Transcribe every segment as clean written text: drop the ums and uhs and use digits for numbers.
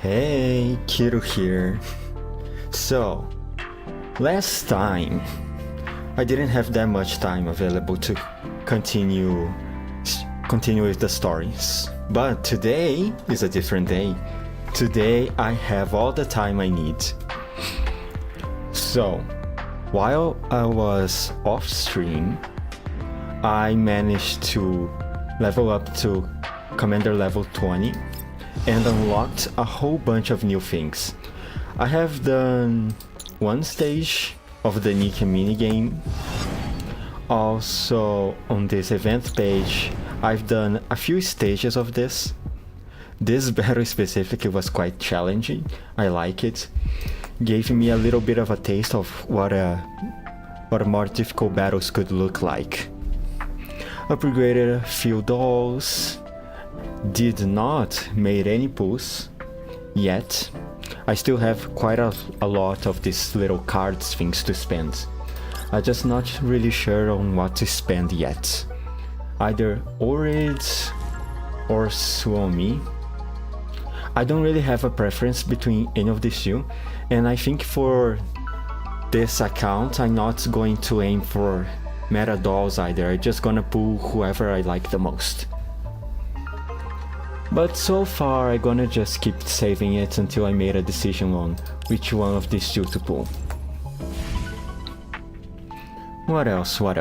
Hey, Kiro here. So, last time I didn't have that much time available to continue with the stories. But today is a different day. Today I have all the time I need. So, while I was off stream, I managed to level up to Commander level 20 and unlocked a whole bunch of new things. I have done one stage of the Nika minigame. Also, on this event page, I've done a few stages of this. This battle specifically was quite challenging. I like it. Gave me a little bit of a taste of what more difficult battles could look like. Upgraded a few dolls. Did not made any pulls yet. I still have quite a lot of these little cards things to spend. I'm just not really sure on what to spend yet. Either Orid or Suomi. I don't really have a preference between any of these two, and I think for this account I'm not going to aim for meta dolls either. I'm just gonna pull whoever I like the most. But so far I'm gonna just keep saving it until I made a decision on which one of these two to pull. What else? Oh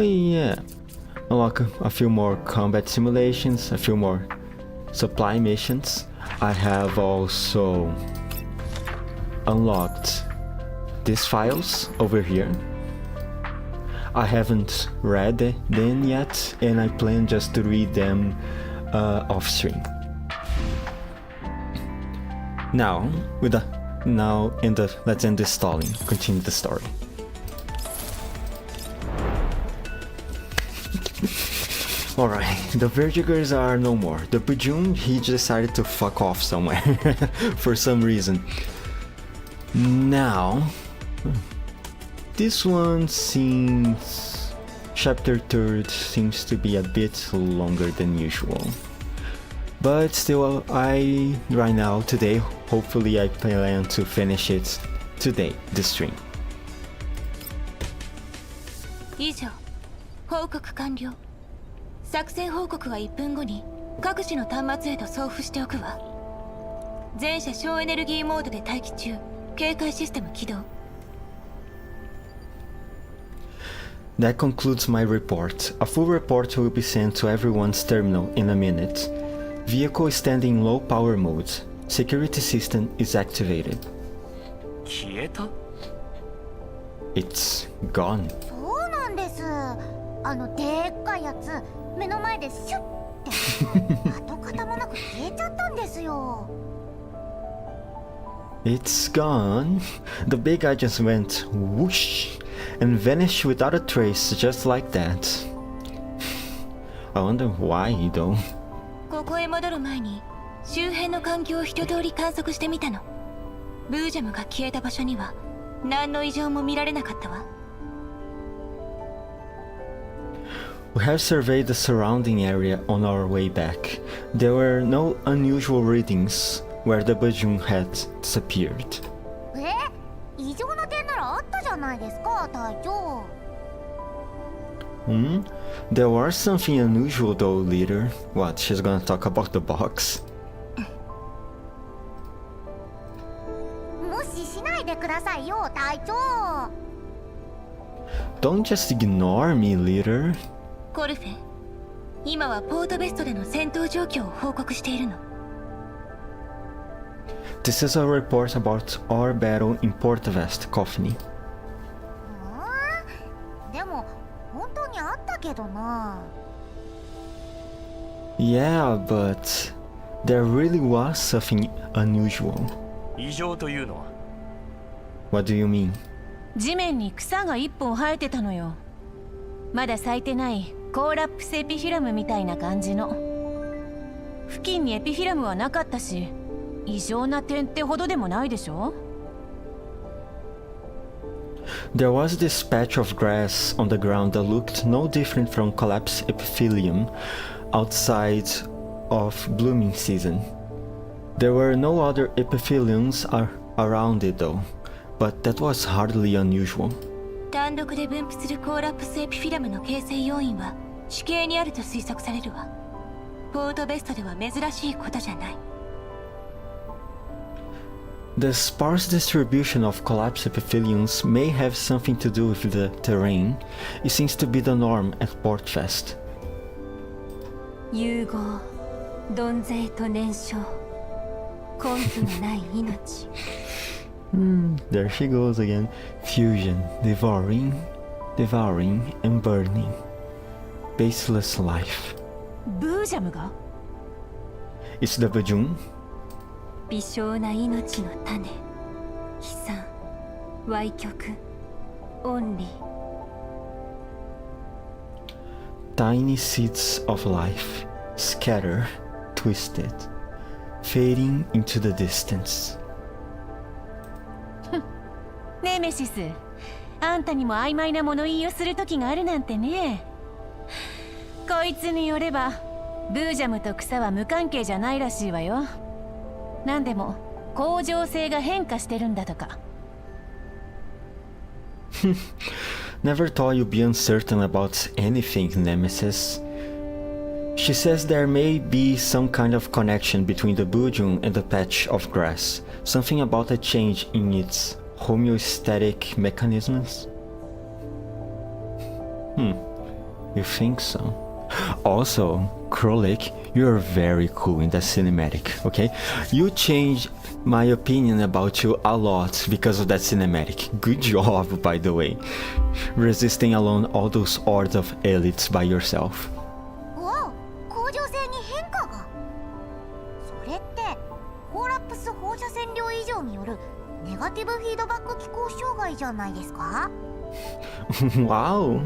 yeah, unlock a few more combat simulations, a few more supply missions. I have also unlocked these files over here. I haven't read them yet, and I plan just to read them off stream. Let's end this stalling. Continue the story. Alright, the VARJAGERS are no more. The BOOJUN, he decided to fuck off somewhere for some reason. Now, this one seems... Chapter 3rd seems to be a bit longer than usual. But still, right now, today, hopefully I plan to finish it today, this stream. 以上、報告完了。作戦報告は1分後に各自の端末へと送付しておくわ。全社省エネルギーモードで待機中。警戒システム起動。That concludes my report. A full report will be sent to everyone's terminal in a minute. Vehicle standing in low power mode. Security system is activated. 消えた? It's gone. そうなんです。でっかいやつ目の前でシュッて跡形もなく消えちゃったんですよ。It's gone. The big guy just went whoosh and vanished without a trace, just like that. I wonder why though. ここへ戻る前に周辺の環境を一通り観測してみたの。ブージャムが消えた場所には何の異常も見られなかったわ。We have surveyed the surrounding area on our way back. There were no unusual readings where the BOOJUN had disappeared. 異常な点ならあったじゃないですか、隊長。There was something unusual though, leader. What, she's gonna talk about the box? 無視しないでくださいよ、隊長。Don't just ignore me, leader. コルフェ、今はポートベストでの戦闘状況を報告しているの。This is a report about our battle in Port Vest, Coffney. でも本当にあったけどな。Yeah, but there really was something unusual. 異常というのは? What do you mean? 地面に草が一本生えてたのよ。まだ咲いてないコーラップスエピフィラムみたいな感じの。付近にエピフィラムはなかったし、異常な点ってほどでもないでしょ。There was this patch of grass on the ground that looked no different from collapsed epithelium outside of blooming season. There were no other epitheliums around it though, but that was hardly unusual. 単独で分布するコーラプスエピフィラムの形成要因は主形にあると推測されるわ。ポートベストでは珍しいことじゃない。The sparse distribution of collapsed epitheliums may have something to do with the terrain. It seems to be the norm at Portfest. 融合、鈍性と燃焼、根拠のない命。There she goes again. Fusion, devouring, and burning. Baseless life. ブージャムが It's the BOOJUN. 微小な命の種、悲惨、歪曲、オンリー。Tiny seeds of life, scattered, twisted, fading into the distance. ネメシス、あんたにも曖昧な物言いをする時があるなんてね。こいつによればブージャムと草は無関係じゃないらしいわよ。なんでも恒常性が変化してるんだとか。Never thought you'd be uncertain about anything, Nemesis. She says there may be some kind of connection between the BOOJUN and the patch of grass. Something about a change in its homeostatic mechanisms? You think so? Also, Krolik, you're very cool in that cinematic, okay? You changed my opinion about you a lot because of that cinematic. Good job, by the way. Resisting alone all those hordes of elites by yourself. おお、恒常性に変化が。それってコーラプス放射線量異常によるネガティブフィードバック機構障害じゃないですか？ Wow,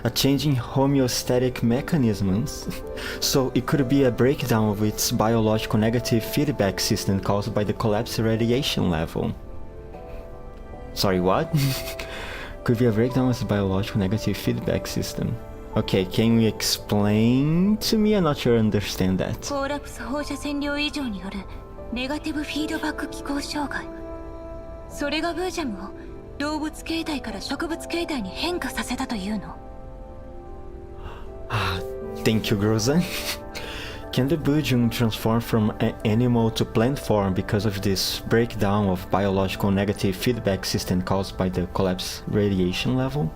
a change in homeostatic mechanisms. So it could be a breakdown of its biological negative feedback system caused by the collapsed radiation level. Sorry, what? Could be a breakdown of its biological negative feedback system. Okay, can you explain to me? I'm not sure I understand that. コーラプス放射線量異常によるネガティブフィードバック機構障害。それがブージャムを動物形態から植物形態に変化させたというの。Thank you, Grozan. Can the BOOJUN transform from an animal to plant form because of this breakdown of biological negative feedback system caused by the collapsed radiation level?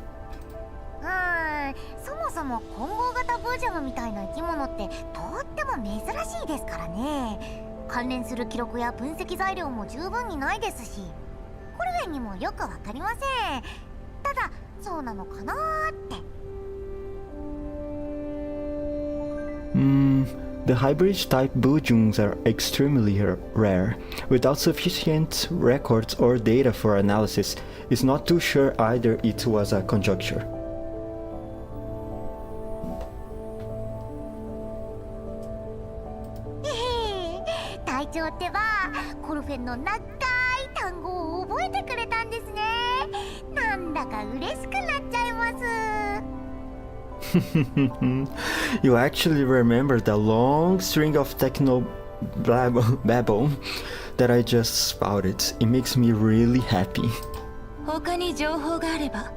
そもそも混合型ブージャムみたいな生き物ってとっても珍しいですからね。関連する記録や分析材料も十分にないですし、これ以外にもよくわかりません。ただそうなのかなーって。The hybrid type BOOJUNs are extremely rare. Without sufficient records or data for analysis, it's not too sure either it was a conjecture. 隊長ってばコルフェンの長い単語を覚えてくれたんですね。なんだか嬉しくなっちゃいます。You actually remember the long string of techno babble that I just spouted. It makes me really happy. 他に情報があれば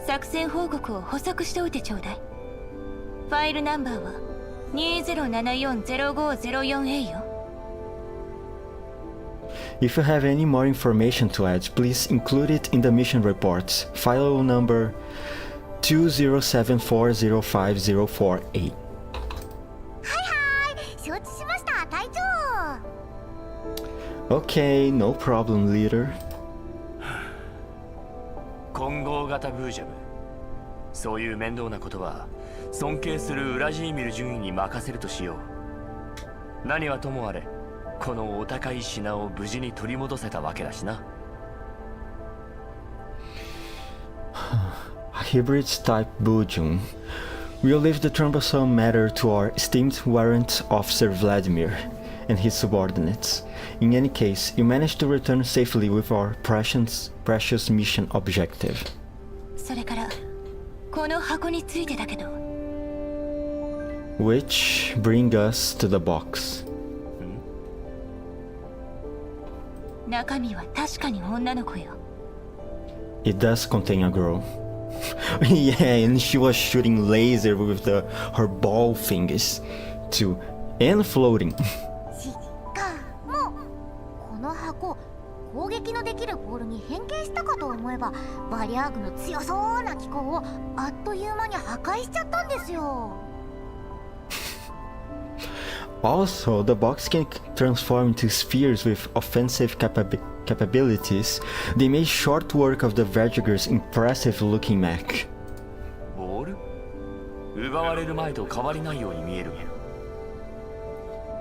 作戦報告を補足しておいてちょうだい。ファイルナンバーは 20740504A よ。If you have any more information to add, please include it in the mission reports. File number 207405048. はいはい、承知しました隊長。 Okay, no problem, leader. 混合型ブージャム、そういう面倒なことは尊敬するウラジーミル準尉に任せるとしよう。何はともあれ、このお高い品を無事に取り戻せたわけだしな。Hybrid type BOOJUN. We'll leave the troublesome matter to our esteemed warrant officer Vladimir and his subordinates. In any case, you managed to return safely with our precious mission objective. それからこの箱についてだけど。 Which bring us to the box. 中身は確かに女の子よ。 It does contain a girl. Yeah, and she was shooting laser with her ball fingers too, and floating. しかもこの箱、攻撃のできるボールに変形したかと思えば、バリアーグの強そうな機構をあっという間に破壊しちゃったんですよ。 Also, the box can transform into spheres with offensive capabilities. They made short work of the VARJAGERS' impressive-looking mech. ボール奪われる前と変わりないように見える。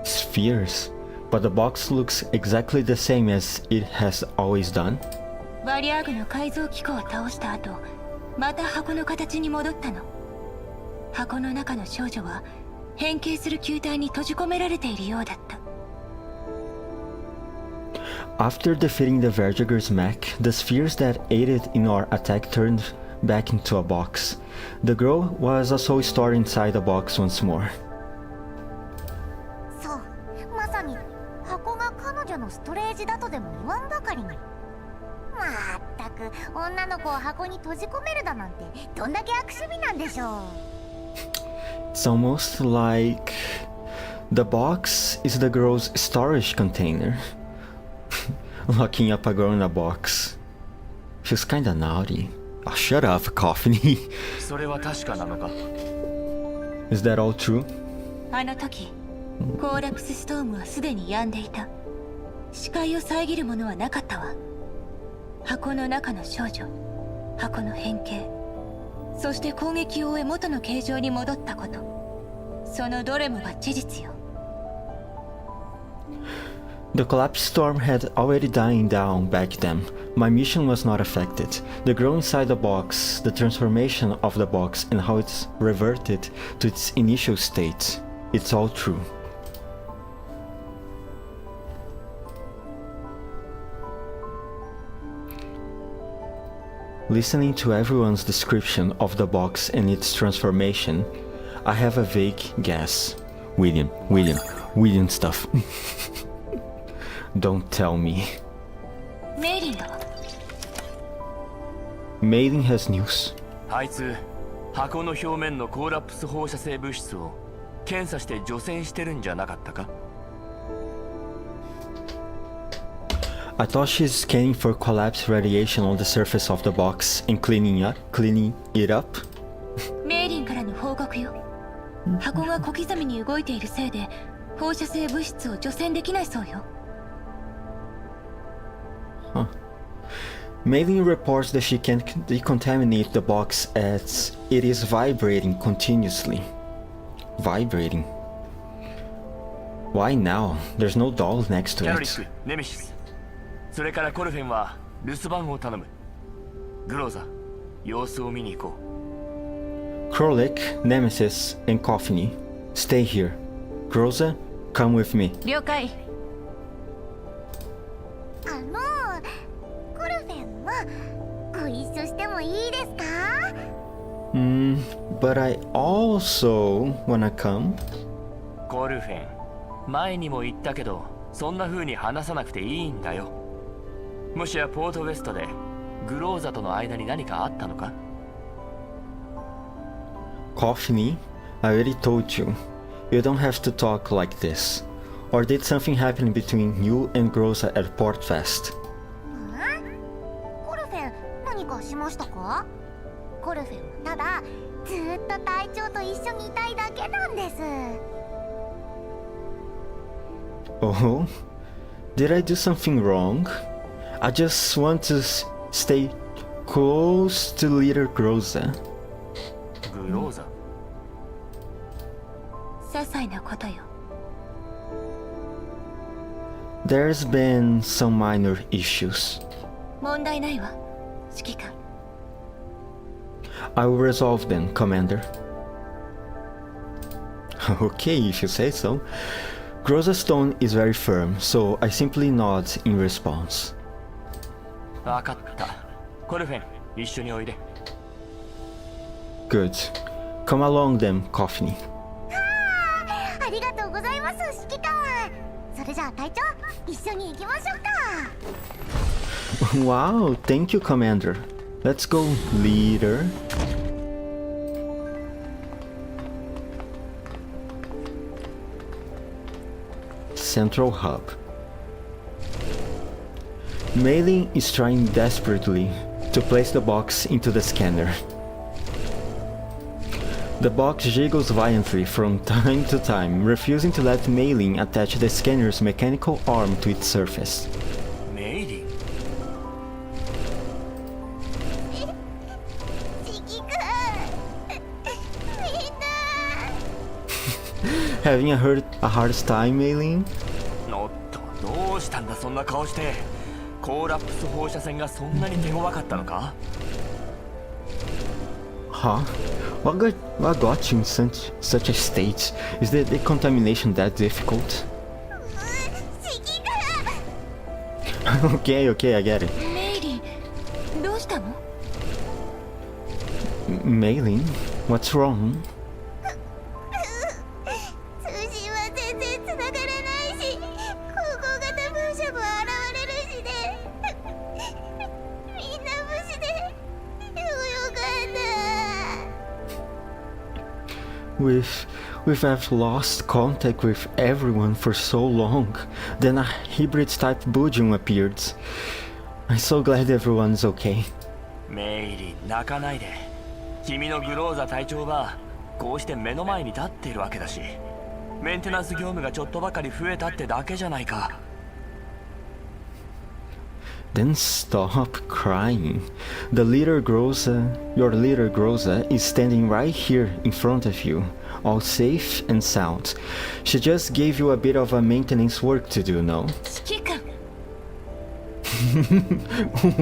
Spheres, but the box looks exactly the same as it has always done. バリアーグの改造機構を倒した後、また箱の形に戻ったの。箱の中の少女は変形する球体に閉じ込められているようだった。 After defeating the VARJAGERS mech, the spheres that aided in our attack turned back into a box. The girl was also stored inside the box once more. そう、まさに箱が彼女のストレージだとでも言わんばかりに。まったく女の子を箱に閉じ込めるだなんてどんだけ悪趣味なんでしょう。 It's almost like the box is the girl's storage container. Locking up a girl in a box feels kinda naughty. Oh, shut up, Coffee. それは確かなのか？ Is that all true? あの時コーラプスストームはすでに止んでいた。視界を遮るものはなかったわ。箱の中の少女、箱の変形、そして攻撃を終え元の形状に戻ったこと、そのどれもが事実よ。 The collapse storm had already dying down back then. My mission was not affected. The girl inside the box, the transformation of the box, and how it's reverted to its initial state. It's all true. Listening to everyone's description of the box and its transformation, I have a vague guess. William stuff. Don't tell me. メイリンだわ。 Maiden has news. あいつ箱の表面のコーラプス放射性物質を検査して除染してるんじゃなかったか？ I thought she's scanning for collapse radiation on the surface of the box and cleaning it up. メイリンからの報告よ。箱が小刻みに動いているせいで放射性物質を除染できないそうよ。 Maiden reports that she can decontaminate the box as it is vibrating continuously. Vibrating? Why now? There's no doll next キ to ャロリッ it. ク、ネメシス、それからコルフェンは留守番を頼む。グローザ、様子を見に行こう。 Krolik, Nemesis, and Coffee, stay here. Groza, come with me. 了解。コルフェンはご一緒してもいいですか？ But I also wanna come. コルフェン、前にも言ったけど、そんな風に話さなくていいんだよ。もしやポートウェストでグローザとの間に何かあったのか？ Coffee, I already told you. You don't have to talk like this. Or did something happen between you and Groza at Portfest? コルフェン、何かしましたか？コルフェンはただずっと隊長と一緒にいたいだけなんです。 Oh? Did I do something wrong? I just want to stay close to little Groza. グローザ？些細なことよ。 There's been some minor issues. 問題ないわ、指揮官。 I will resolve them, Commander. Okay, if you say so. Groza's tone is very firm, so I simply nod in response. わかった。コルフェン、一緒においで。Good. Come along then, Coffee. ありがとうございます、指揮官。それじゃあ隊長、一緒に行きましょうか。 Wow, thank you, Commander. Let's go, leader. Central Hub. Mei-Ling is trying desperately to place the box into the scanner. The box jiggles violently from time to time, refusing to let Mei-Ling attach the scanner's mechanical arm to its surface. メイリン 指揮官、みんな。 Having a hard time, Mei-Ling? おっとどうしたんだそんな顔して。コーラプス放射線がそんなに手強かったのか。 Huh? What got you in such a state? Is the decontamination that difficult? 指揮官。 Okay, I get it. メイリン、どうしたの？ Mei-Ling, what's wrong? 通信は全然繋がらないし、高校型風車も現れるしで、みんな無事でよかった。 We've lost contact with everyone for so long. Then a hybrid type BOOJUN appeared. I'm so glad everyone's okay. メイリン泣かないで。君のグローザ隊長はこうして目の前に立っているわけだし、メンテナンス業務がちょっとばかり増えたってだけじゃないか。 Then stop crying. Your leader Groza is standing right here in front of you, all safe and sound. She just gave you a bit of a maintenance work to do, no? 指揮官、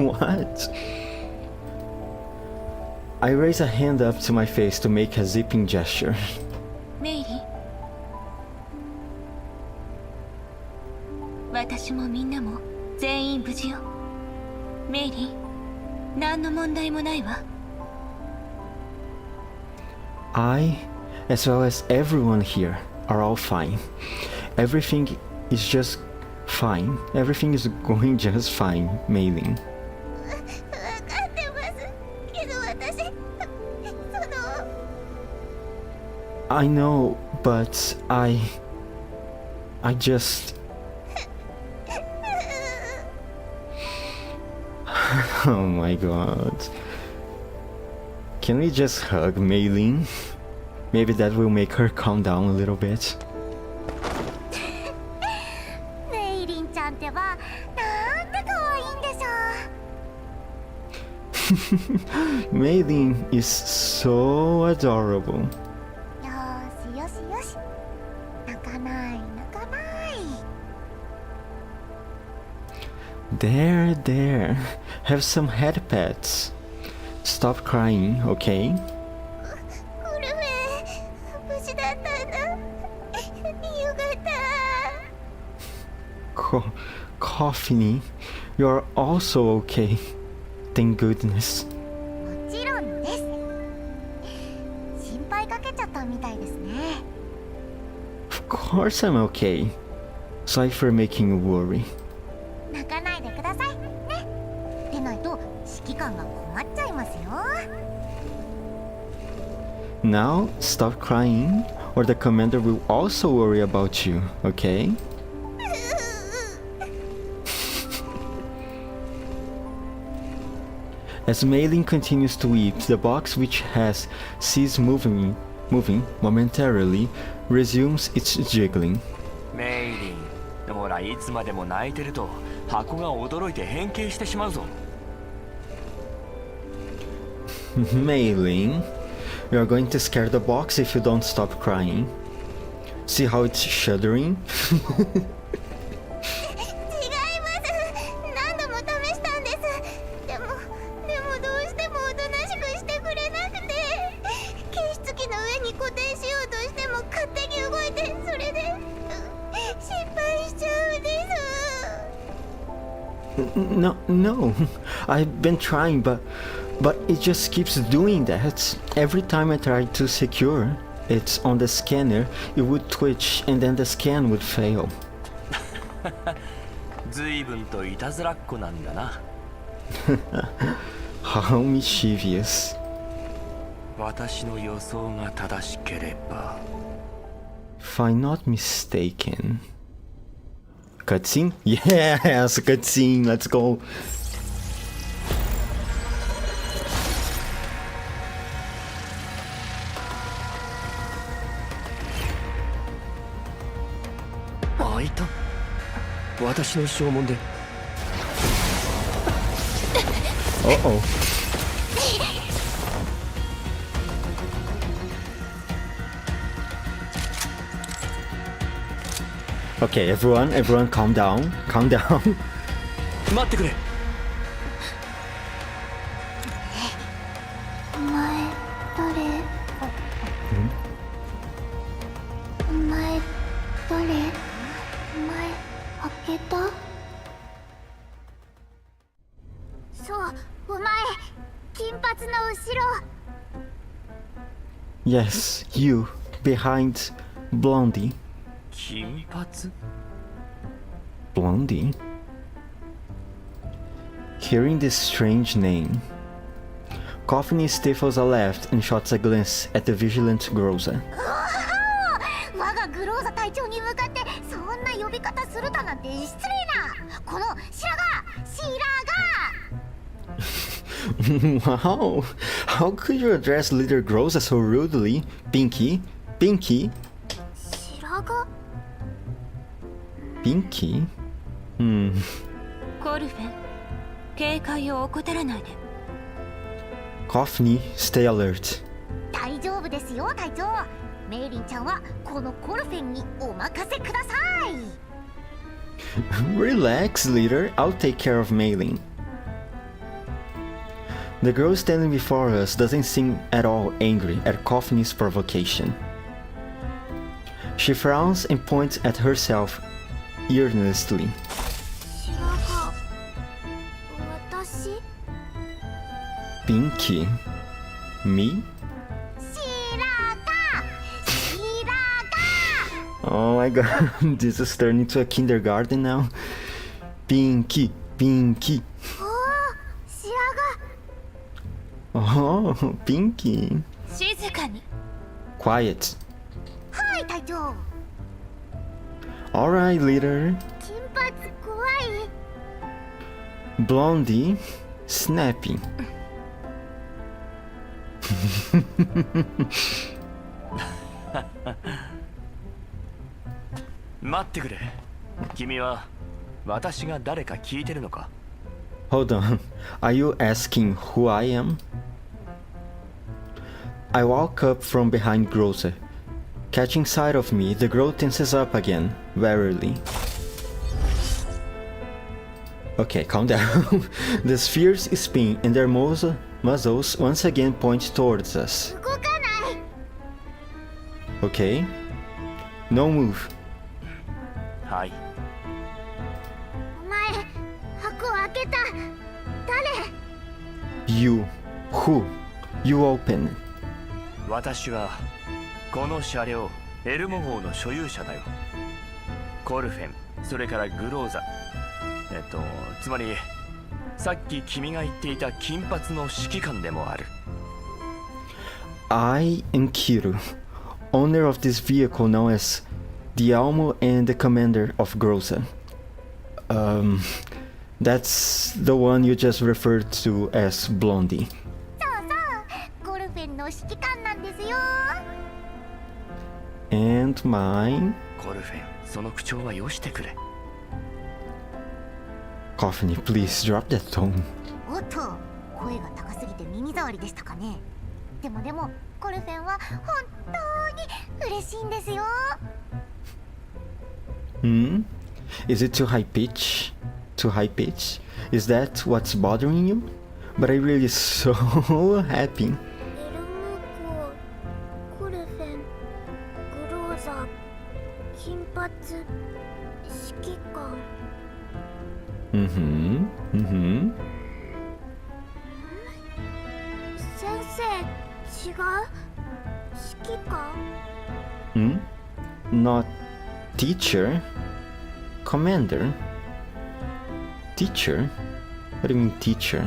What? I raise a hand up to my face to make a zipping gesture. メイリン。私もみんなも全員無事よ。メイリン、何の問題もないわ。 I, as well as everyone here, are all fine. Everything is just fine. Everything is going just fine, Mei-Ling. 分かってますけど私、I know, but I just... Oh my god. Can we just hug Mei-Ling? Maybe that will make her calm down a little bit. メイリンちゃんってばなんて可愛いんでしょう。 Mei-Ling is so adorable. よしよしよし、泣かない泣かない。 There. Have some head pats. Stop crying, okay? グルメ無事だったんだ。よかった。 Coffee, you're also okay. Thank goodness. もちろんです。心配かけちゃったみたいですね。 Of course I'm okay. Sorry for making you worry. 泣かないでくださいね。でないと指揮官が困っちゃいますよ。 Now, stop crying, or the commander will also worry about you, okay? As Mei-Ling continues to weep, the box, which has ceased moving momentarily, resumes its jiggling. メイリン、ほらいつまでも泣いてると箱が驚いて変形してしまうぞ。 Mei-Ling, you're going to scare the box if you don't stop crying. See how it's shuddering? 違います。何度も試したんです。でもどうしてもおとなしくしてくれなくて、検出器の上に固定しようとしても勝手に動いて、それで失敗しちゃうんです。 No. I've been trying, but But it just keeps doing that. Every time I try to secure it on the scanner, it would twitch and then the scan would fail. 随分といたずらっ子なんだな。How mischievous. 私の予想が正しければ。If I'm not mistaken. Cutscene? Yes, cutscene, let's go. Ah, いた。私の証文で。Uh-oh. Okay, everyone calm down. Calm down. 待ってくれ。お前誰？お前誰？お前開けた？そう、お前金髪の後ろ。 Yes, you, behind Blondie. 金髪？ Blondie? Hearing this strange name, Coffin stifles a laugh and shots a glance at the vigilant Groza. 我がグローザ隊長に向かってそんな呼び方するだなんて失礼な。この白髪 Wow, how could you address Leader Groza so rudely? Pinky? Pinky? 白髪 Pinky? コルフェン、警戒を怠らないで。 Coffin, stay alert. 大丈夫ですよ隊長。メイリンちゃんはこのコルフェンにお任せください。 Relax, leader. I'll take care of Mei-Lin. The girl standing before us doesn't seem at all angry at Coffin's provocation. She frowns and points at herself earnestly. 白髪私 Pinky? Me? 白髪 Oh my god, this is turning into a kindergarten now. Pinky, Pinky. おー、白髪 Oh, Pinky. 静かに。 Quiet. はい隊長。 Alright, leader. 金髪怖い。 Blondie, snappy. 待ってくれ。君は私が誰か聞いてるのか？ Hold on, are you asking who I am? I walk up from behind Groza. Catching sight of me, the girl tenses up again, warily. Okay, calm down. The spheres spin and their muzzles once again point towards us. 動かない。 Okay? No move. はい。お前箱開けた。誰？ You. Who? You open. 私はこの車両エルモ号の所有者だよ。コルフェン、それからグローザ。つまりさっき君が言っていた金髪の指揮官でもある。I am Kiru, owner of this vehicle known as the Almo and the commander of Groza. That's the one you just referred to as Blondie. そうそう、コルフェンの指揮官なんですよ。 And mine? コルフェン、その口調はよしてくれ。Coffin, please drop that tone. おっと、声が高すぎて耳障りでしたかね。でもコルフェンは本当に嬉しいんですよ。 Is it too high pitch? Too high pitch? Is that what's bothering you? But I'm really so happy. エルムコ、コルフェン、グローザ、金髪、指揮官。違う指揮官 Hmm? Not teacher? Commander? Teacher? What do you mean teacher?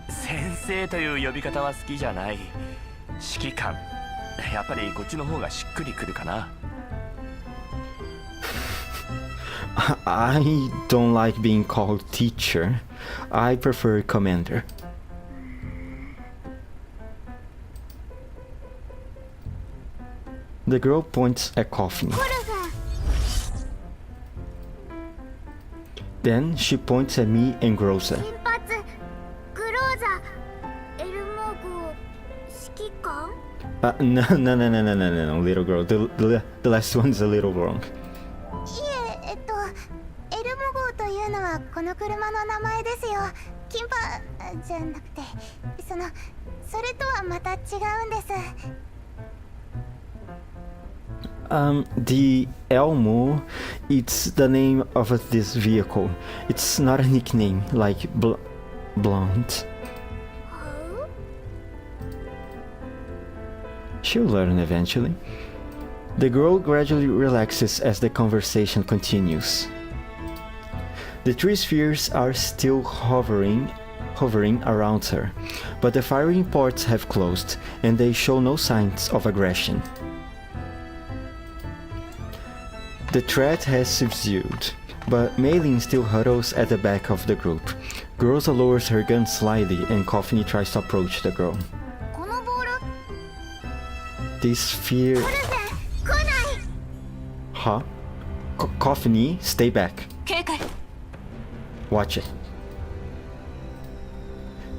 先生という呼び方は好きじゃない。指揮官。やっぱりこっちの方がしっくりくるかな。I don't like being called teacher. I prefer commander. The girl points at Coffin. コルフェ Then she points at me and Groza. 金髪グローザエルモグ指揮官 No, little girl. The last one's a little wrong. いえエルモゴーというのはこの車の名前ですよ。金髪じゃなくてそれとはまた違うんです。The Elmo, it's the name of this vehicle. It's not a nickname like Blonde. She'll learn eventually. The girl gradually relaxes as the conversation continues. The three spheres are still hovering around her, but the firing ports have closed and they show no signs of aggression. The threat has subsided, but Maylin still huddles at the back of the group. Groza lowers her gun slightly and Coffin tries to approach the girl. このボール The sphere... コルフェ来ない Huh? Coffin, stay back. 警戒 Watch it.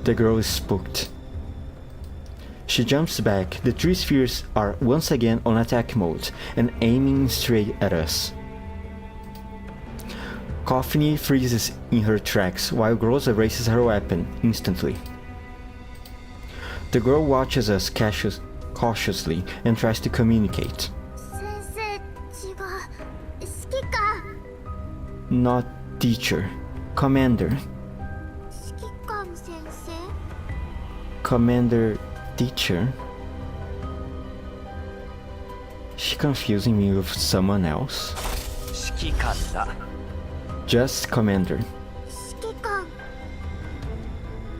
The girl is spooked. She jumps back. The three spheres are once again on attack mode and aiming straight at us. Coffin freezes in her tracks while Groza raises her weapon instantly. The girl watches us cautiously and tries to communicate. 先生違う指揮官 Not teacher. Commander. 指揮官先生 Commander teacher? She confusing me with someone else? 指揮官だ。 Just commander. 指揮官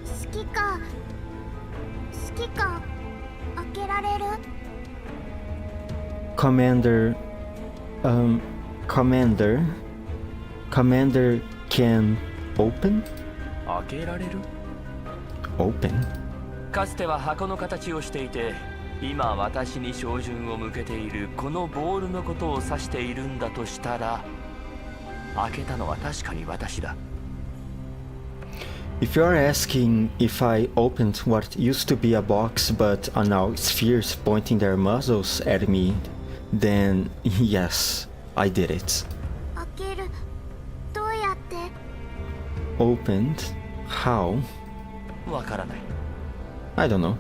指揮官指揮官開けられる Commander. Commander can open? 開けられる？ Open? かつては箱の形をしていて、今私に照準を向けているこのボールのことを指しているんだとしたら、開けたのは確かに私だ。 If you're asking if I opened what used to be a box but are now spheres pointing their muzzles at me, then yes, I did it. 開けるどうやって Opened? How? わからない。 I don't know.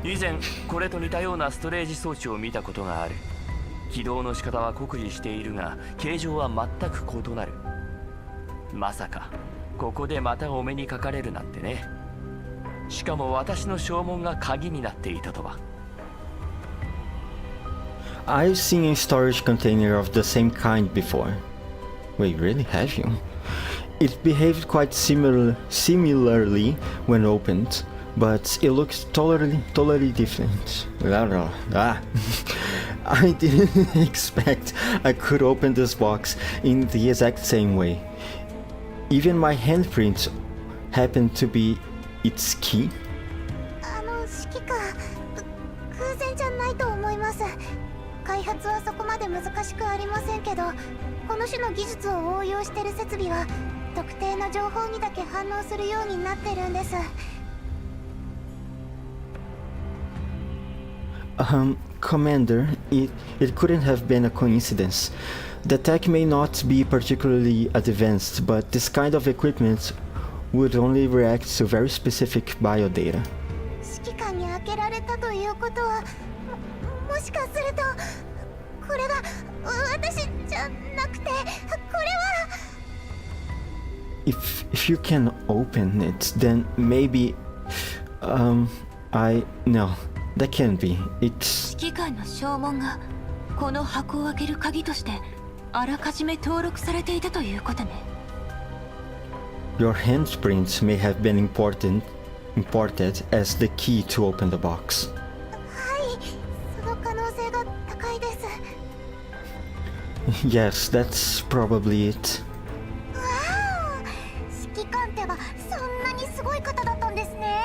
以前これと似たようなストレージ装置を見たことがある。起動の仕方は酷似しているが、形状は全く異なる。まさかここでまたお目にかかれるなんてね。しかも私の証文が鍵になっていたとは。 I've seen a storage container of the same kind before. Wait, really? Have you? It behaved quite similarly when opened, but it looks totally different. I didn't expect I could open this box in the exact same way. Even my handprint happened to be its key. 指揮官偶然じゃないと思います。開発はそこまで難しくありませんけど、この種の技術を応用している設備は特定の情報にだけ反応するようになってるんです。 Commander, it couldn't have been a coincidence. The tech may not be particularly advanced, but this kind of equipment would only react to very specific biodata. 指揮官に開けられたということは、もしかするとこれが私じゃなくて、これは If you can open it, then maybe No, that can't be. It's... 指揮官の証文がこの箱を開ける鍵としてあらかじめ登録されていたということね。 Your handprints may have been imported as the key to open the box. はいその可能性が高いです。 Yes, that's probably it. わあ指揮官ってばそんなにすごい方だったんですね。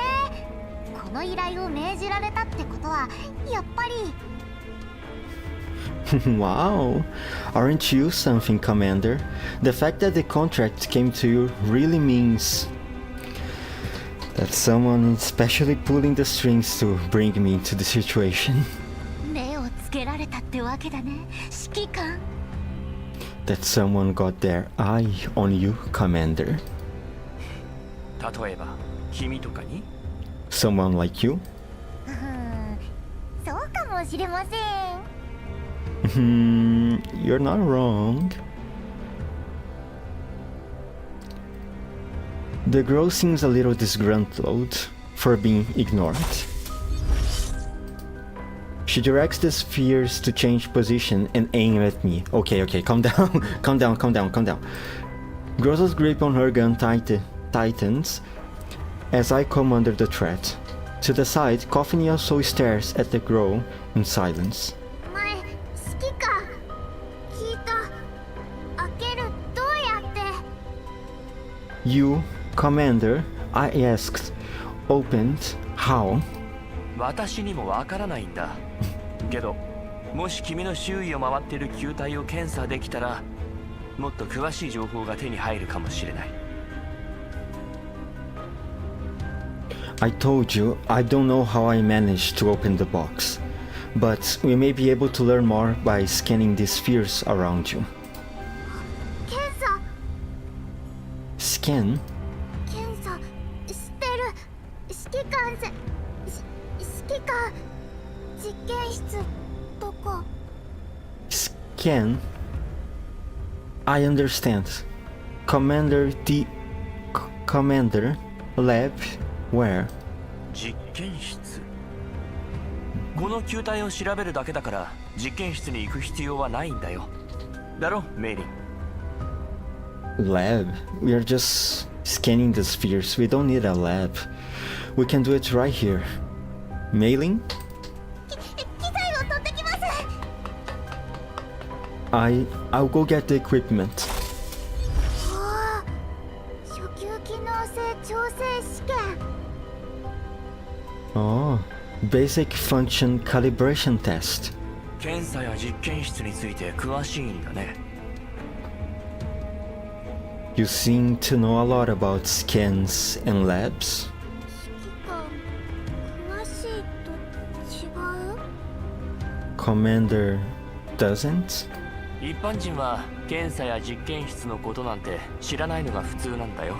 この依頼を命じられたってことはやっぱり Wow, aren't you something, Commander? The fact that the contract came to you really means that someone is specially pulling the strings to bring me into the situation. 目をつけられたってわけだね指揮官。 That someone got their eye on you, Commander. 例えば君とかに Someone like you? そうかもしれません。 You're not wrong. The girl seems a little disgruntled for being ignored. She directs the spheres to change position and aim at me. Okay, calm down, calm down. Grosso's grip on her gun tightens as I come under the threat. To the side, Coffin also stares at the girl in silence. 前指揮官聞いた。開けるどうやって。 You, Commander, I asked, opened, how? 私にもわからないんだけどもし君の周囲を回っている球体を検査できたらもっと詳しい情報が手に入るかもしれない。 I told you I don't know how I managed to open the box, but we may be able to learn more by scanning the spheres around you. 検査 Scan? 検査してる。指揮官指揮官実験室どこ。 Scan? I understand. Commander, Commander, lab, where? 実験室。この球体を調べるだけだから実験室に行く必要はないんだよ。だろ、メイリン。 Lab? We are just scanning the spheres. We don't need a lab. We can do it right here. Mailing? 機材を取ってきます。 I'll go get the equipment. おー初級機能性調整試験。 Oh, basic function calibration test. 検査や実験室について詳しいんだね。 You seem to know a lot about scans and labs. 指揮官詳しいと違う。 Commander doesn't? 一般人は検査や実験室のことなんて知らないのが普通なんだよ。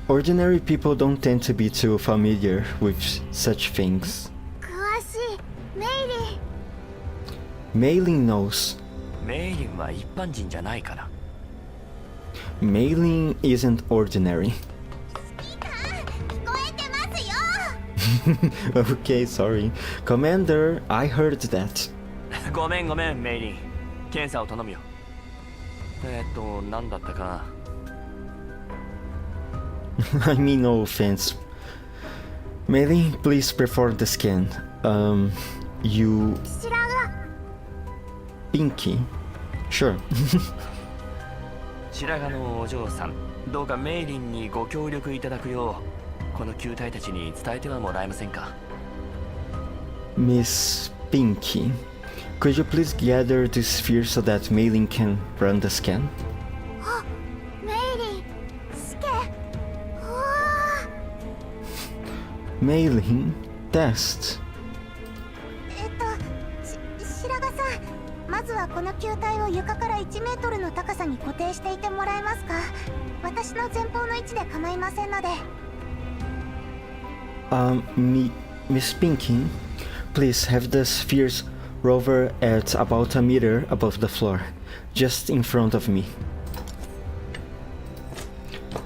Ordinary people don't tend to be too familiar with such things. 詳しいメイリン。 Mailing knows. メイリンは一般人じゃないから。 Mailing isn't ordinary. 聞こえてますよ。 Okay, sorry. Commander, I heard that. ごめんメイリン。検査を頼むよ。何だったか。 I mean no offense. Mailing, please perform the scan. You... 白髪 Pinky? Sure. 白髪のお嬢さん、どうかメイリンにご協力いただくようこの球体たちに伝えてはもらえませんか。 Miss Pinky, could you please gather the sphere so that Mailing can run the scan? あメイリン試験。うわー Mailing? Test? 白髪さんまずはこの球体を床から1メートルの高さに固定していてもらえますか。私の前方の位置で構いませんので。 Miss Pinky, please have the spheres rover at about a meter above the floor, just in front of me.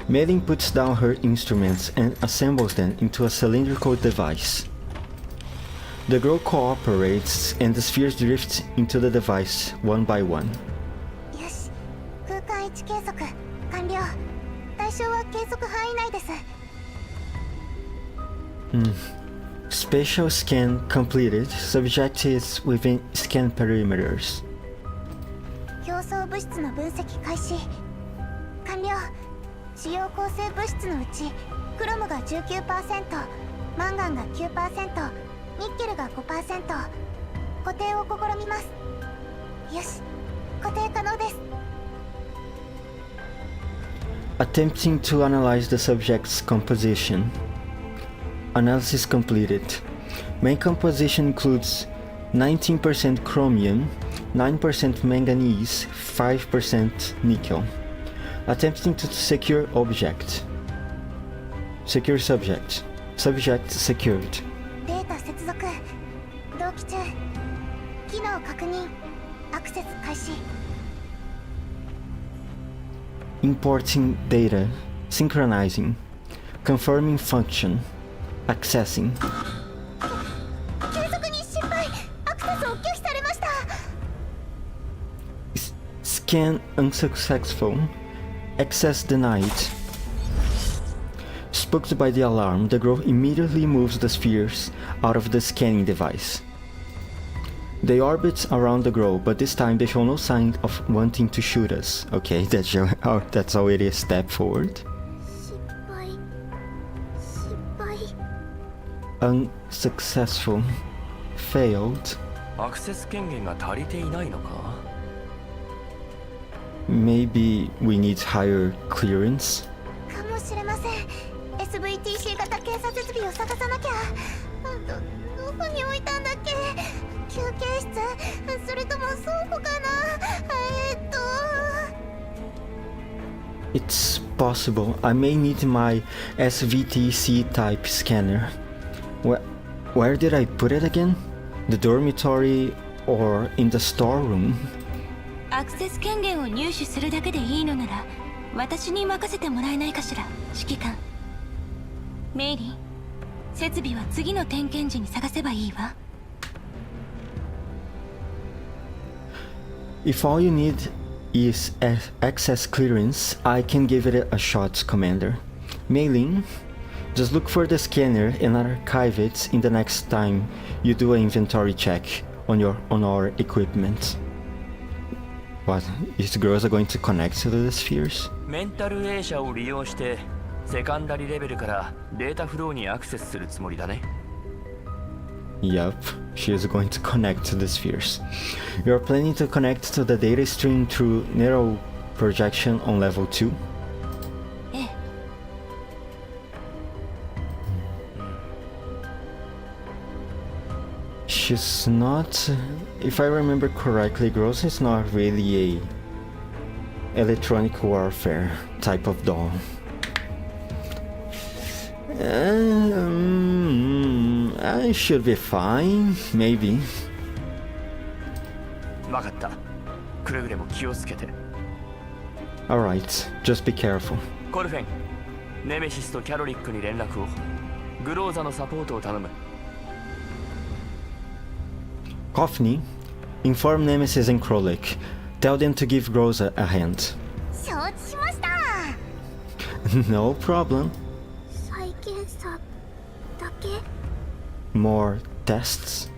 Mei puts down her instruments and assembles them into a cylindrical device. The girl cooperates and the spheres drift into the device one by one. よし、空間位置計測完了。対象は計測範囲内です。Spatial scan completed. Subject is within scan perimeters. 表層物質の分析開始完了。主要構成物質のうちクロムが 19%、 マンガンが 9%、 ニッケルが 5%。 固定を試みます。よし、固定可能です。 Attempting to analyze the subject's composition. Analysis completed. Main composition includes 19% chromium, 9% manganese, 5% nickel. Attempting to secure object. Secure subject. Subject secured. データ接続同期中。機能確認アクセス開始。 Importing data. Synchronizing. Confirming function. Accessing. 計測に失敗。アクセスを拒否されました。 Scan unsuccessful. Access denied. Spooked by the alarm, the girl immediately moves the spheres out of the scanning device. They orbit around the girl, but this time they show no sign of wanting to shoot us. Okay, that's already a step forward. 失敗失敗。 Unsuccessful. Failed. アクセス権限が足りていないのか？ Maybe we need higher clearance. かもしれません。 SVTC 型検査設備を探さなきゃ。どこに置いたんだっけ？休憩室？それとも倉庫かな？It's possible. I may need my SVTC type scanner. Where did I put it again? The dormitory or in the storeroom? アクセス権限を入手するだけでいいのなら私に任せてもらえないかしら、指揮官。メイリー、設備は次の点検時に探せばいいわ。 If all you need is access clearance, I can give it a shot, Commander. Mei-Lin, just look for the scanner and archive it in the next time you do an inventory check on our equipment. What? These girls are going to connect to the spheres? メンタル A 社を利用してセカンダリレベルからデータフローにアクセスするつもりだね。 Yup, she is going to connect to the spheres. You are planning to connect to the data stream through neural projection on level 2? ええ。 She's not... If I remember correctly, Gross is not really a electronic warfare type of doll. I should be fine, maybe. わかった。くれぐれも気をつけて。 Alright, just be careful. コルフェン、ネメシスとキャロリックに連絡を。グローザのサポートを頼む。 Coffney, inform Nemesis and Krolik. Tell them to give Groza a hand. 承知しました。 No problem. 再検査だけ？ More tests?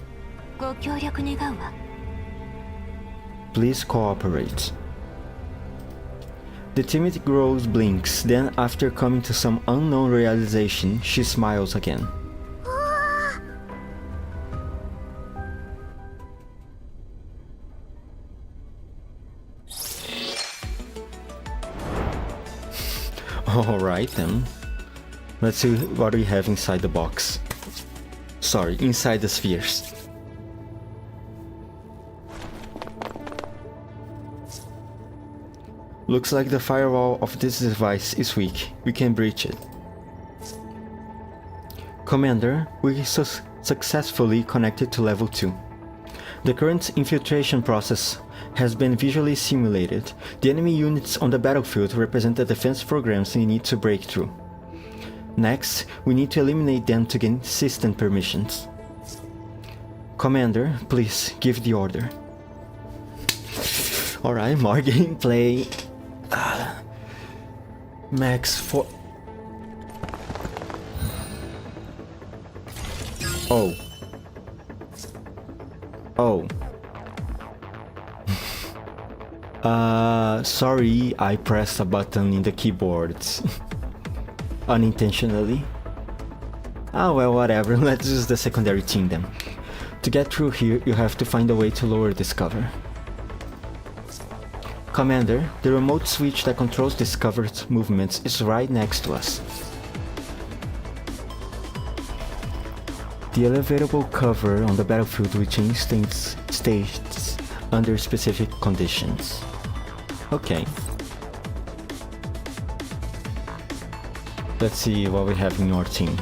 ご協力願うわ。 Please cooperate. The timid girl blinks, then after coming to some unknown realization, she smiles again. Alright then. Let's see what we have inside the box. Sorry, inside the spheres. Looks like the firewall of this device is weak. We can breach it. Commander, we successfully connected to level 2. The current infiltration process has been visually simulated. The enemy units on the battlefield represent the defense programs we need to break through. Next, we need to eliminate them to gain system permissions. Commander, please give the order. Alright, more gameplay. Max 4. Oh. Oh. Sorry, I pressed a button in the keyboard. Unintentionally. Ah, well, whatever. Let's use the secondary team then. To get through here, you have to find a way to lower this cover. Commander, the remote switch that controls this cover's movements is right next to us. The elevatable cover on the battlefield will change states under specific conditions. Okay. Let's see what we have in your team.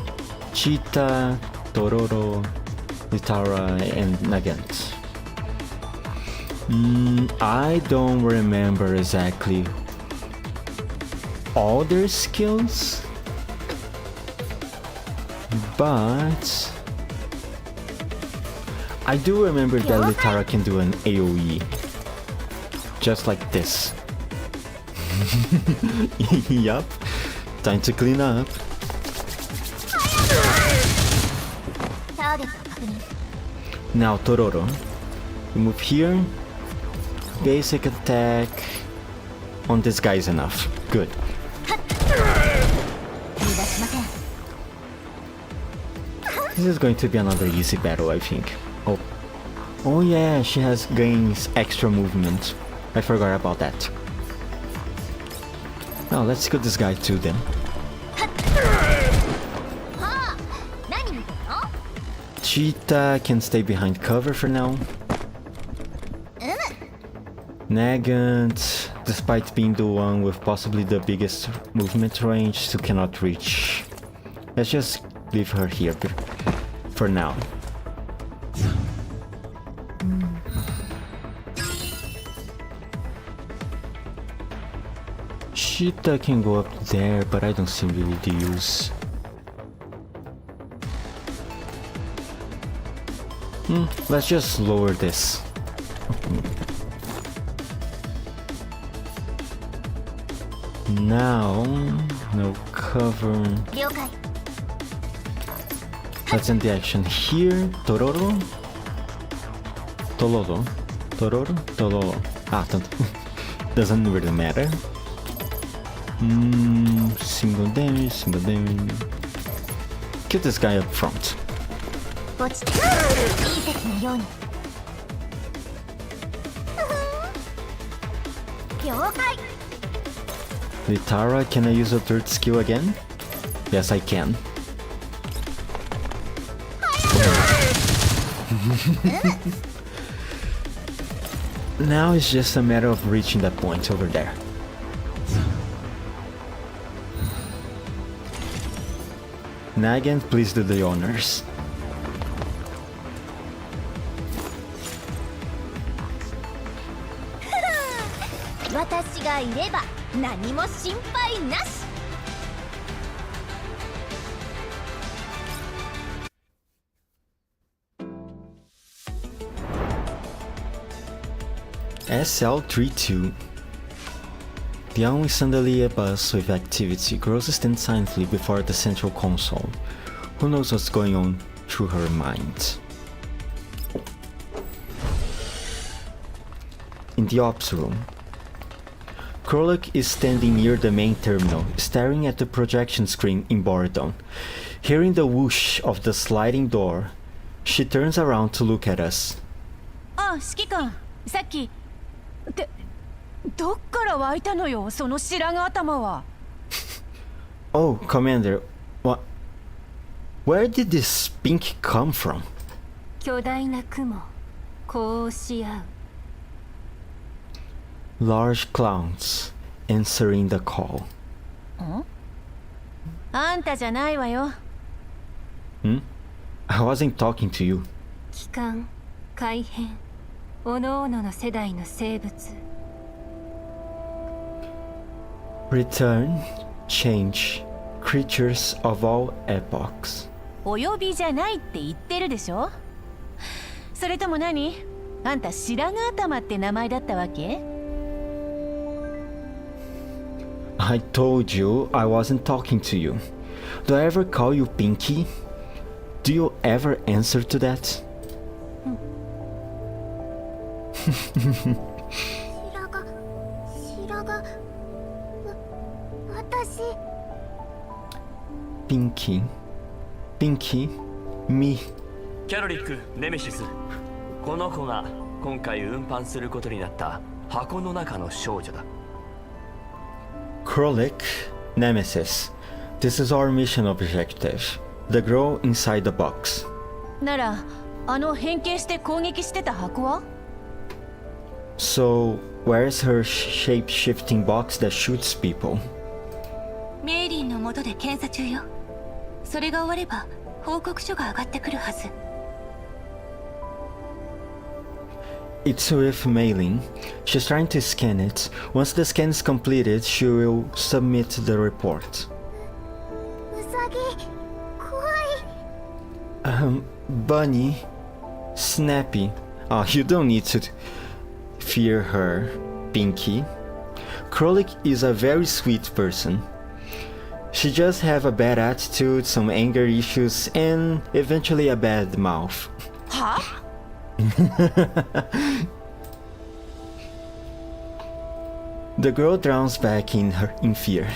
Cheetah, Tororo, Litara, and Nagant. I don't remember exactly all their skills, but I do remember that Litara can do an AoE, just like this. Yup, time to clean up. Now Tororo, you move here. Basic attack on this guy is enough. Good. This is going to be another easy battle, I think. Oh yeah, she has gains extra movement. I forgot about that. Now let's kill this guy too then. Cheetah can stay behind cover for now. Nagant, despite being the one with possibly the biggest movement range, still cannot reach. Let's just leave her here for now. Cheetah can go up there, but I don't see really the use. Let's just lower this. Now, no cover. Let's end the action here. Tororo. Tororo. Ah, doesn't really matter. Single damage. Kill this guy up front. Litara, can I use a third skill again? Yes, I can. Now it's just a matter of reaching that point over there. Nagant, please do the honors. SL32. Dion is suddenly a buzz with activity. Girls stand silently before the central console. Who knows what's going on through her mind? In the ops room, Krolek is standing near the main terminal, staring at the projection screen in boredom. Hearing the whoosh of the sliding door, she turns around to look at us. Oh, 指揮官、さっきどっから湧いたのよ、その白髪頭は。Oh, Commander, what? Where did this pink come from? 巨大な雲、こうし合う。Large clouds answering the call. あんたじゃないわよ。I wasn't talking to you. 帰還、改変、各々の世代の生物。 Return, change, creatures of all epochs. お呼びじゃないって言ってるでしょ。それとも何？あんた白髪頭って名前だったわけ？ I told you I wasn't talking to you. Do I ever call you Pinky? Do you ever answer to that? 白髪私 Pinky. Pinky. Me. キャロリック、ネメシス、この子が今回運搬することになった箱の中の少女だ。 Krolik. Nemesis. This is our mission objective. The girl inside the box. ならあの変形して攻撃してた箱は？ So, where's her shape-shifting box that shoots people? メイリンの下で検査中よ。それが終われば報告書が上がってくるはず。 It's with Mei-Lin. She's trying to scan it. Once the scan is completed, she will submit the report. ウサギ怖い Bunny. Snappy. Oh, you don't need to fear her, Pinky. Krolik is a very sweet person. She just have a bad attitude, some anger issues, and eventually a bad mouth. は？ The girl drowns back in fear.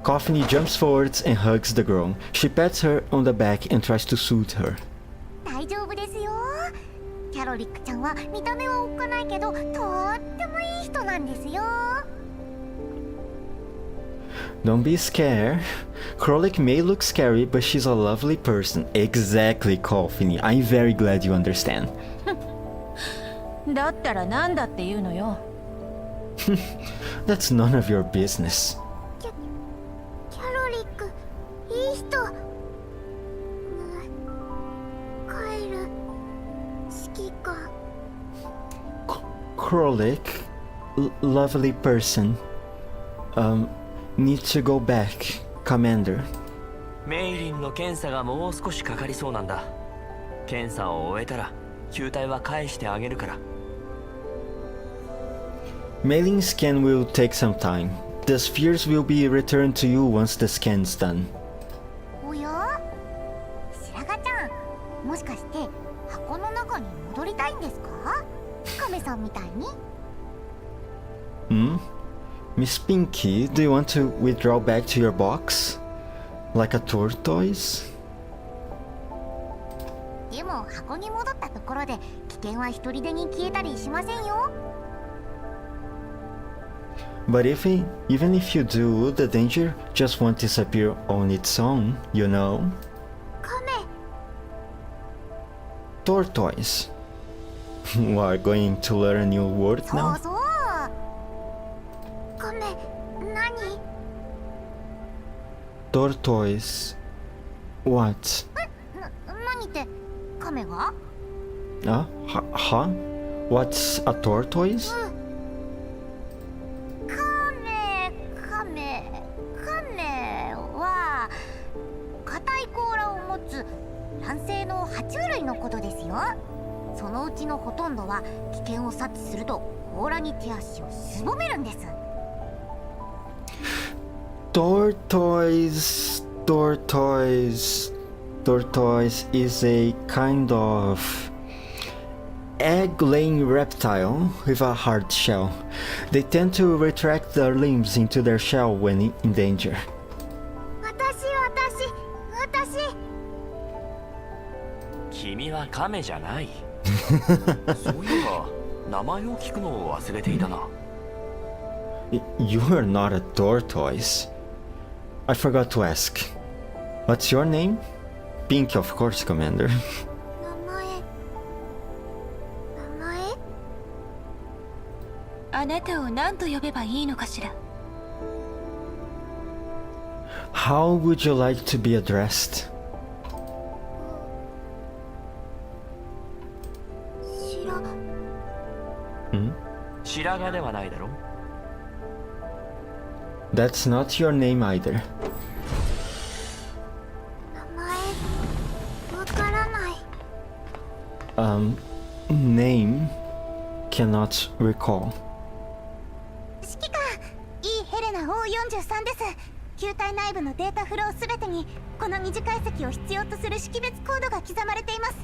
Coffiny jumps forwards and hugs the girl. She pats her on the back and tries to soothe her. 大丈夫ですよ。キャロリックちゃんは見た目はおっかないけどとってもいい人なんですよ。 Don't be scared. Krolik may look scary, but she's a lovely person. Exactly, Coffiny. I'm very glad you understand. だったらなんだって言うのよ。 That's none of your business. キャロリックいい人。帰る指揮官。Krolik, lovely person. Need to go back, Commander. メイリンの検査がもう少しかかりそうなんだ。検査を終えたら球体は返してあげるから。 Mailing scan will take some time. The spheres will be returned to you once the scan's done. おや白髪ちゃん、もしかして箱の中に戻りたいんですか？亀さんみたいに。 Miss Pinky, do you want to withdraw back to your box? Like a tortoise? でも箱に戻ったところで危険は一人でに消えたりしませんよ。 But even if you do, the danger just won't disappear on its own, you know? 亀 Tortoise. We're going to learn a new word そう now? そう。亀何？ Tortoise. What? 何って亀が？ Huh? What's a tortoise? 亀は硬い甲羅を持つ卵生の爬虫類のことですよ。そのうちのほとんどは危険を察知すると甲羅に手足をすぼめるんです。 Tortoise is a kind of egg-laying reptile with a hard shell. They tend to retract their limbs into their shell when in danger. 私君はカメじゃない。そういえば名前を聞くのを忘れていたな。You are not a tortoise. I forgot to ask. What's your name? Pink, of course, Commander. 名前あなたを何と呼べばいいのかしら。 How would you like to be addressed? 白髪ではないだろ。 That's not your name either. 名前わからない。Name cannot recall. 指揮官、いいヘレナ O43 です。球体内部のデータフローすべてにこの二次解析を必要とする識別コードが刻まれています。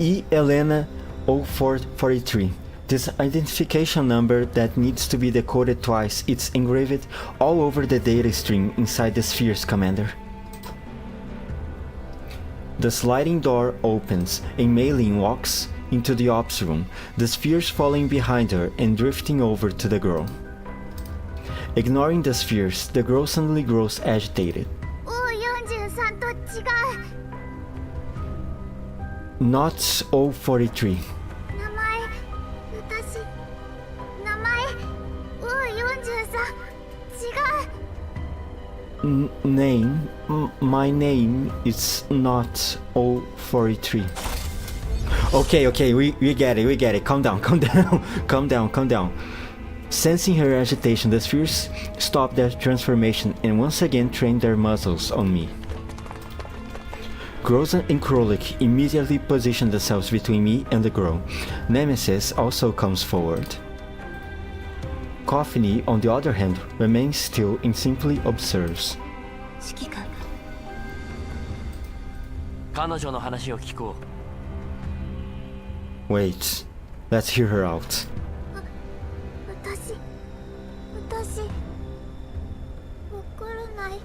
E. Elena 0443. This identification number that needs to be decoded twice. It's engraved all over the data stream inside the spheres, Commander. The sliding door opens and Maylin walks into the ops room, the spheres falling behind her and drifting over to the girl. Ignoring the spheres, the girl suddenly grows agitated. O43 と違う。 Not 043. 名前 O43 違う。 Name? My name is not 043. Okay, we get it. Calm down. Calm down. Sensing her agitation, the spheres stop their transformation and once again train their muzzles on me. Groza and Krolik immediately position themselves between me and the girl. Nemesis also comes forward. Coffiny, on the other hand, remains still and simply observes. 指揮官、彼女の話を聞こう。 Wait, let's hear her out. 私わからない。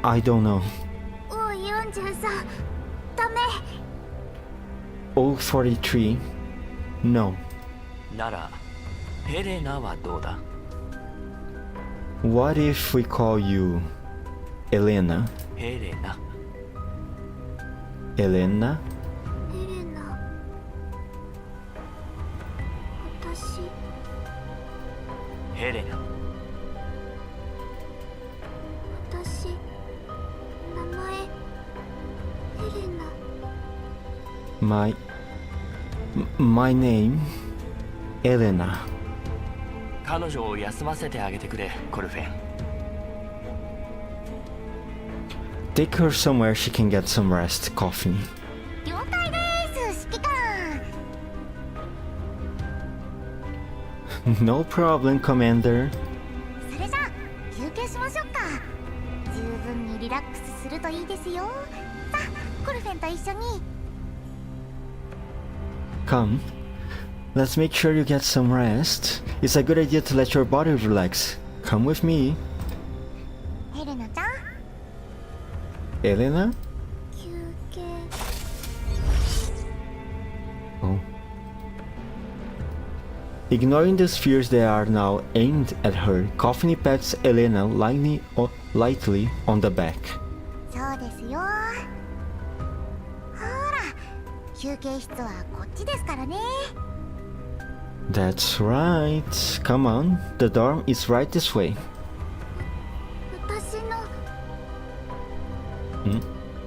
I don't know. O43 ダメ。 043? No. ならヘレナはどうだ？ What if we call you Elena? ヘレナ。 Elena? エレナ。私ヘレナ。名前エレナ。 My name? Elena. 彼女を休ませてあげてくれ、コルフェン。 Take her somewhere she can get some rest, Coffin. 了解です、指揮官。 No problem, Commander. それじゃあ休憩しましょうか。十分にリラックスするといいですよ。さあコルフェンと一緒に。 Come. Let's make sure you get some rest. It's a good idea to let your body relax. Come with me. エレナちゃん Elena? 休憩。 Oh. Ignoring the spheres that are now aimed at her, Coffiny pats Elena lightly on the back. そうですよ。ほら休憩室はこっちですからね。 That's right. Come on. The dorm is right this way. 私の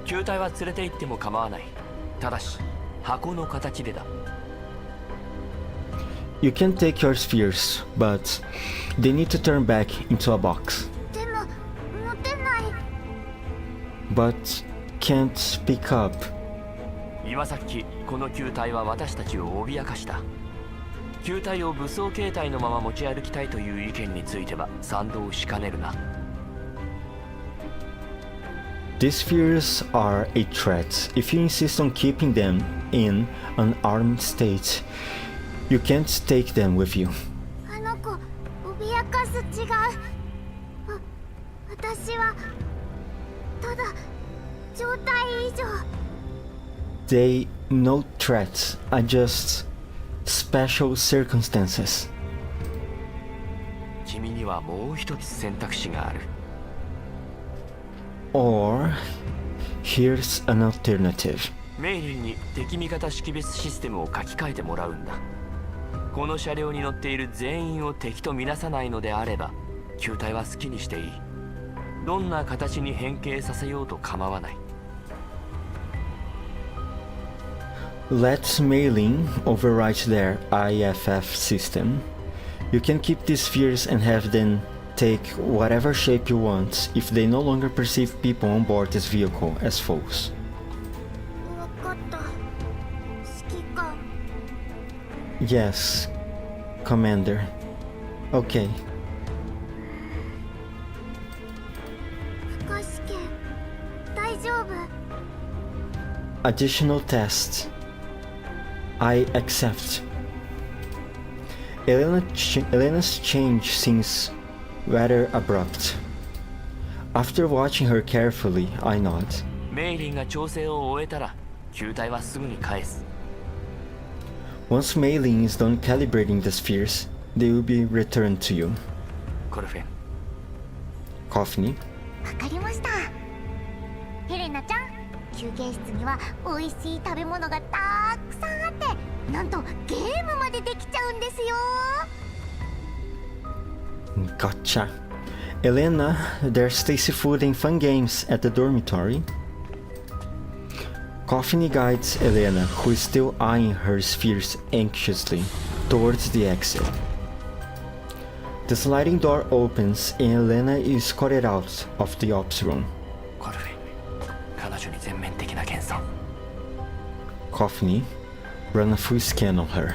球体は連れて行っても構わない。ただし箱の形でだ。 You can take your spheres, but they need to turn back into a box. でも持てない。 But can't pick up. 今さっきこの球体は私たちを脅かした。球体を武装形態のまま持ち歩きたいという意見については賛同しかねるな。 These spheres are a threat. If you insist on keeping them in an armed state, you can't take them with you. あの子脅かす。違う。私はただ状態異常。 They no threats are just special circumstances. 君にはもう一つ選択肢がある。 Or here's an alternative. メイリンに敵味方識別システムを書き換えてもらうんだ。この車両に乗っている全員を敵とみなさないのであれば、球体は好きにしていい。どんな形に変形させようと構わない。Let Mailing overwrite their IFF system. You can keep these spheres and have them take whatever shape you want if they no longer perceive people on board this vehicle as foes. わかった。指揮官。 Yes, Commander. Okay. 負荷試験大丈夫？ Additional test. I accept. Elena's change seems rather abrupt. After watching her carefully, I nod. メイリンが調整を終えたら球体はすぐに返す。 Once Mailing is done calibrating the spheres, they will be returned to you. コルフェン、 Coffee. わかりました。ヘレナちゃん、休憩室には美味しい食べ物がたくさんあって、なんとゲームまでできちゃうんですよ。 Gotcha. Elena, there's tasty food and fun games at the dormitory. Coffee guides Elena, who is still eyeing her spheres anxiously, towards the exit. The sliding door opens and Elena is escorted out of the ops room. コルフェン、彼女に全面的な謙遜。 Coffee, run a full scan on her.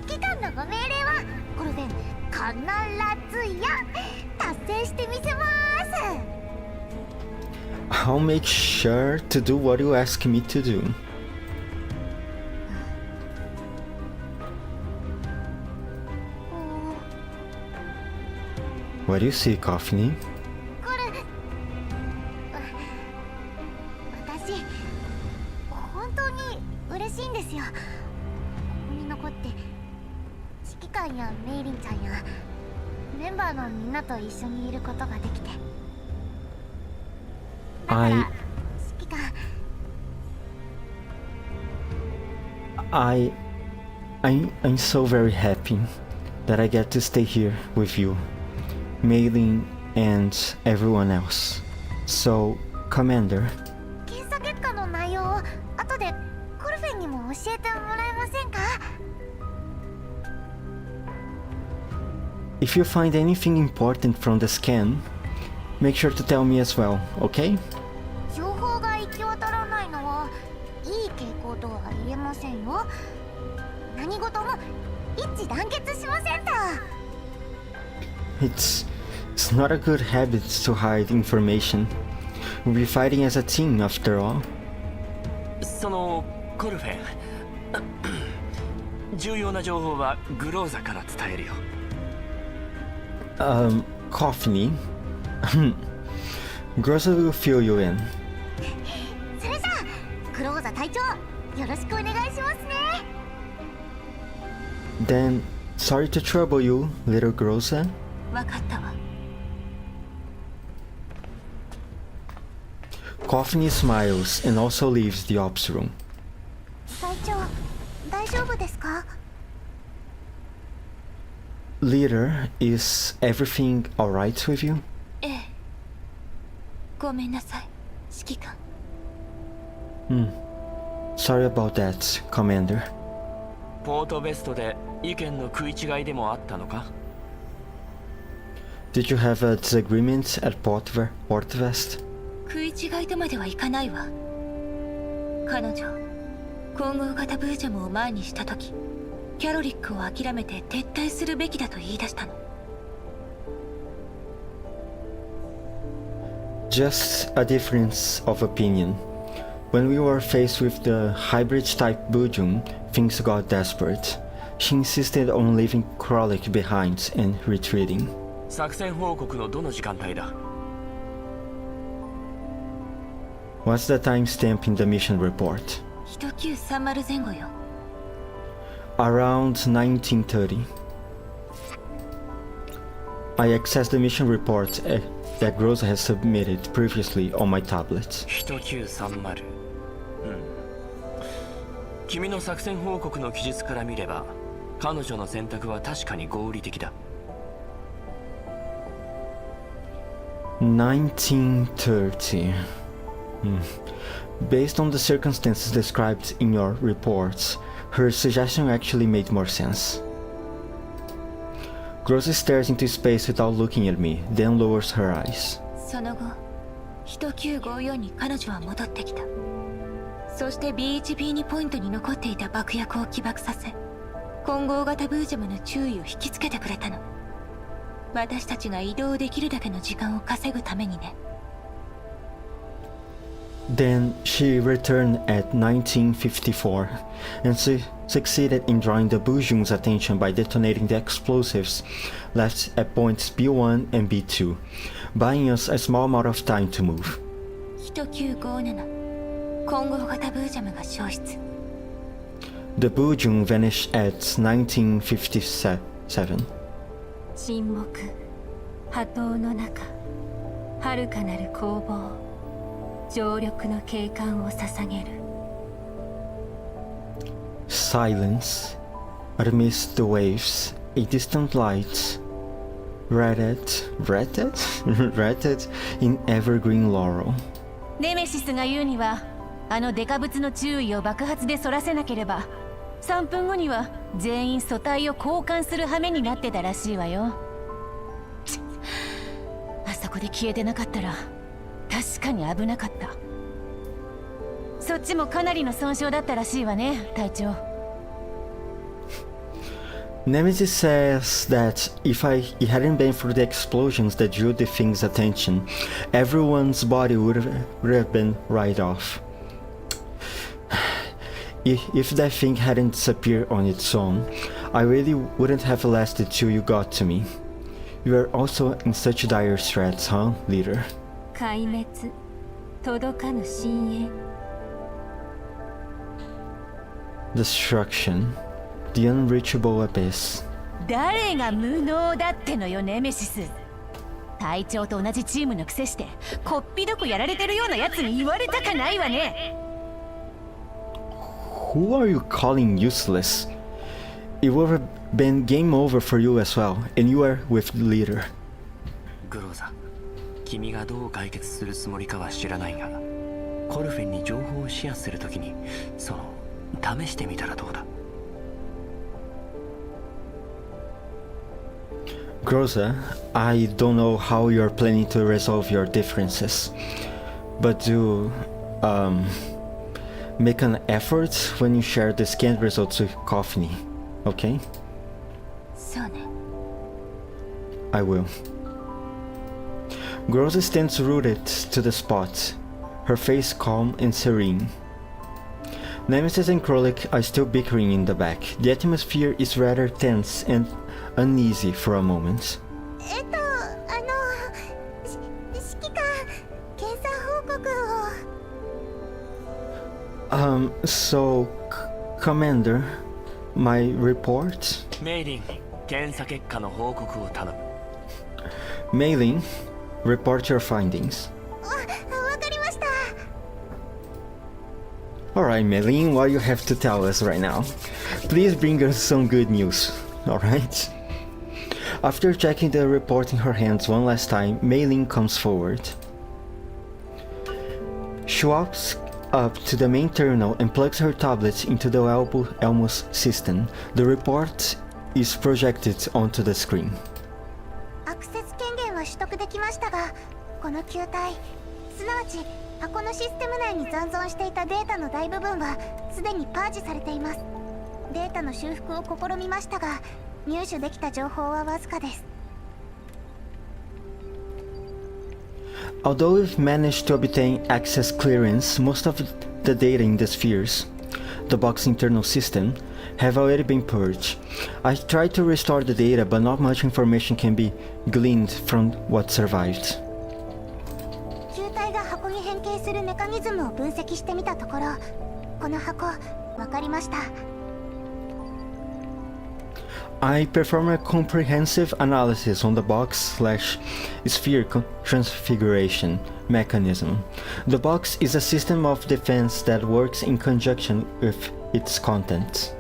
指揮官のご命令はコルフェン必ずや達成してみせます。 I'll make sure to do what you ask me to do. お What do you see, Coffee? これ私本当に嬉しいんですよ。ここに残って指揮官やメイリンちゃんやメンバーのみんなと一緒にいることができて。だから指揮官 I'm so very happy that I get to stay here with you, Mailing and everyone else. So, Commander, 検査結果の内容を後でコルフェンにも教えてもらえませんか？ if you find anything important from the scan, make sure to tell me as well, okay? 情報が行き渡らないのはいい傾向とは言えませんよ。何事も一致団結しませんと。 It's not a good habit to hide information. We'll be fighting as a team after all. そのコルフェン、重要な情報はグローザから伝えるよ。Coffee. Grossa will fill you in. それじゃあクローザ隊長よろしくお願いしますね。 Then, sorry to trouble you, little Grossa. わかったわ。 Coffee smiles and also leaves the ops room. 隊長大丈夫ですか？ Leader, is everything alright with you? ええ。ごめんなさい、指揮官。 Sorry about that, Commander. ポートベストで意見の食い違いでもあったのか？ Did you have a disagreement at Portvest? 食い違いとまではいかないわ。彼女混合型ブージャムを前にした時、キャロリックを諦めて撤退するべきだと言い出したの。 Just a difference of opinion. When we were faced with the hybrid-type BOOJUN, things got desperate. She insisted on leaving Kralik behind and retreating. 作戦報告のどの時間帯だ？ What's the timestamp in the mission report? 1930前後よ。 Around 1930. I accessed the mission report that Grossa has submitted previously on my tablet. 1930。君の作戦報告の記述から見れば、彼女の選択は確かに合理的だ。 1930. Based on the circumstances described in your reports, her suggestion actually made more sense. Gross stares into space without looking at me, then lowers her eyes. その後1954に彼女は戻ってきた。そして BHB2 ポイントに残っていた爆薬を起爆させ、混合型ブージャムの注意を引きつけてくれたの。私たちが移動できるだけの時間を稼ぐためにね。Then she returned at 1954 and succeeded in drawing the BOOJUN's attention by detonating the explosives left at points B1 and B2, buying us a small amount of time to move. 1957混合型ブージャムが消失。The BOOJUN vanished at 1957. 沈黙、波動の中、遥かなる攻防、常緑の景観を捧げる。Silence. Amidst the waves, a distant light, ratted in evergreen laurel. ネメシスが言うには、あのデカブツの注意を爆発でそらせなければ、3分後には全員素体を交換する羽目になってたらしいわよ。あそこで消えてなかったら確かに危なかった。そっちもかなりの損傷だったらしいわね、隊長。Nemesis says that if it hadn't been for the explosions that drew the thing's attention, everyone's body would have been right off. If that thing hadn't disappeared on its own, I really wouldn't have lasted till you got to me. You are also in such dire straits, huh, leader? 壊滅、届かぬ深淵。Destruction, the unreachable abyss. 誰が無能だってのよ、ネメシス。隊長と同じチームのくせしてこっぴどくやられてるようなやつに言われたかないわね。Who are you calling useless? It would have been game over for you as well, and you are with the leader. グローザ、君がどう解決するつもりかは知らないが、コルフェンに情報をシェアするときに試してみたらどうだ。Groza, I don't know how you're planning to resolve your differences, but do make an effort when you share the scanned results with Coffee, okay? そうね。I will. Groza stands rooted to the spot, her face calm and serene. Nemesis and Krolik are still bickering in the back. The atmosphere is rather tense and uneasy for a moment. 指揮官、検査報告を。So, Commander, my report? メイリン、検査結果の報告を頼む。Mei-Ling, report your findings. わかりました。Alright, Mei-Ling, what you have to tell us right now? Please bring us some good news, alright? After checking the report in her hands one last time, Mei-Ling comes forward. She walks up to the main terminal and plugs her tablet into the Elmo's system. The report is projected onto the screen. アクセス権限は取得できましたが、この球体、すなわち箱のシステム内に残存していたデータの大部分はすでにパージされています。データの修復を試みましたが、入手できた情報はわずかです。Although we've managed to obtain access clearance, most of the data in the spheres, the box's internal system, have already been purged. I tried to restore the data, but not much information can be gleaned from what survived. 球体が箱に変形するメカニズムを分析してみたところ、この箱、わかりました。I perform a comprehensive analysis on the box/sphere transfiguration mechanism. The box is a system of defense that works in conjunction with its contents.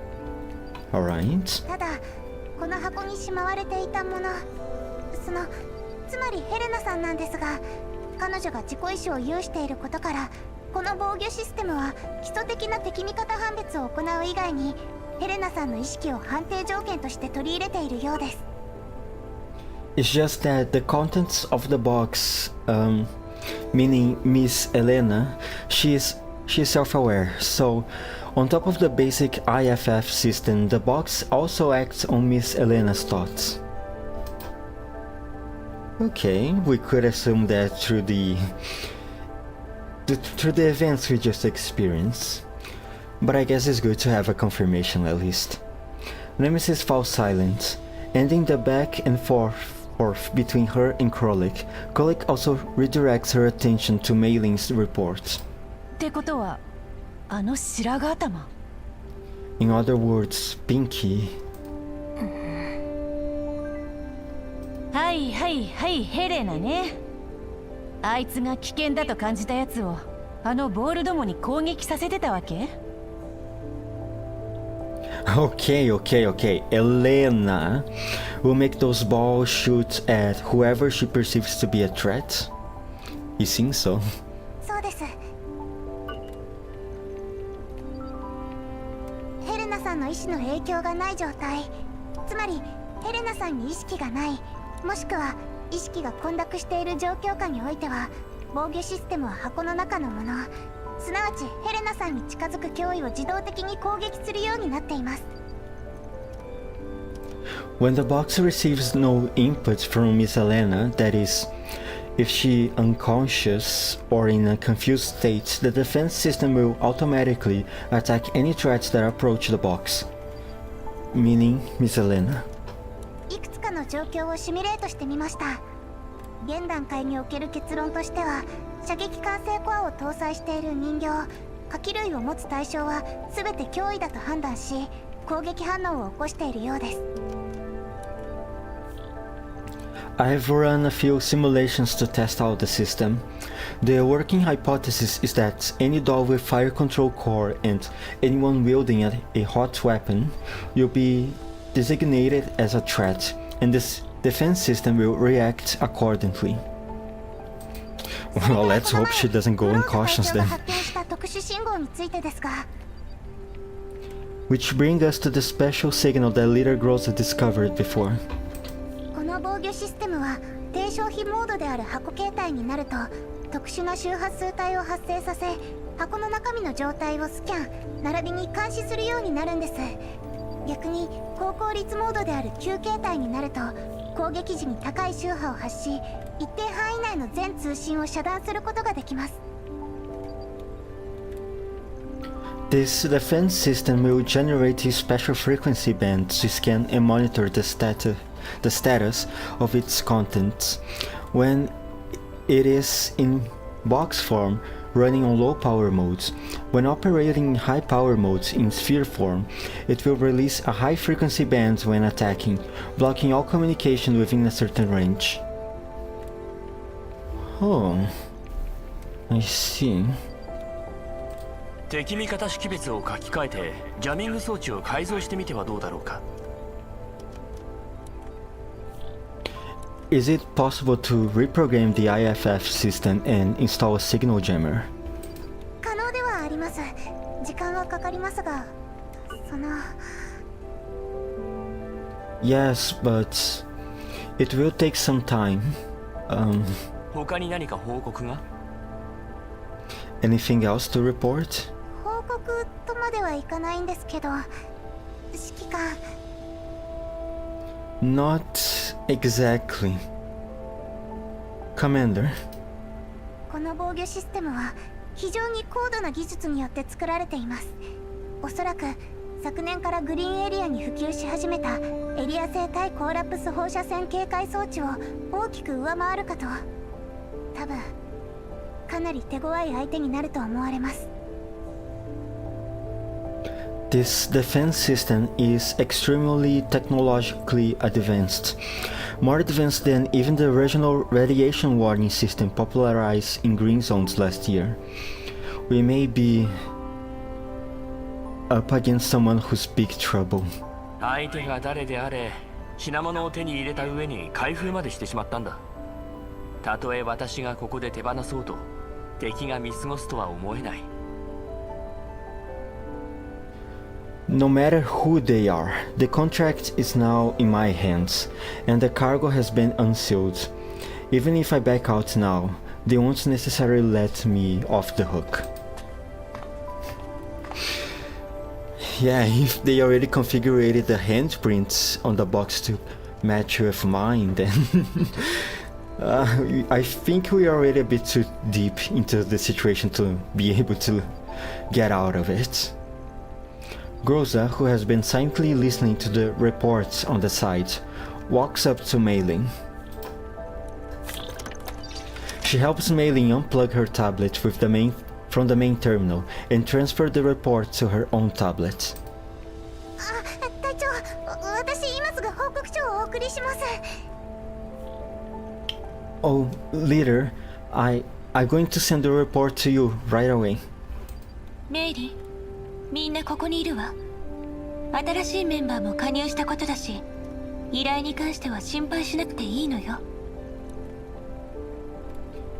Alright. ただ、この箱にしまわれていたもの、つまりヘレナさんなんですが、彼女が自己意志を有していることから、この防御システムは基礎的な敵味方判別を行う以外にヘレナさんの意識を判定条件として取り入れているようです。 It's just that the contents of the box, meaning Miss Elena, she's self-aware, so on top of the basic IFF system, the box also acts on Miss Elena's thoughts. Okay, we could assume that through the events we just experienced, but I guess it's good to have a confirmation at least. Nemesis falls silent, ending the back and forth between her and Krolik. Krolik also redirects her attention to Maylin's report. ってことはあの白髪頭。 In other words, Pinky. はいはいはいヘレナね。あいつが危険だと感じたやつをあのボールどもに攻撃させてたわけ？ Okay. Elena will make those balls shoot at whoever she perceives to be a threat? You think so? そうです。ヘレナさんの意志の影響がない状態、つまりヘレナさんに意識がない、もしくは意識が混濁している状況下においては防御システムは箱の中のもの、すなわちヘレナさんに近づく脅威を自動的に攻撃するようになっています。 When the box receives no input from Miss Elena, that is, if she unconscious or in a confused state, the defense system will automatically attack any threats that approach the box, meaning Miss Elena. いくつかの状況をシミュレートしてみました。現段階における結論としては、射撃管制コアを搭載している人形、火器類を持つ対象は全て脅威だと判断し、攻撃反応を起こしているようです。 I've run a few simulations to test out the system. The working hypothesis is that any doll with fire control core and anyone wielding a hot weapon will be designated as a threat, and this defense system will react accordingly. Well, let's hope she doesn't go incautious then. Which brings us to the special signal that Leader Gross had discovered before. この防御システムは低消費モードである箱形態になると特殊な周波数帯を発生させ箱の中身の状態をスキャン並びに監視するようになるんです。逆に高効率モードである旧形態になると攻撃時に高い周波を発し一定範囲内の全通信を遮断することができます。 This defense system will generate a special frequency band to scan and monitor the status of its contents. When it is in box form, running on low power modes. When operating in high power modes in sphere form, it will release a high frequency band when attacking, blocking all communication within a certain range. Oh, I see. 敵味方識別を書き換えてジャミング装置を改造してみてはどうだろうか。 Is it possible to reprogram the IFF system and install a signal jammer? 可能ではあります。時間はかかりますが、その Yes, but it will take some time. 他に何か報告が？ Anything else to report? 報告とまではいかないんですけど、指揮官。 Not exactly. Commander. この防御システムは非常に高度な技術によって作られています。おそらく昨年からグリーンエリアに普及し始めたエリア製対コーラプス放射線警戒装置を大きく上回るかと。多分かなり手強い相手になると思われます。 This defense system is extremely technologically advanced. More advanced than even the original radiation warning system popularized in Green Zones last year. We may be up against someone who's big trouble. 相手が誰であれ品物を手に入れた上に開封までしてしまったんだ。たとえ私がここで手放そうと敵が見過ごすとは思えない。 No matter who they are, the contract is now in my hands, and the cargo has been unsealed. Even if I back out now, they won't necessarily let me off the hook. Yeah, if they already configured the handprints on the box to match with mine, then I think we are already a bit too deep into the situation to be able to get out of it. Groza, who has been silently listening to the reports on the site, walks up to Mei Ling. She helps Mei Ling unplug her tablet from the main terminal and transfer the report to her own tablet. 隊長、私今すぐ報告書をお送りします。 Oh, leader, I'm going to send the report to you right away. メイリー、みんなここにいるわ。新しいメンバーも加入したことだし、依頼に関しては心配しなくていいのよ。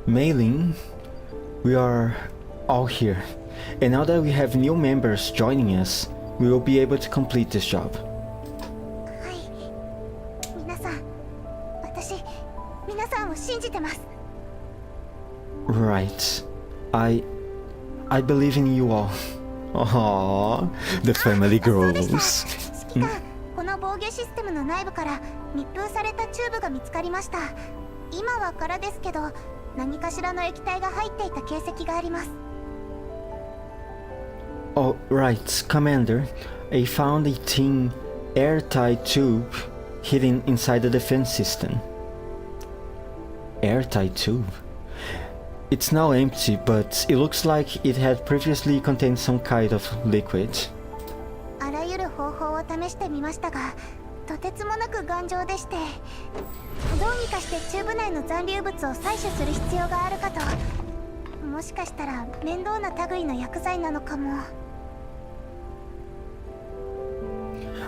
Mei Ling, we are all here, and now that we have new members joining us, we will be able to complete this job. はい、皆さん、皆さんを信じてます。 Right. I believe in you all. Aww, the family そうで grows. した。指揮官、この防御システムの内部から密封されたチューブが見つかりました。今は空ですけど、何かしらの液体が入っていた形跡があります。 Oh, right, Commander. I found a tin airtight tube hidden inside the defense system. Airtight tube? It's now empty, but it looks like it had previously contained some kind of liquid. あらゆる方法を試してみましたが、とてつもなく頑丈でして、どうにかしてチューブ内の残留物を採取する必要があるかと。もしかしたら面倒な類の薬剤なのかも。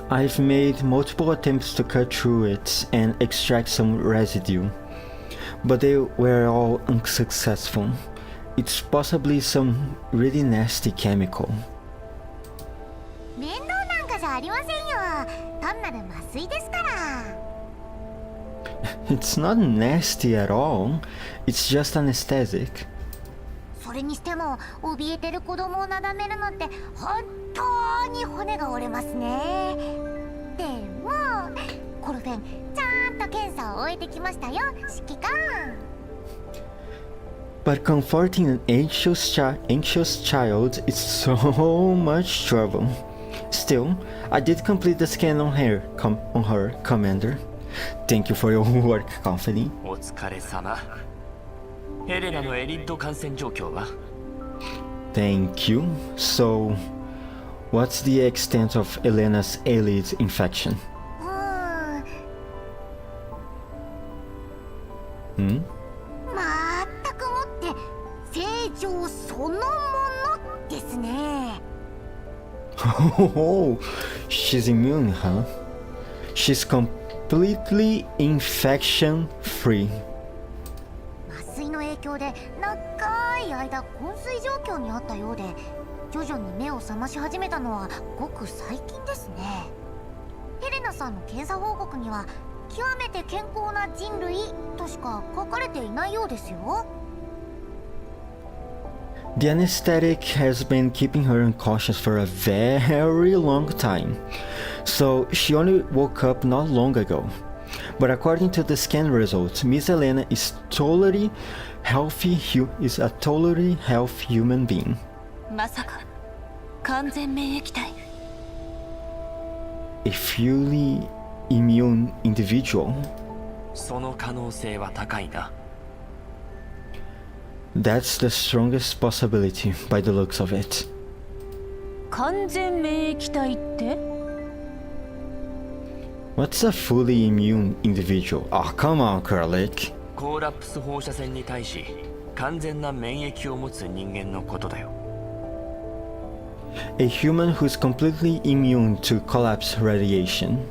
I've made multiple attempts to cut through it and extract some residue, but they were all unsuccessful. It's possibly some really nasty chemical. 面倒なんかじゃありませんよ。単なる麻酔ですから。 It's not nasty at all. It's just anesthetic. それにしても怯えてる子供をなだめるのって本当に骨が折れますね。でもコルフェンちゃんと検査を終えてきましたよ、指揮官。 But comforting an anxious child is so much trouble. Still, I did complete the scan on her, Commander. Thank you for your work, Company. お疲れ様。ヘレナのエリッド感染状況は？ Thank you. So, what's the extent of Elena's Elite infection? まったくもって正常そのものですね。 Oh, she's immune, huh? She's completely infection free. 麻酔の影響で長い間昏睡状況にあったようで、徐々に目を覚まし始めたのはごく最近ですね。ヘレナさんの検査報告には極めて健康な人類としか書かれていないようですよ。 The anesthetic has been keeping her unconscious for a very long time, so she only woke up not long ago. But according to the scan results, Miss Elena is a totally healthy human being. まさか完全免疫体。 A fully immune individual. その可能性は高いな。 That's the strongest possibility by the looks of it. 完全免疫体って？ What's a fully immune individual? Oh, come on, Kurlik. コーラプス放射線に対し完全な免疫を持つ人間のことだよ。 A human who's completely immune to collapse radiation.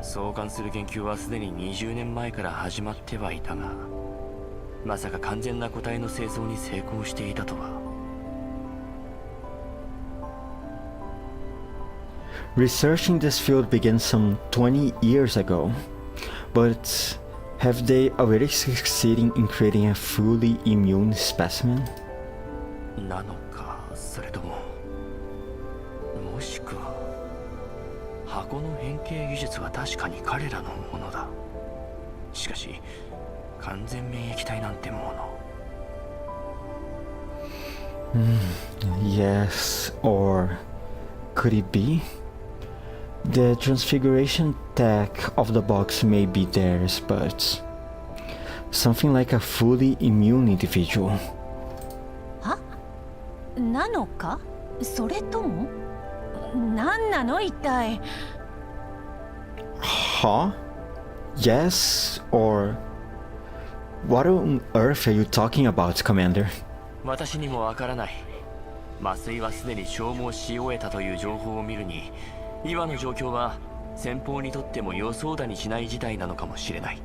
相関する研究はすでに20年前から始まってはいたが、まさか完全な個体の清掃に成功していたとは。Research in this field began some 20 years ago, but have they already succeeded in creating a fully immune specimen? なのか、それとももしくは箱の変形技術は確かに彼らのものだ。しかし完全免疫体なんてもの。Yes, or could it be? The transfiguration tech of the box may be theirs, but something like a fully immune individual. は？なのか？それとも？何なの一体？ Huh? Yes, or what on earth are you talking about, Commander? 私にもわからない。麻酔はすでに消耗し終えたという情報を見るに、今の状況は先方にとっても予想だにしない事態なのかもしれない。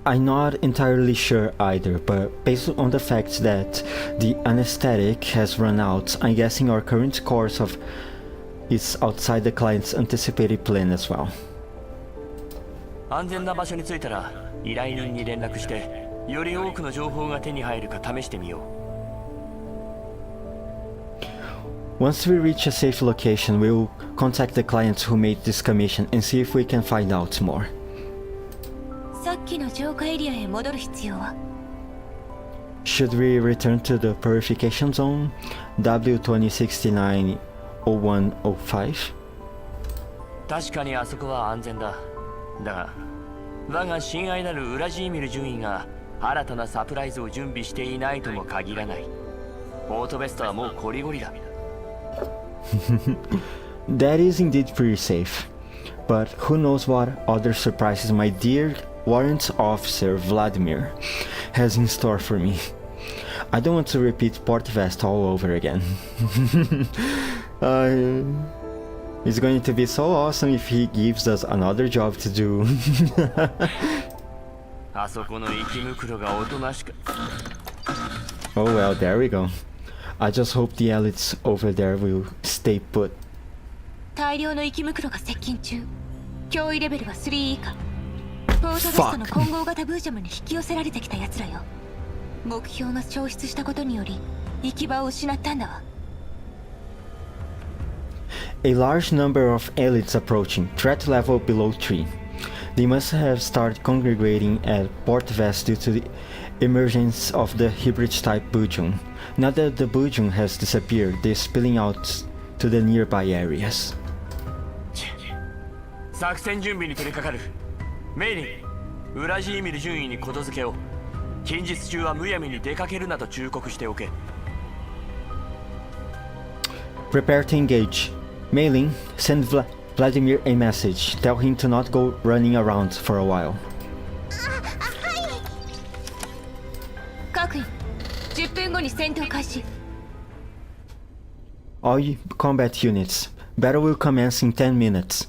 I'm not entirely sure either, but based on the fact that the anesthetic has run out, I'm guessing our current course of is outside the client's anticipated plan as well. 安全な場所に着いたら依頼人に連絡して、より多くの情報が手に入るか試してみよう。 Once we reach a safe location, we'll contact the clients who made this commission and see if we can find out more. さっきの浄化エリアへ戻る必要は？ Should we return to the purification zone? W2069-0105? 確かにあそこは安全だ。だが我が親愛なるウラジーミル准尉が新たなサプライズを準備していないとも限らない。オートベストはもうコリゴリだ。That is indeed pretty safe. But who knows what other surprises my dear warrant officer Vladimir has in store for me. I don't want to repeat Port Vest all over again. It's going to be so awesome if he gives us another job to do. あそこの生き袋がおとなしく。 Oh well, there we go. I just hope the elites over there will stay put. 大量の生き袋が接近中。脅威レベルは3以下。ポートベストの混合型ブージャムに引き寄せられてきた奴らよ。目標が消失したことにより行き場を失ったんだわ。A large number of elites approaching, threat level below 3. They must have started congregating at Port Vest due to the emergence of the hybrid type BOOJUN. Now that the BOOJUN has disappeared, they're spilling out to the nearby areas. 作戦準備に取り掛かる。メイリン、ウラジーミル准尉にことづけを。近日中はむやみに出かけるなと忠告しておけ。Prepare to engage. Mei-Ling, send Vladimir a message. Tell him to not go running around for a while. 各員、10分後に戦闘開始。 All combat units. Battle will commence in 10 minutes.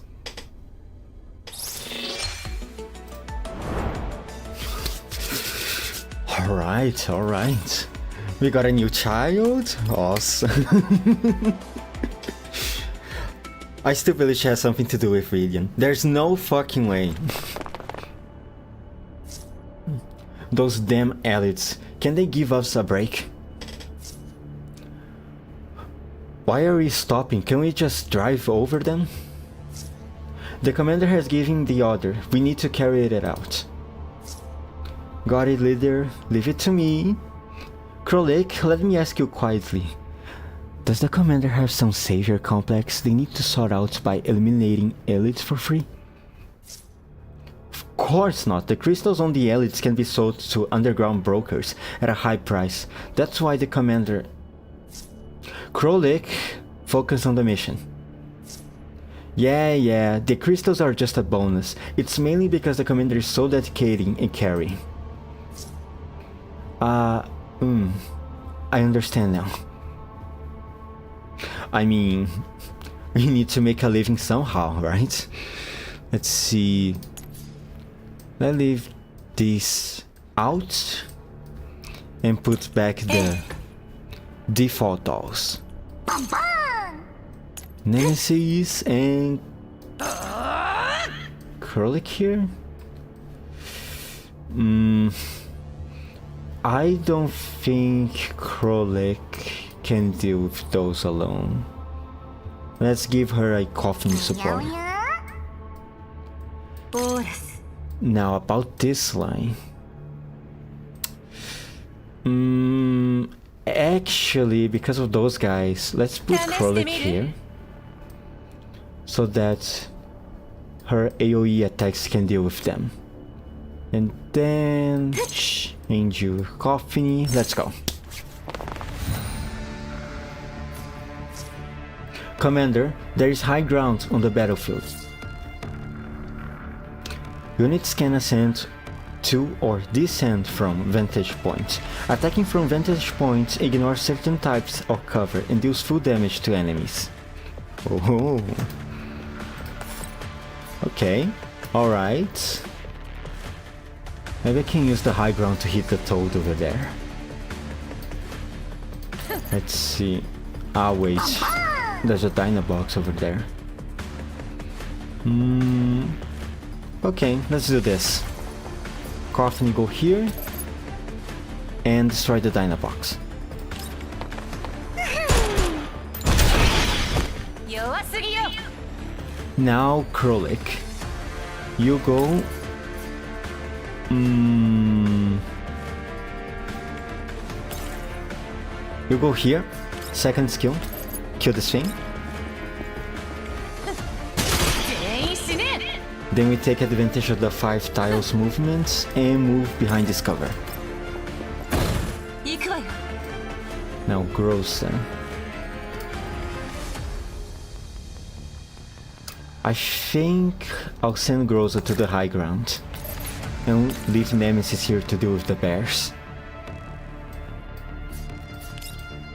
Alright, alright. We got a new child? Awesome. I still believe she has something to do with Radiant. There's no fucking way. Those damn elites. Can they give us a break? Why are we stopping? Can we just drive over them? The commander has given the order. We need to carry it out. Got it, leader. Leave it to me. Krolik, let me ask you quietly. Does the commander have some savior complex they need to sort out by eliminating elites for free? Of course not. The crystals on the elites can be sold to underground brokers at a high price. That's why the commander... Krolik, focus on the mission. Yeah, the crystals are just a bonus. It's mainly because the commander is so dedicated and caring. I understand now. I mean, we need to make a living somehow, right? Let's see. Let's leave this out and put back the default dolls. Nemesis and Krolik here? I don't think Krolik can deal with those alone. Let's give her a coffin support. Now about this line. Actually, because of those guys, let's put Krolik here so that her AoE attacks can deal with them. And then change your coffin. Let's go. Commander, there is high ground on the battlefield. Units can ascend to or descend from vantage points. Attacking from vantage points ignores certain types of cover and deals full damage to enemies. Oh. Okay, alright. Maybe I can use the high ground to hit the toad over there. Let's see. Ah, wait. There's a Dynabox over there. Okay, let's do this. Coffin go here and destroy the Dynabox. Now Krolik, you go. You go here. Second skill, kill this thing. Then we take advantage of the 5 tiles movements and move behind this cover. Now Groza. I think I'll send Groza to the high ground and leave Nemesis here to deal with the bears.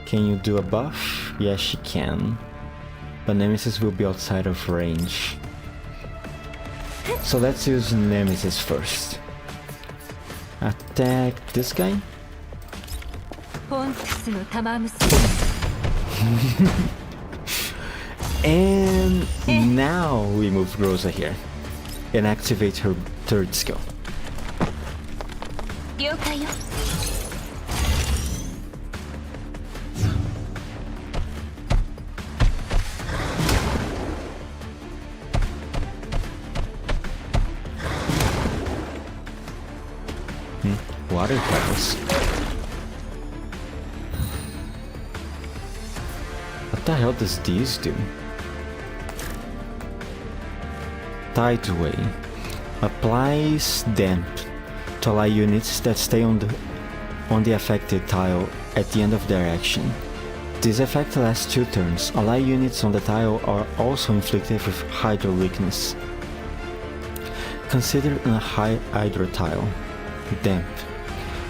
Can you do a buff? Yes, she can. But Nemesis will be outside of range. So let's use Nemesis first. Attack this guy. And now we move Groza here and activate her third skill. Water tiles. What the hell does these do? Tideway applies damp to ally units that stay on the affected tile at the end of their action. This effect lasts 2 turns. Ally units on the tile are also inflicted with Hydro weakness. Consider a high Hydro tile. Damp.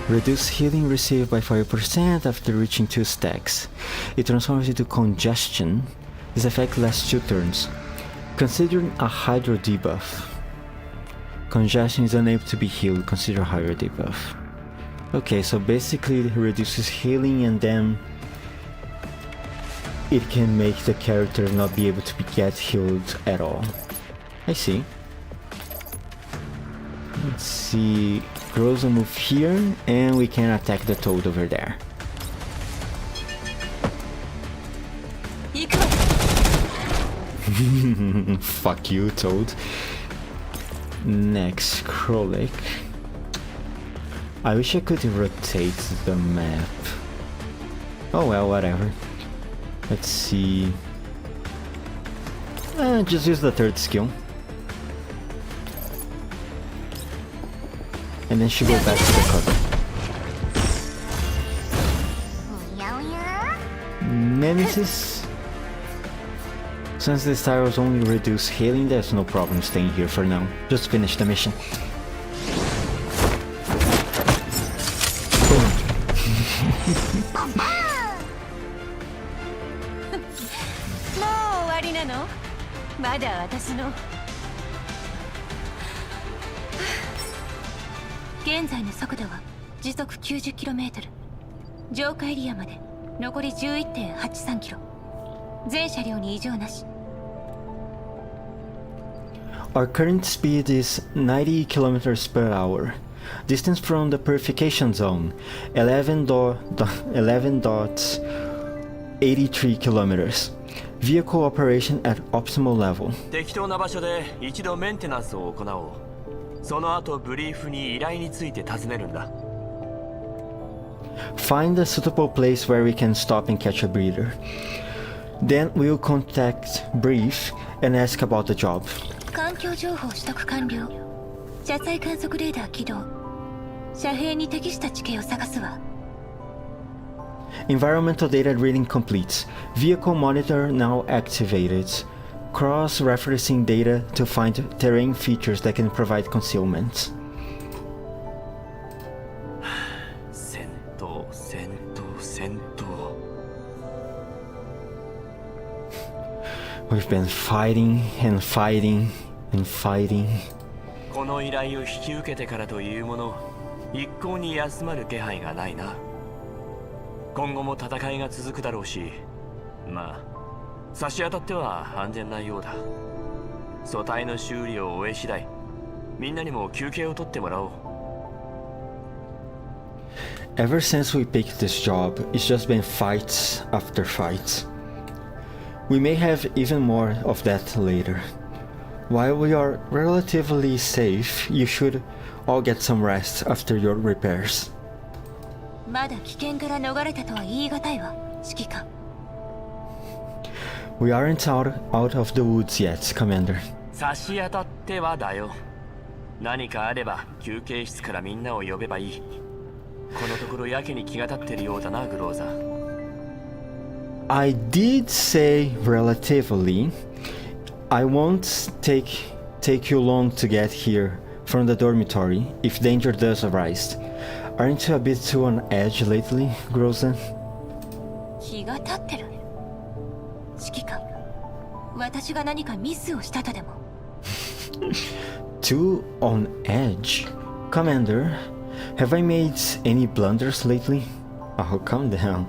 Reduce healing received by 5% after reaching 2 stacks. It transforms into Congestion. This effect lasts 2 turns. Considering a Hydro debuff. Congestion is unable to be healed. Consider Hydro debuff. Okay, so basically it reduces healing and then it can make the character not be able to get healed at all. I see. Let's see. Grows a move here and we can attack the toad over there. Fuck you, toad. Next, Krolik. I wish I could rotate the map. Oh well, whatever. Let's see. Just use the third skill. And then she go back to the cover. Nemesis. Since this tiles only reduce healing, there's no problem staying here for now. Just finish the mission. Boom. まだ私の現在の速度は時速 90km。 浄化エリアまで残り 11.83km。 全車両に異常なし。 Our current speed is 90 kilometers per hour. Distance from the purification zone 11.83 kilometers. Vehicle operation at optimal level. 適当な場所で一度メンテナンスを行おう。その後ブリーフに依頼について尋ねるんだ。 Find a suitable place where we can stop and catch a breather. Then we'll contact Brief and ask about the job. 環境情報取得完了。車載観測レーダー起動。遮蔽に適した地形を探すわ。 Environmental data reading complete. Vehicle monitor now activated. Cross-referencing data to find terrain features that can provide concealment. 戦闘戦闘戦闘。 We've been fighting and fighting and fighting. この依頼を引き受けてからというもの、一向に休まる気配がないな。今後も戦いが続くだろうし、まあ差し当たっては安全なようだ。組対の修理を終え次第、みんなにも休憩を取ってもらおう。 Ever since we picked this job, it's just been fights after fights. We may have even more of that later. While we are relatively safe, you should all get some rest after your repairs. まだ危険から逃れたとは言い難いわ、指揮官。 We aren't out of the woods yet, Commander. 差し当たってはだよ。何かあれば休憩室からみんなを呼べばいい。このところやけに気が立ってるようだな、グローザ。 I did say relatively. I won't take you long to get here from the dormitory if danger does arise. Aren't you a bit too on edge lately, Groza? 気が立ってる。指揮官、私が何かミスをしたとでも。 Too on edge? Commander, have I made any blunders lately? Oh, calm down.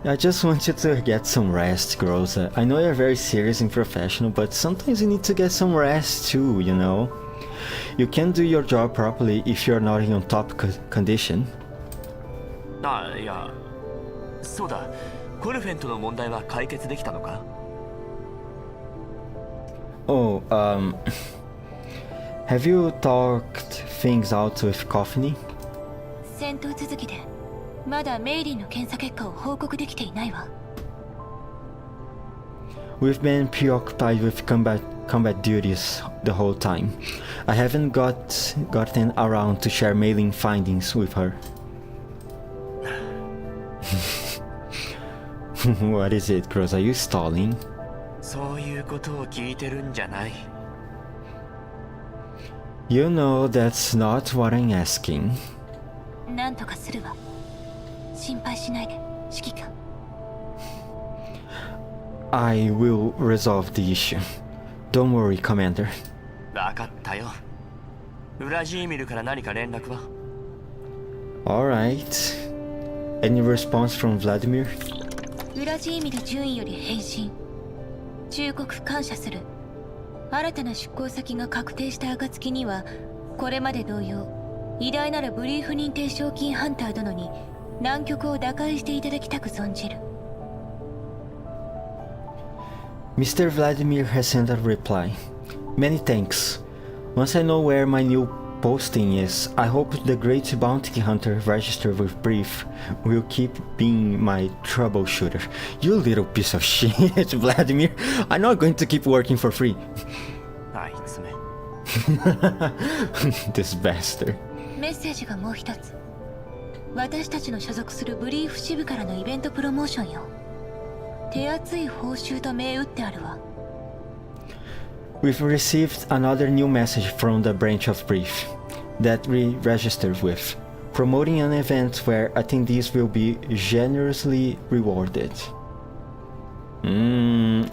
I just want you to get some rest, Groza. I know you're very serious and professional, but sometimes you need to get some rest too, you know? You can't do your job properly if you're not in top condition. あ、いや、そうだ。コルフェンとの問題は解決できたのか？ Oh, have you talked things out with Coffee? 戦闘続きでまだメイリーの検査結果を報告できていないわ。 We've been preoccupied with combat duties the whole time. I haven't gotten around to share mailing findings with her. What is it, Gross? Are you stalling? そういうことを聞いてるんじゃない。 You know that's not what I'm asking. なんとかするわ。心配しないで、指揮官。 I will resolve the issue. Don't worry, Commander. わかったよ。ウラジーミルから何か連絡は？ Alright. Any response from Vladimir? ウラジーミル准尉より返信。忠告感謝する。新たな出向先が確定した暁には、これまで同様、偉大なるブリーフ認定賞金ハンター殿に南極を打開していただきたく存じる。 Mr. Vladimir has sent a reply. Many thanks. Once I know where my new posting is, I hope the great bounty hunter registered with Brief will keep being my troubleshooter. You little piece of shit, Vladimir. I'm not going to keep working for free. あいつめ。 This bastard. メッセージがもう一つ。私たちの所属するブリーフ支部からのイベントプロモーションよ。手厚い報酬と銘打ってあるわ。 We've received another new message from the branch of Brief that we registered with, promoting an event where attendees will be generously rewarded.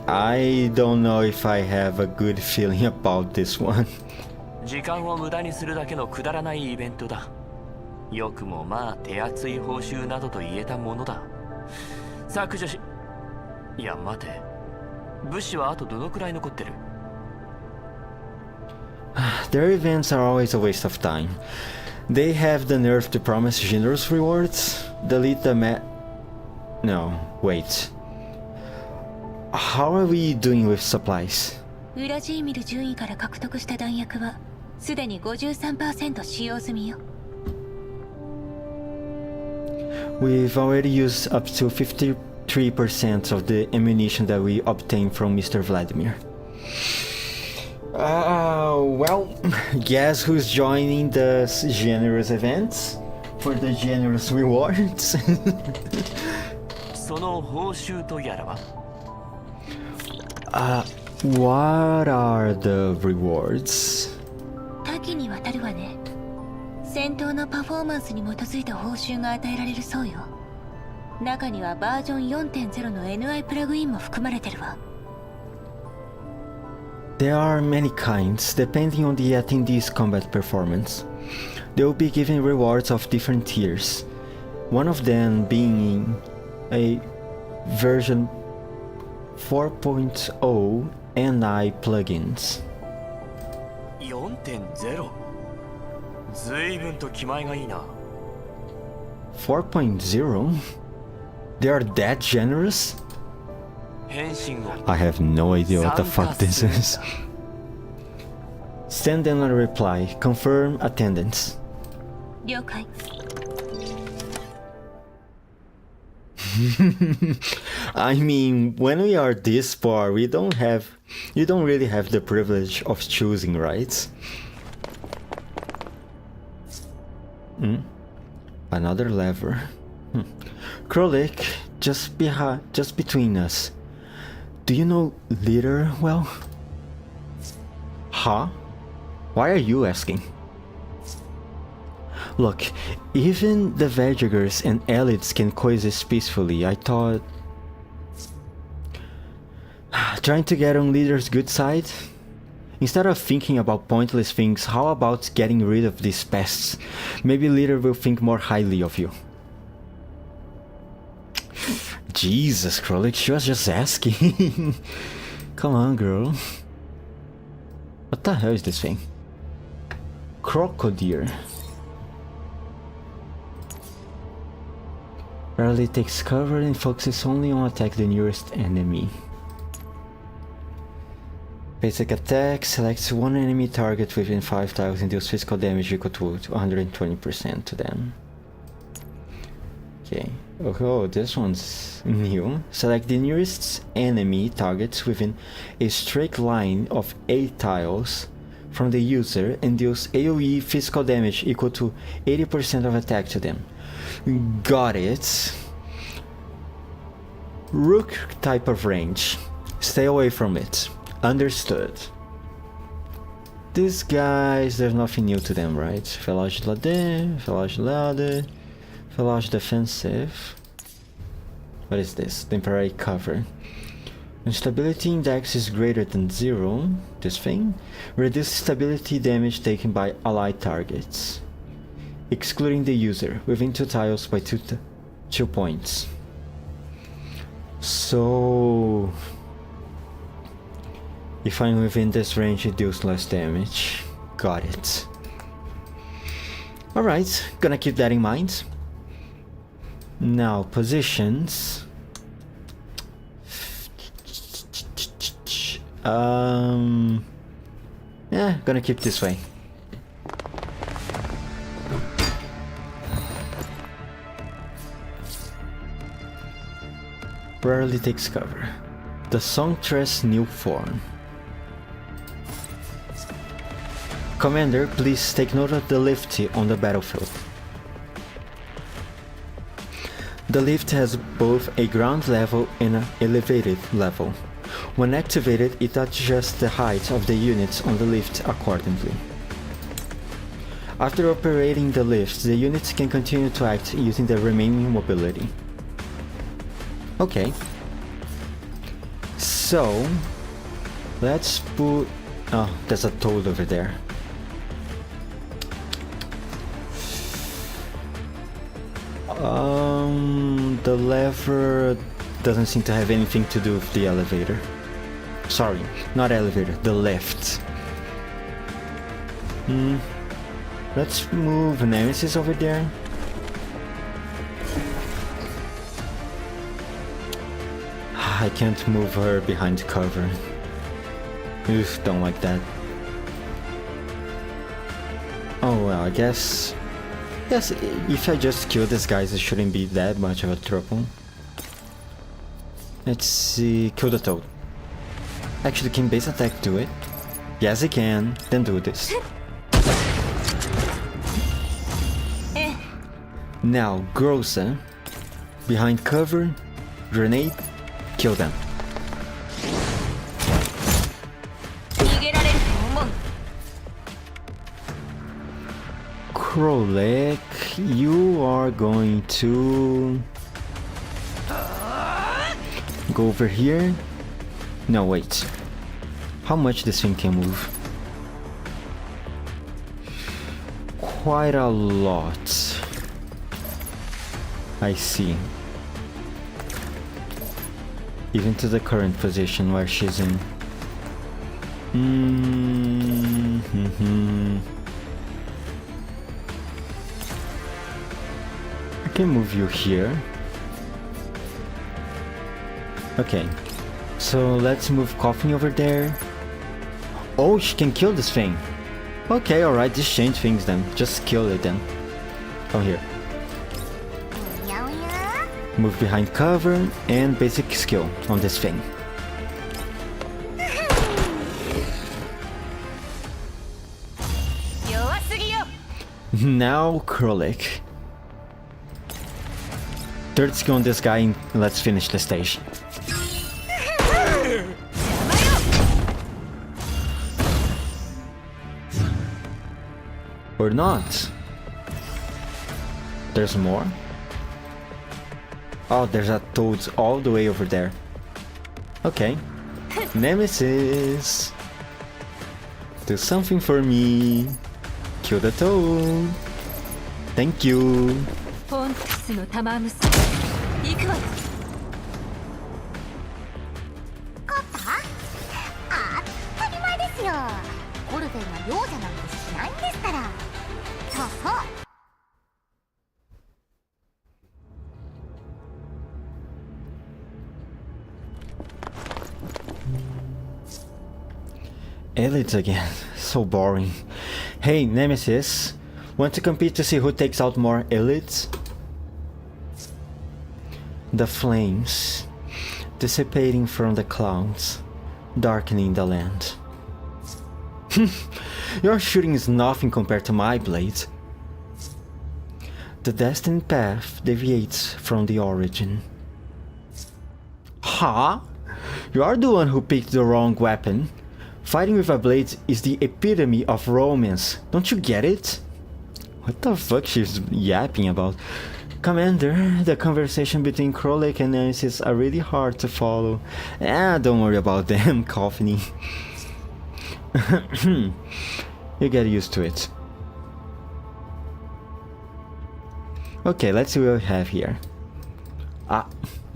I don't know if I have a good feeling about this one. 時間を無駄にするだけのくだらないイベントだ。よくもまあ手厚い報酬などと言えたものだ。削除し、いや待て、物資はあとどのくらい残ってる？ Their events are always a waste of time. They have the nerve to promise generous rewards. Delete the No, wait. How are we doing with supplies? ウラジーミル順位から獲得した弾薬はすでに 53% 使用済みよ。We've already used up to 53% of the ammunition that we obtained from Mr. Vladimir. Well, guess who's joining the generous events? For the generous rewards? その報酬とやらは？ What are the rewards? 多岐にわたるわね。戦闘のパフォーマンスに基づいた報酬が与えられるそうよ。中にはバージョン 4.0 の NI プラグインも含まれてるわ。There are many kinds, depending on the attendee's combat performance. They will be given rewards of different tiers, one of them being a version 4.0 NI plugins. 4.0 随分と気前がいいな。 4.0? They are that generous? 変身を I have no idea what the fuck this is. Send them a reply. Confirm attendance. 了解。I mean, when we are this far, you don't really have the privilege of choosing, right? Another lever. Krolik, just between us. Do you know Leader well? Huh? Why are you asking? Look, even the VARJAGERS and elites can coexist peacefully. I thought... Trying to get on Leader's good side? Instead of thinking about pointless things, how about getting rid of these pests? Maybe Leader will think more highly of you. Jesus, Krolik, she was just asking. Come on, girl. What the hell is this thing? Crocodile. Rarely takes cover and focuses only on attack the nearest enemy. Basic attack selects one enemy target within 5 tiles and deals physical damage equal to 120% to them. Okay. Oh, this one's new. Select the nearest enemy targets within a straight line of 8 tiles from the user and deals AoE physical damage equal to 80% of attack to them. Got it. Rook type of range. Stay away from it. Understood. These guys, there's nothing new to them, right? Velage Ladin, Velage Lade, Velage Defensive. What is this? Temporary cover. When stability index is greater than 0, this thing, reduce stability damage taken by allied targets, excluding the user, within 2 tiles by 2 points. So... if I'm within this range, it deals less damage. Got it. Alright, gonna keep that in mind. Now, positions. Yeah, gonna keep this way. Rarely takes cover. The Songtress new form. Commander, please take note of the lift on the battlefield. The lift has both a ground level and an elevated level. When activated, it adjusts the height of the units on the lift accordingly. After operating the lift, the units can continue to act using their remaining mobility. Okay. So, let's put... oh, there's a toad over there. The lever doesn't seem to have anything to do with the elevator. Sorry, not elevator, the lift. Let's move Nemesis over there. I can't move her behind cover. Oof, don't like that. Oh well, I guess... Yes, if I just kill these guys, it shouldn't be that much of a trouble. Let's see... Kill the toad. Actually, can base attack do it? Yes, it can. Then do this. Now, Grossa. Behind cover. Grenade. Kill them. Krolek, you are going to go over here. No, wait. How much this thing can move? Quite a lot. I see. Even to the current position where she's in. I can move you here. Okay. So let's move Coffin over there. Oh, she can kill this thing. Okay, alright, just change things then. Just kill it then. Oh, here. Move behind cover and basic skill on this thing. Now Krolek. Third skill on this guy and let's finish the stage. Or not. There's more? Oh, there's a toad all the way over there. Okay. Nemesis! Do something for me. Kill the toad. Thank you. フォンティスの玉結び行くわよ。勝った？当たり前ですよ。ゴルフェンは容赦なんてしないんですから。そうそう。Elites again. So boring. Hey, Nemesis. Want to compete to see who takes out more elites? The flames dissipating from the clouds, darkening the land. Your shooting is nothing compared to my blade. The destined path deviates from the origin. Huh? You are the one who picked the wrong weapon. Fighting with a blade is the epitome of romance. Don't you get it? What the fuck she's yapping about? Commander, the conversation between Krolek and Nemesis are really hard to follow. Don't worry about them, Coffiny. You get used to it. Okay, let's see what we have here.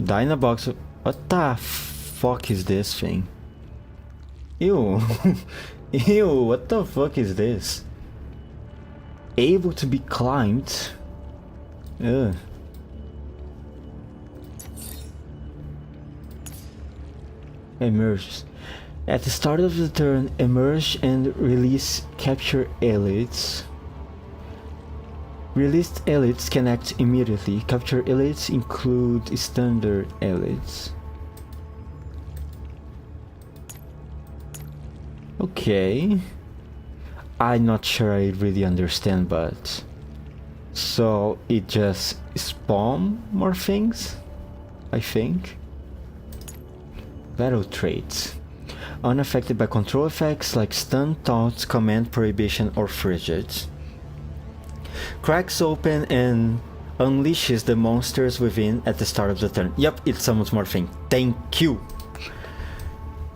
Dynabox. What the fuck is this thing? Ew. Ew, what the fuck is this? Able to be climbed. Ugh. Emerge. At the start of the turn, emerge and release capture elites. Released elites can act immediately. Capture elites include standard elites. Okay. I'm not sure I really understand, but... So it just spawn more things? I think. Battle traits. Unaffected by control effects like stun, taunt, command, prohibition, or frigid. Cracks open and unleashes the monsters within at the start of the turn. Yep, it summons more thing. Thank you!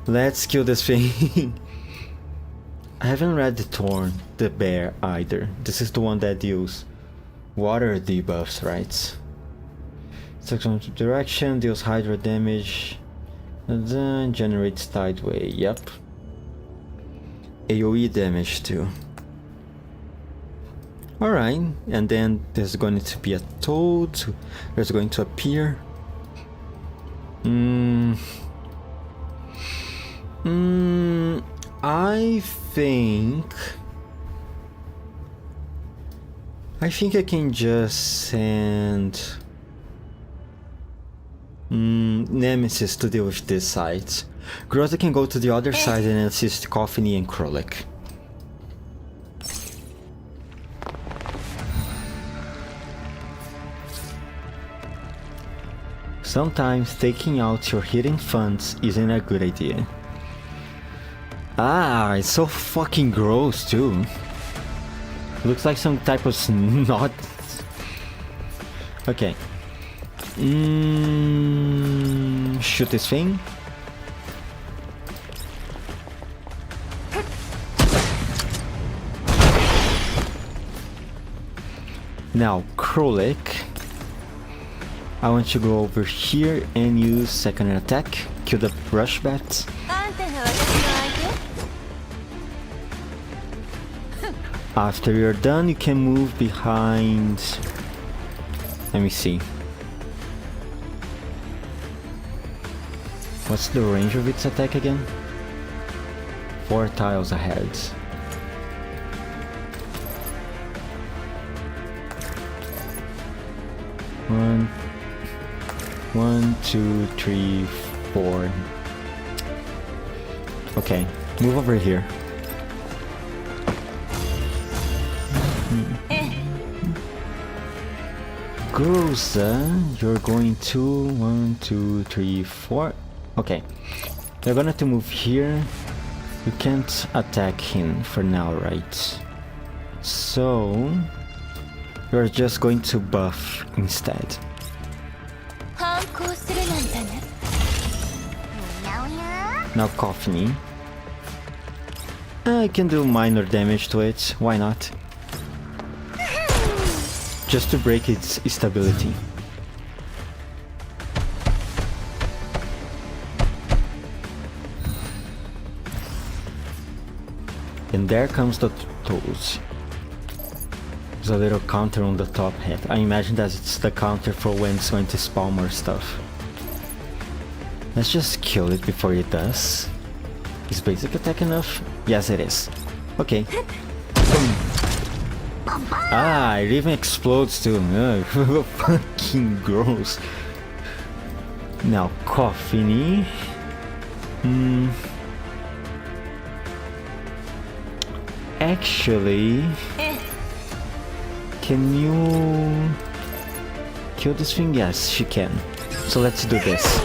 Let's kill this thing. I haven't read the Thorn, the bear either. This is the one that deals water debuffs, right? Section direction deals hydro damage. And then generates tideway. Yep. AoE damage too. Alright, and then there's going to be a toad. There's going to appear. I think I can just send Nemesis to deal with this side. Groza can go to the other side and assist Coffiny and Krolik. Sometimes taking out your hidden funds isn't a good idea. Ah, it's so fucking gross too. Looks like some type of snot. Okay. Shoot this thing. Now, Krolik. I want you to go over here and use second attack. Kill the rush bats. After you're done, you can move behind. Let me see. What's the range of its attack again? 4 tiles ahead. One, 2, 3, 4. Okay, move over here. Groza, you're going to 1, 2, 3, 4. Okay, you're gonna have to move here. You can't attack him for now, right? So you're just going to buff instead. Now Coffiny. I can do minor damage to it, why not? Just to break its stability. And there comes the toes. There's a little counter on the top head. I imagine that it's the counter for when it's going to spawn more stuff. Let's just kill it before it does. Is basic attack enough? Yes, it is. Okay. Ah, it even explodes too. Ugh, fucking gross. Now, Coffiny. Actually, can you kill this thing? Yes, she can. So let's do this.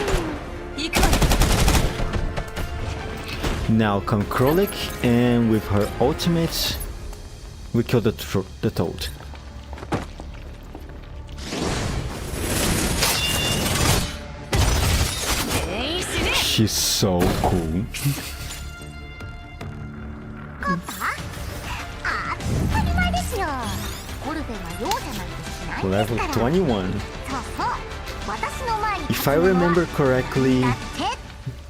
Now come Krolik, and with her ultimate, we kill the toad. She's so cool. Level 21. If I remember correctly,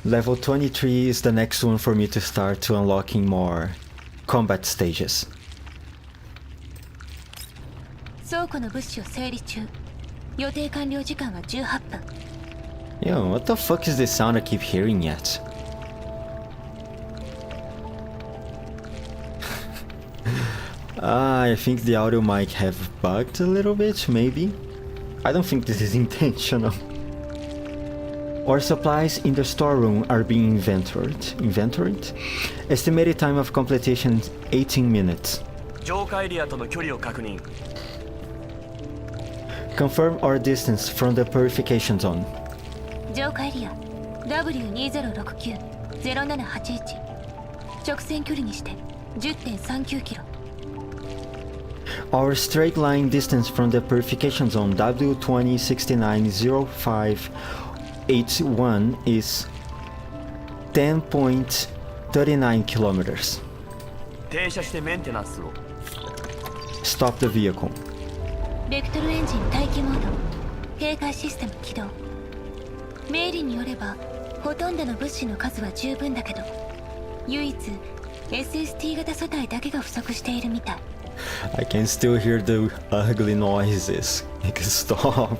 level 23 is the next one for me to start to unlocking more combat stages. Yo, what the fuck is this sound I keep hearing yet? I think the audio might have bugged a little bit, maybe. I don't think this is intentional. Our supplies in the storeroom are being inventoried. Estimated time of completion 18 minutes. Confirm our distance from the purification zone. W2069-0781 直線距離にして 10.39 キロ Our straight line distance from the purification zone W2069-0581 is 10.39 kilometers. Stop the vehicle. ベクトルエンジン待機モード警戒システム起動。メイリンによればほとんどの物資の数は十分だけど、唯一 SST 型素体だけが不足しているみたい。 I can still hear the ugly noises. It can stop.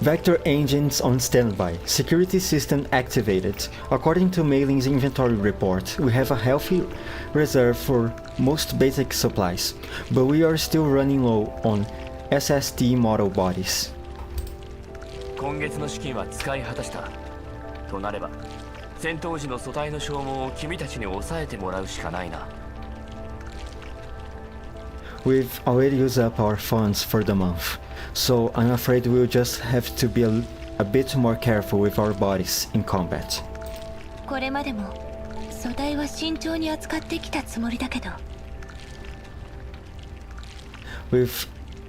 Vector engines on standby. Security system activated. According to Mailing's inventory report, we have a healthy reserve for most basic supplies, but we are still running low on SST model bodies. 今月の資金は使い果たした。となれば戦闘時の素体の消耗を君たちに抑えてもらうしかないな。We've already used up our funds for the month, so I'm afraid we'll just have to be a bit more careful with our bodies in combat. これまでも素体は慎重に扱ってきたつもりだけど。 We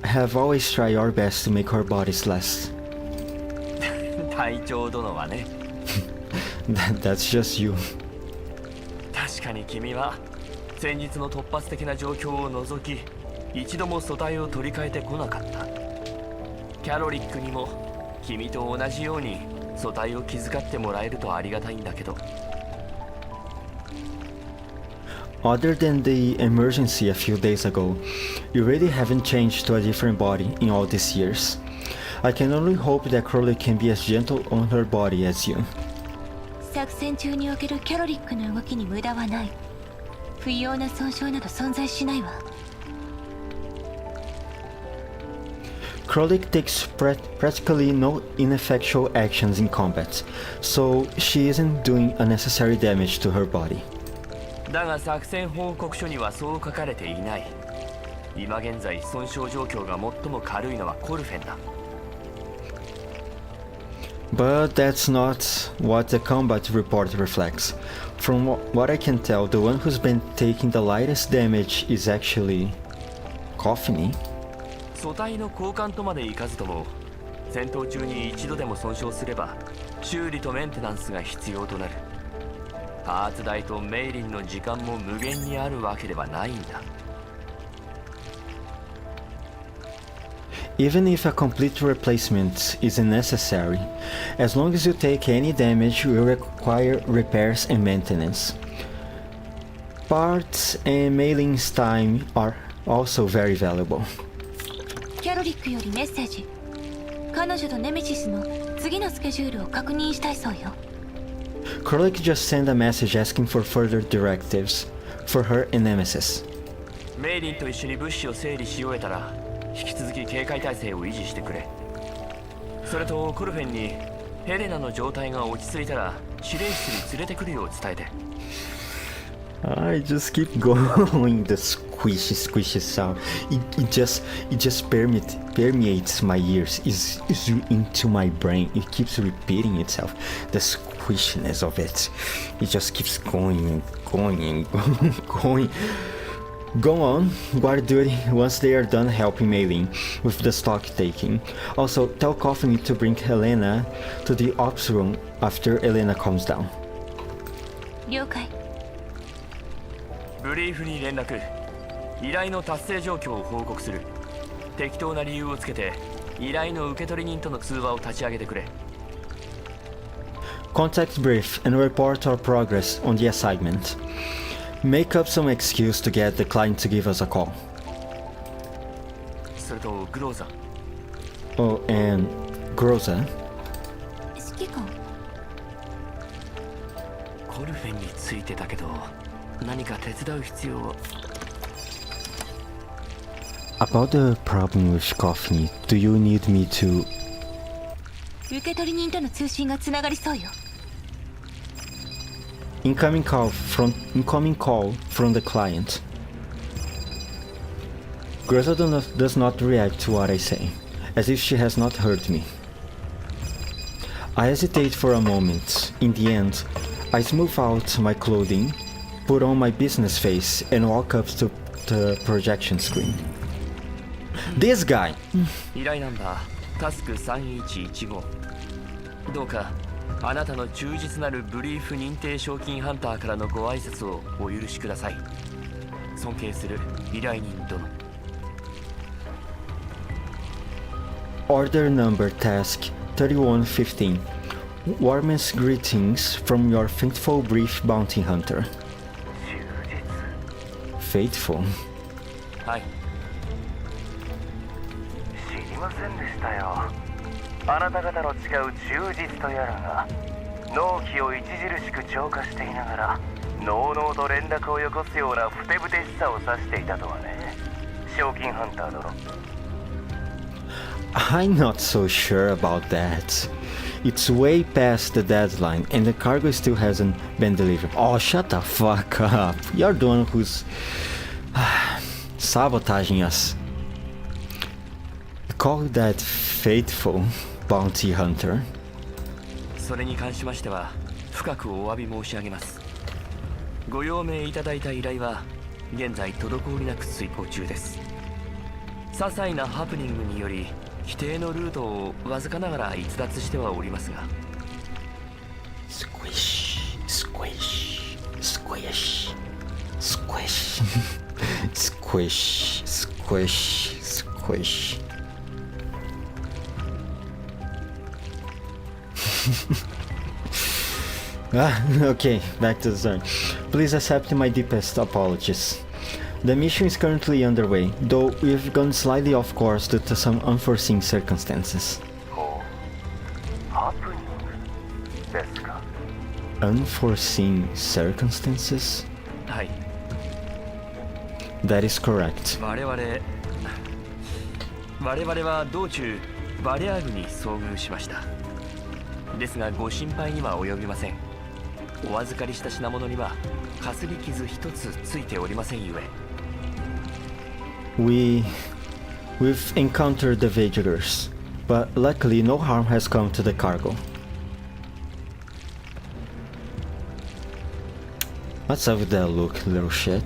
have always tried our best to make our bodies last. 隊長殿はね。That's just you. 確かに君は先日の突発的な状況を除き一度も素体を取り替えてこなかった。キャロリックにも君と同じように素体を気遣ってもらえるとありがたいんだけど。 Other than the emergency a few days ago, you really haven't changed to a different body in all these years. I can only hope that Crowley can be as gentle on her body as you. 作戦中におけるキャロリックの動きに無駄はない。不要な損傷など存在しないわ。 Crowley takes practically no ineffectual actions in combat, so she isn't doing unnecessary damage to her body. だが作戦報告書にはそう書かれていない。今現在損傷状況が最も軽いのはコルフェンだ。 But that's not what the combat report reflects. From what I can tell, the one who's been taking the lightest damage is actually Coffiny. 素体の交換とまでいかずとも戦闘中に一度でも損傷すれば修理とメンテナンスが必要となる。パーツ代とメイリンの時間も無限にあるわけではないんだ。 Even if a complete replacement isn't necessary, as long as you take any damage, will require repairs and maintenance. Parts and mailing's time are also very valuable. キャロリックよりメッセージ。彼女とネメシスの次のスケジュールを確認したいそうよ。 Krolik just sent a message asking for further directives for her and Nemesis. メイリンと一緒に物資を整理し終えたら引き続き警戒態勢を維持してくれ。それとコルフェンにヘレナの状態が落ち着いたら司令室に連れてくるよう伝えて。 I just keep going the squishy sound. It just permeates my ears. Is into my brain. It keeps repeating itself. The squishiness of it. It just keeps going and going and going. Go on, guard duty once they are done helping Mailing with the stock taking. Also, tell Coffin to bring Helena to the ops room after Helena calms down. 了解。ブリーフに連絡。依頼の達成状況を報告する。適当な理由をつけて依頼の受け取り人との通話を立ち上げてくれ。 Contact brief and report our progress on the assignment. Make up some excuse to get the client to give us a call. それとグローザ。 Oh, and Groza. 指揮官。コルフェンについてだけど何か手伝う必要は。 About the problem with Coffin, do you need me to... 受け取り人との通信がつながりそうよ。 Incoming call from the client. Groza does not react to what I say, as if she has not heard me. I hesitate for a moment. In the end, I smooth out my clothing, put on my business face, and walk up to the projection screen. This guy! 依頼ナンバータスク3115。どうかあなたの忠実なるブリーフ認定賞金ハンターからのご挨拶をお許しください。尊敬する依頼人殿。Order number task 3115. Warmest greetings from your faithful brief bounty hunter. Faithful? はい。知りませんでしたよ。あなた方の誓う忠実とやらが納期を著しく超過していながらのうのうと連絡をよこすようなふてぶてしさを指していたとはね。賞金ハンター殿。I'm not so sure about that. It's way past the deadline and the cargo still hasn't been delivered. Oh, shut the fuck up. You're the one who's sabotaging us. Call that faithful bounty hunter. それに関しましては深くお詫び申し上げます。ご用命いただいた依頼は現在滞りなく遂行中です。些細なハプニングにより規定のルートをわずかながら逸脱してはおりますが。Squish, squish, squish, squish, squish, squish, squish. Okay, back to the zone. Please accept my deepest apologies. The mission is currently underway, though we've gone slightly off course due to some unforeseen circumstances. ほう。ハプニングですか。Unforeseen circumstances? はい。 That is correct. 我々は道中バリアーグに遭遇しました。ですがご心配には及びません。お預かりした品物にはかすり傷一つついておりませんゆえ。We've encountered the VARJAGERS, but luckily no harm has come to the cargo. What's up with that look, little shit?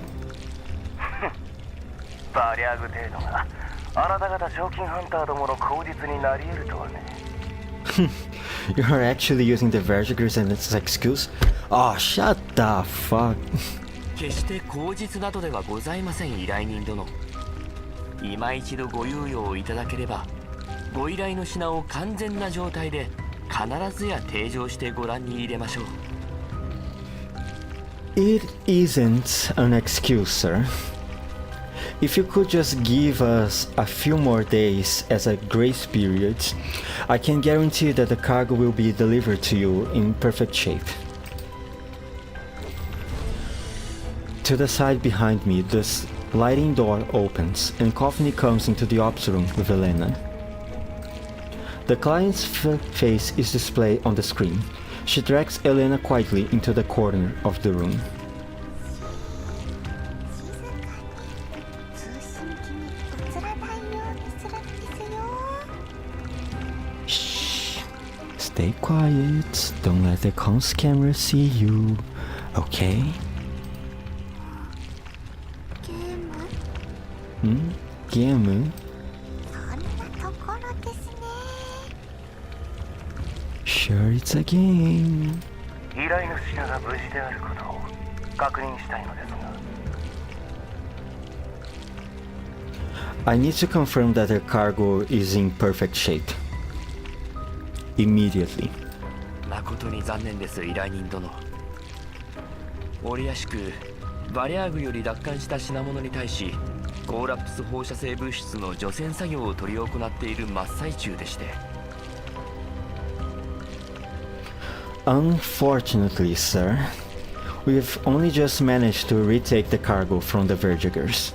バリアグ程度があなた方賞金ハンターどもの口実になり得るとはね。You're actually using the VARJAGERS as an excuse? Oh, shut the fuck. 決して口実などではございません依頼人殿。今一度ご猶予をいただければご依頼の品を完全な状態で必ずや提示してご覧に入れましょう。 It isn't an excuse, sir. If you could just give us a few more days as a grace period, I can guarantee that the cargo will be delivered to you in perfect shape. To the side behind me, the sliding door opens and Coffney comes into the ops room with Elena. The client's face is displayed on the screen. She drags Elena quietly into the corner of the room. 通信機に映らないようにするんですよ。 Shh. Stay quiet. Don't let the comms camera see you. Okay? ゲーム？ゲーム？そんなところですね。 Sure, it's a game. 依頼の品が無事であることを確認したいのですが。 I need to confirm that the cargo is in perfect shape. Immediately. 誠に残念です依頼人殿。折やしくバリアーグより奪還した品物に対しコーラプス放射性物質の除染作業を執り行っている真っ最中でして。 Unfortunately, sir, we've only just managed to retake the cargo from the VARJAGERS.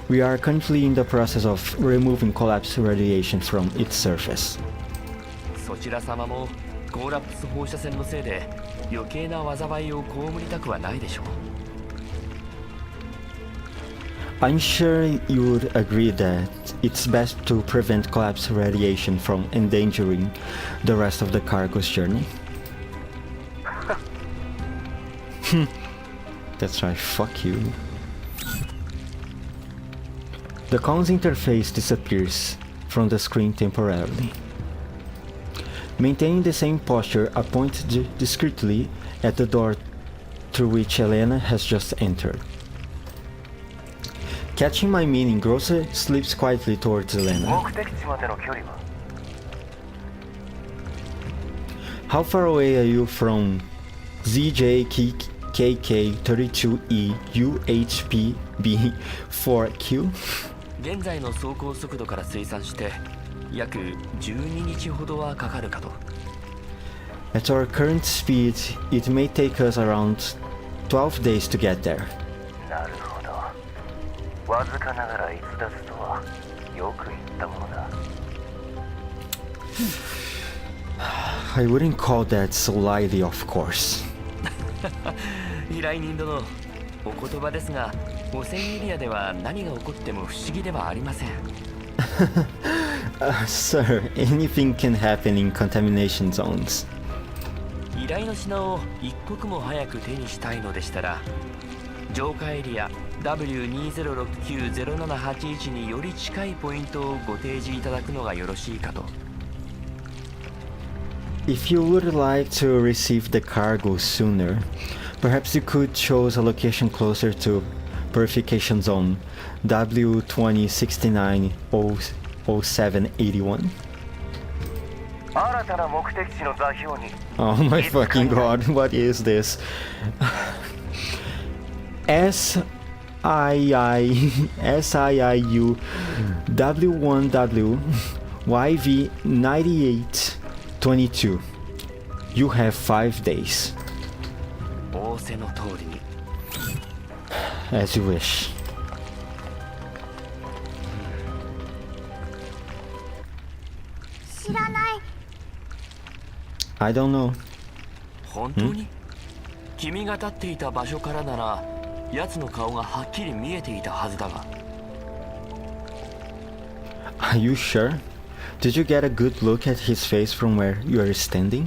We are currently in the process of removing collapse radiation from its surface. そちら様もコーラプス放射線のせいで余計な災いを被りたくはないでしょう。 I'm sure you would agree that it's best to prevent collapse radiation from endangering the rest of the cargo's journey. That's right, fuck you. The comms interface disappears from the screen temporarily. Maintaining the same posture, I point discreetly at the door through which Elena has just entered. Catching my meaning, Grocer slips quietly towards Elena. 目的地までの距離は How far away are you from ZJKK32E UHPB4Q? 現在の走行速度から推算して約12日ほどはかかるかと。 At our current speed, it may take us around 12 days to get there. なるほど。わずかながら逸脱とはよく言ったものだ。I wouldn't call that so lightly, of course. 依頼人殿、お言葉ですが、汚染エリアでは何が起こっても不思議ではありません。Sir, anything can happen in contamination zones. 依頼の品を一刻も早く手にしたいのでしたら、浄化エリア W20690781 により近いポイントをご提示いただくのがよろしいかと。If you would like to receive the cargo sooner, perhaps you could choose a location closer to Purification Zone W20690781. 新たな目的地の座標に Oh my fucking god, what is this? SIIU W1W YV9822. You have 5 days. 仰せの通りに。 As you wish. 知らない。 I don't know. 本当に？君が立っていた場所からなら、奴の顔がはっきり見えていたはずだが。Are you sure? Did you get a good look at his face from where you are standing?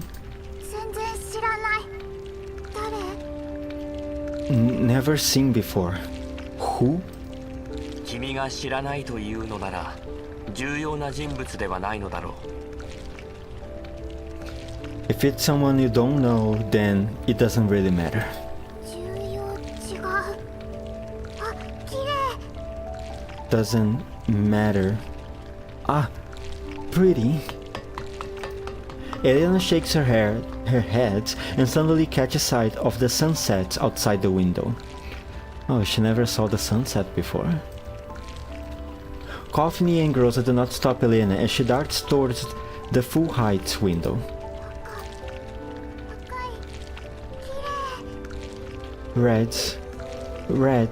全然知らない。誰？ Never seen before. Who? 君が知らないというのなら、重要な人物ではないのだろう。 If it's someone you don't know, then it doesn't really matter. 重要違う。あ、綺麗。 Doesn't matter. Ah, pretty. Elena shakes her head and suddenly catches sight of the sunset outside the window. Oh, she never saw the sunset before. Coffee and Groza do not stop Elena as she darts towards the full height window. 赤い。綺麗。 Red,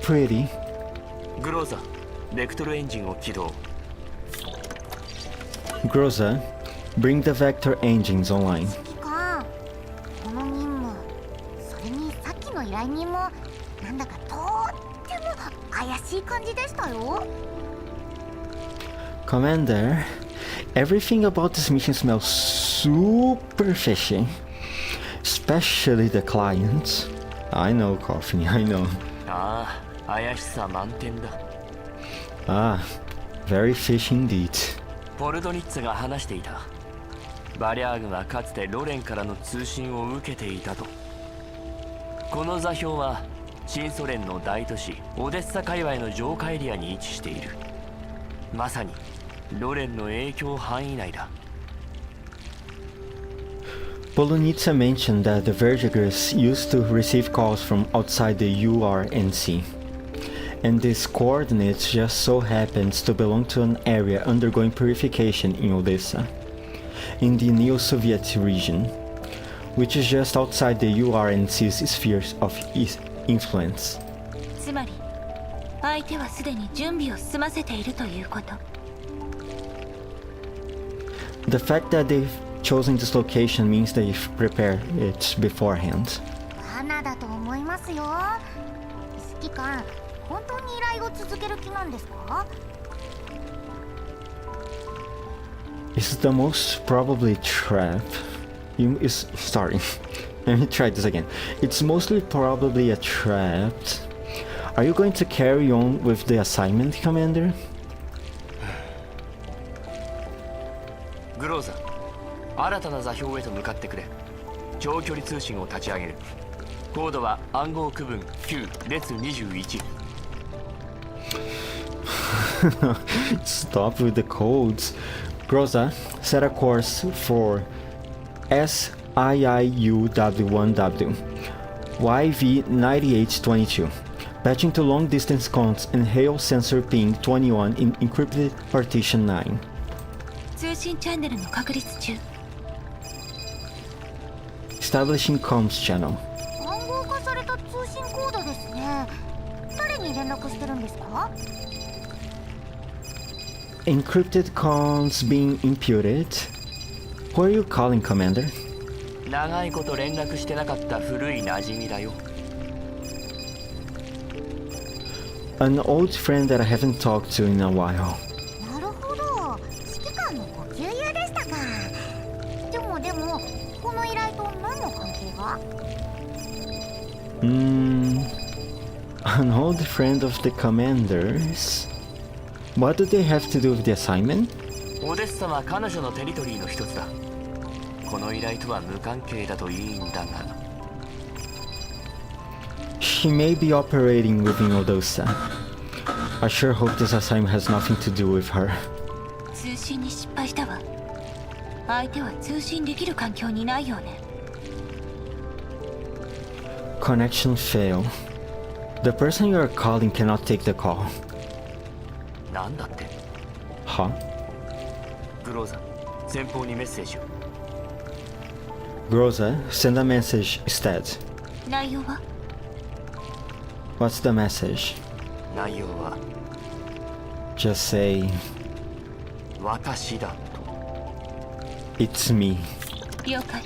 pretty. グローザ、ベクトルエンジンを起動。 Groza, bring the vector engines online. 指揮官、この任務、それにさっきの依頼人もなんだかとっても怪しい感じでしたよ。 Commander, everything about this mission smells super fishy. Especially the clients. I know, Coffee, I know. ああ、怪しさ満点だ。 Ah, very fishy indeed. ポルドニッツが話していた。バリャーグがかつてロレンからの通信を受けていたと。この座標は新ソ連の大都市オデッサ界隈の浄化エリアに位置している。まさにロレンの影響範囲内だ。 Polonitsa mentioned that the VARJAGERS used to receive calls from outside the URNC. And this coordinates just so happens to belong to an area undergoing purification in Odessa, in the Neo-Soviet region, which is just outside the URNC's spheres of influence. つまり相手はすでに準備を済ませているということ。 The fact that they've chosen this location means they've prepared it beforehand. 罠だと思いますよ。指揮官、本当に依頼を続ける気なんですか？ It's the most probably trap. Sorry. Let me try this again. It's mostly probably a trap. Are you going to carry on with the assignment, Commander? グローザ、新たな座標へと向かってくれ。長距離通信を立ち上げる。コードは暗号区分9列21。Stop with the codes. Groza, set a course for SIIUW1W YV9822. Patching to long distance comms and hail sensor ping 21 in encrypted partition 9. 通信チャンネルの確立中。 Establishing comms channel. 暗号化された通信コードですね。誰に連絡してるんですか？ Encrypted comms being imputed. Who are you calling, Commander? 長いこと連絡してなかった古い馴染みだよ。 An old friend that I haven't talked to in a while. なるほど、指揮官のご旧友でしたか。でもこの依頼と何の関係が？ An old friend of the Commander's. What do they have to do with the assignment? オデッサは彼女のテリトリーの一つだ。この依頼とは無関係だといいんだが。 She may be operating within Odosa. I sure hope this assignment has nothing to do with her. 通信に失敗したわ。相手は通信できる環境にないようね。 Connection fail. The person you are calling cannot take the call. なんだって？ Huh? グローザ、前方にメッセージを。 Groza, send a message instead. 内容は？ What's the message? 内容は Just say, 私だと。 it's me. 了解。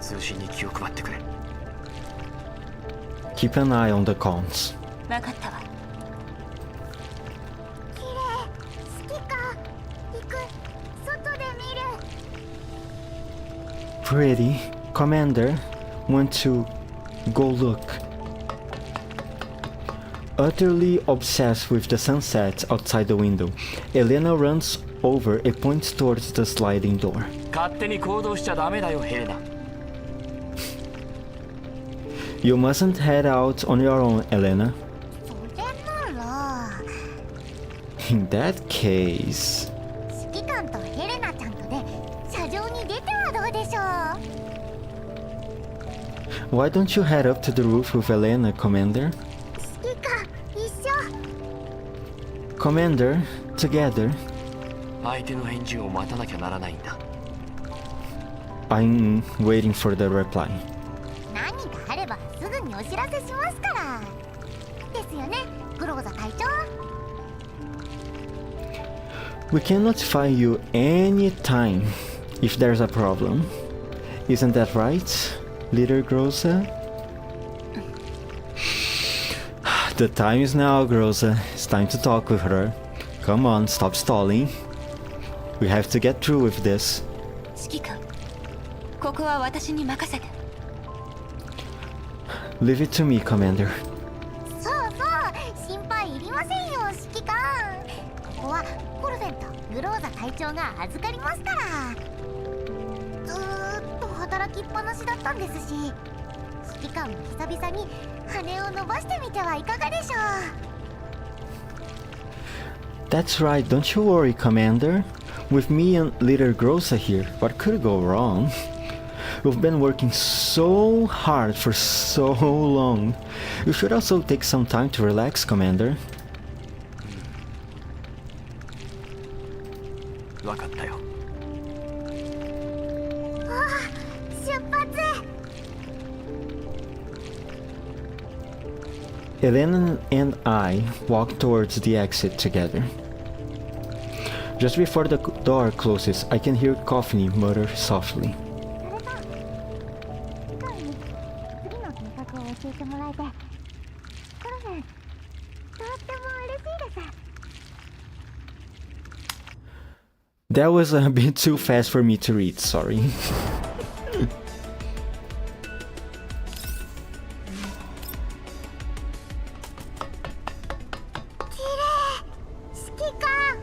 通信に気を配ってくれ。 Keep an eye on the comms. 分かったわ。綺麗、指揮官、行く、外で見る。 Pretty. Commander, want to go look. Utterly obsessed with the sunset outside the window, Elena runs over and points towards the sliding door. 勝手に行動しちゃダメだよ、ヘレナ。 You mustn't head out on your own, Elena. それなら In that case... 指揮官とヘレナちゃんとで車上に出てはどうでしょ Why don't you head up to the roof with Elena, Commander? う。指揮官一緒。 Commander, together. 相手の返事を待たなきゃならないんだ。 I'm waiting for the reply. 何かあればすぐにお知らせしますから。ですよね、グローザ隊長。 We can notify you anytime if there's a problem. Isn't that right, Leader Groza? The time is now, Groza. It's time to talk with her. Come on, stop stalling. We have to get through with this. 指揮官、ここは私に任せて。 Leave it to me, Commander. そうそう、心配いりませんよ、指揮官。ここはコルフェンとグローザ隊長が預かりますから。ずーっと働きっぱなしだったんですし、指揮官も久々に羽を伸ばしてみてはいかがでしょう。 That's right, don't you worry, Commander. With me and Leader Groza here, what could go wrong? We've been working so hard for so long. You should also take some time to relax, Commander. わかったよ。出発。 Elena and I walk towards the exit together. Just before the door closes, I can hear Coffee mutter softly. それと、指揮官に次の計画を教えてもらえて、コルフェン、とっても嬉しいです。 That was a bit too fast for me to read, sorry. 指揮官。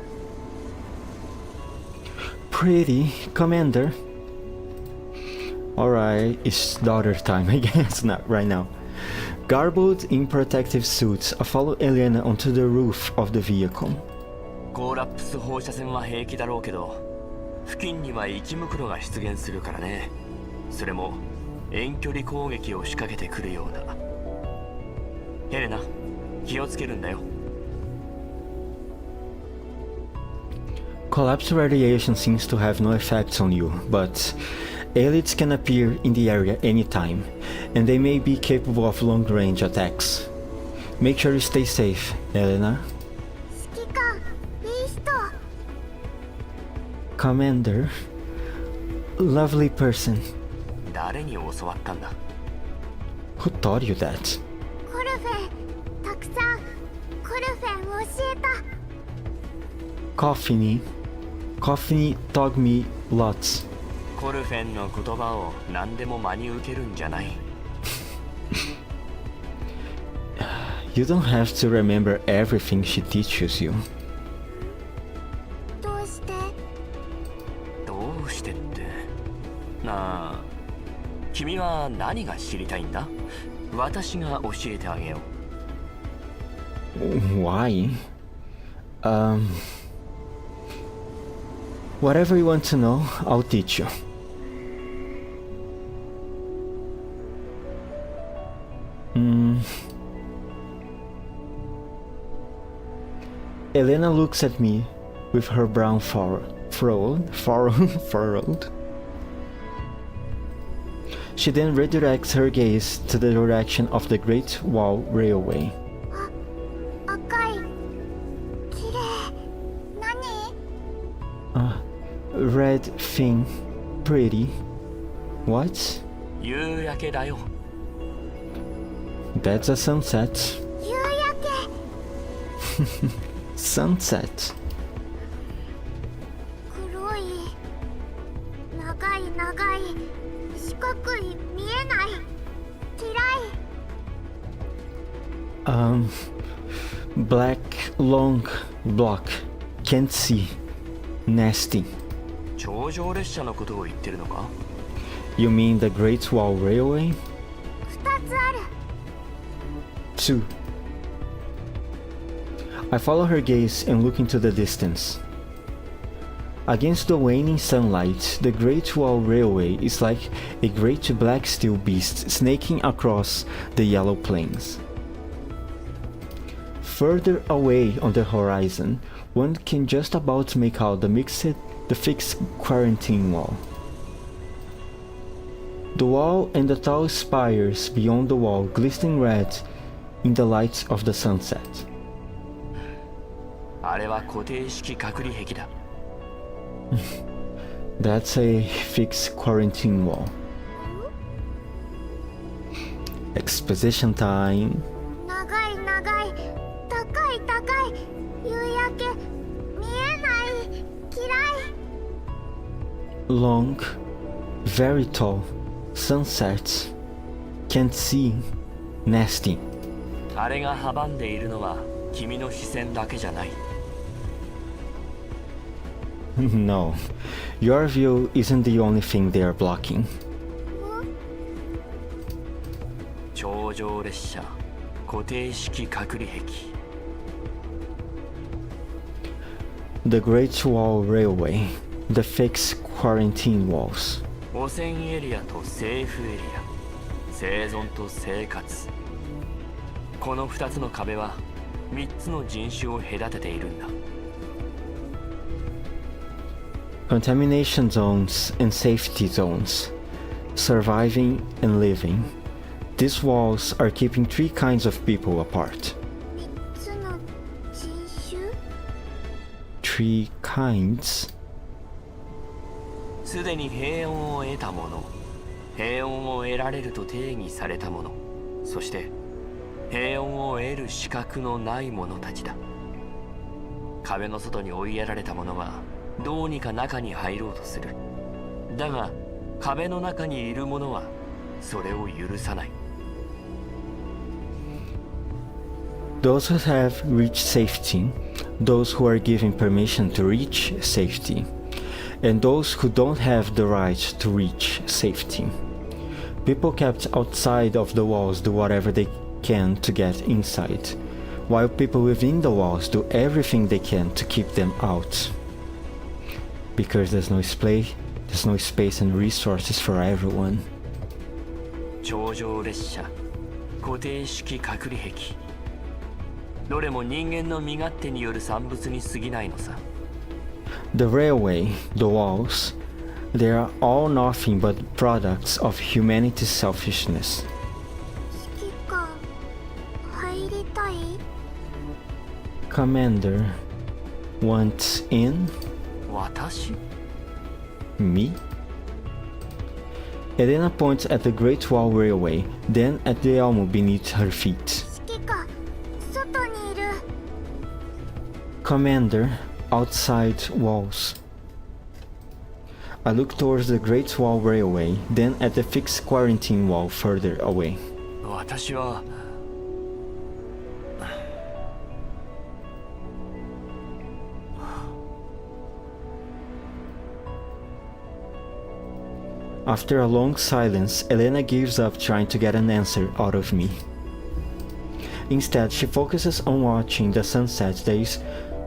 Pretty, Commander. Alright, it's daughter time, I guess, not right now. Garbled in protective suits, I follow Elena onto the roof of the vehicle. ゴーラップス放射線は平気だろうけど、付近には生きムクロが出現するからね。それも遠距離攻撃を仕掛けてくるような。ヘレナ、気をつけるんだよ。Collapse radiation seems to have no effects on you, but elites can appear in the area anytime, and they may be capable of long-range attacks. Make sure you stay safe, Elena. 指揮官いい人。 Commander. Lovely person. 誰に教わったんだ？ Who taught you that? コルフェンたくさんコルフェン教えた。 Coffee taught me lots. コルフェンの言葉を何でも真に受けるんじゃない。You don't have to remember everything she teaches you. どうして？どうしてって。なあ、君は何が知りたいんだ？私が教えてあげよう。Why? Whatever you want to know, I'll teach you. Elena looks at me with her brown furrowed. She then redirects her gaze to the direction of the Great Wall Railway. 赤い綺麗。何？ Red thing, pretty. What? 夕焼けだよ。That's a sunset. 夕焼け。 Sunset. 黒い長い長い四角い見えない嫌い。Black, long, block. Can't see. Nasty. 頂上列車のことを言ってるのか？ You mean the Great Wall Railway? 2つある。 2. I follow her gaze and look into the distance. Against the waning sunlight, the Great Wall Railway is like a great black steel beast snaking across the yellow plains. Further away on the horizon, one can just about make out the fixed quarantine wall. The wall and the tall spires beyond the wall glisten red in the light of the sunset. あれは固定式隔離壁だ。That's a fixed quarantine wall. Exposition time. 長い長い高い高い夕焼け見えない嫌い。 Long, very tall, sunset, can't see, nasty. あれが阻んでいるのは君の視線だけじゃない。No, your view isn't the only thing they are blocking. 頂上列車固定式隔離壁。 The Great Wall Railway, the fixed quarantine walls. 汚染エリアとセーフエリア、生存と生活。この2つの壁は3つの人種を隔てているんだ。Contamination zones and safety zones. Surviving and living. These walls are keeping 3 kinds of people apart. 3つの人種？ 3 kinds? すでに平穏を得たもの、平穏を得られると定義されたもの、そして平穏を得る資格のない者たちだ。壁の外に追いやられた者はどうにか中に入ろうとする。だが壁の中にいる者はそれを許さない。Those who have reached safety, those who are given permission to reach safety, and those who don't have the right to reach safety. People kept outside of the walls do whatever they can to get inside, while people within the walls do everything they can to keep them out. because there's no space and resources for everyone. 頂上列車、固定式隔離壁、どれも人間の身勝手による産物に過ぎないのさ。The railway, the walls, they are all nothing but products of humanity's selfishness. 指揮官入りたい？ Commander, wants in? 私？ Me? Elena points at the Great Wall Railway, then at the elmo beneath her feet. 指揮官外にいる。 Commander, outside walls. I look towards the Great Wall Railway, then at the fixed quarantine wall further away. 私は After a long silence, Elena gives up trying to get an answer out of me. Instead, she focuses on watching the sunset that is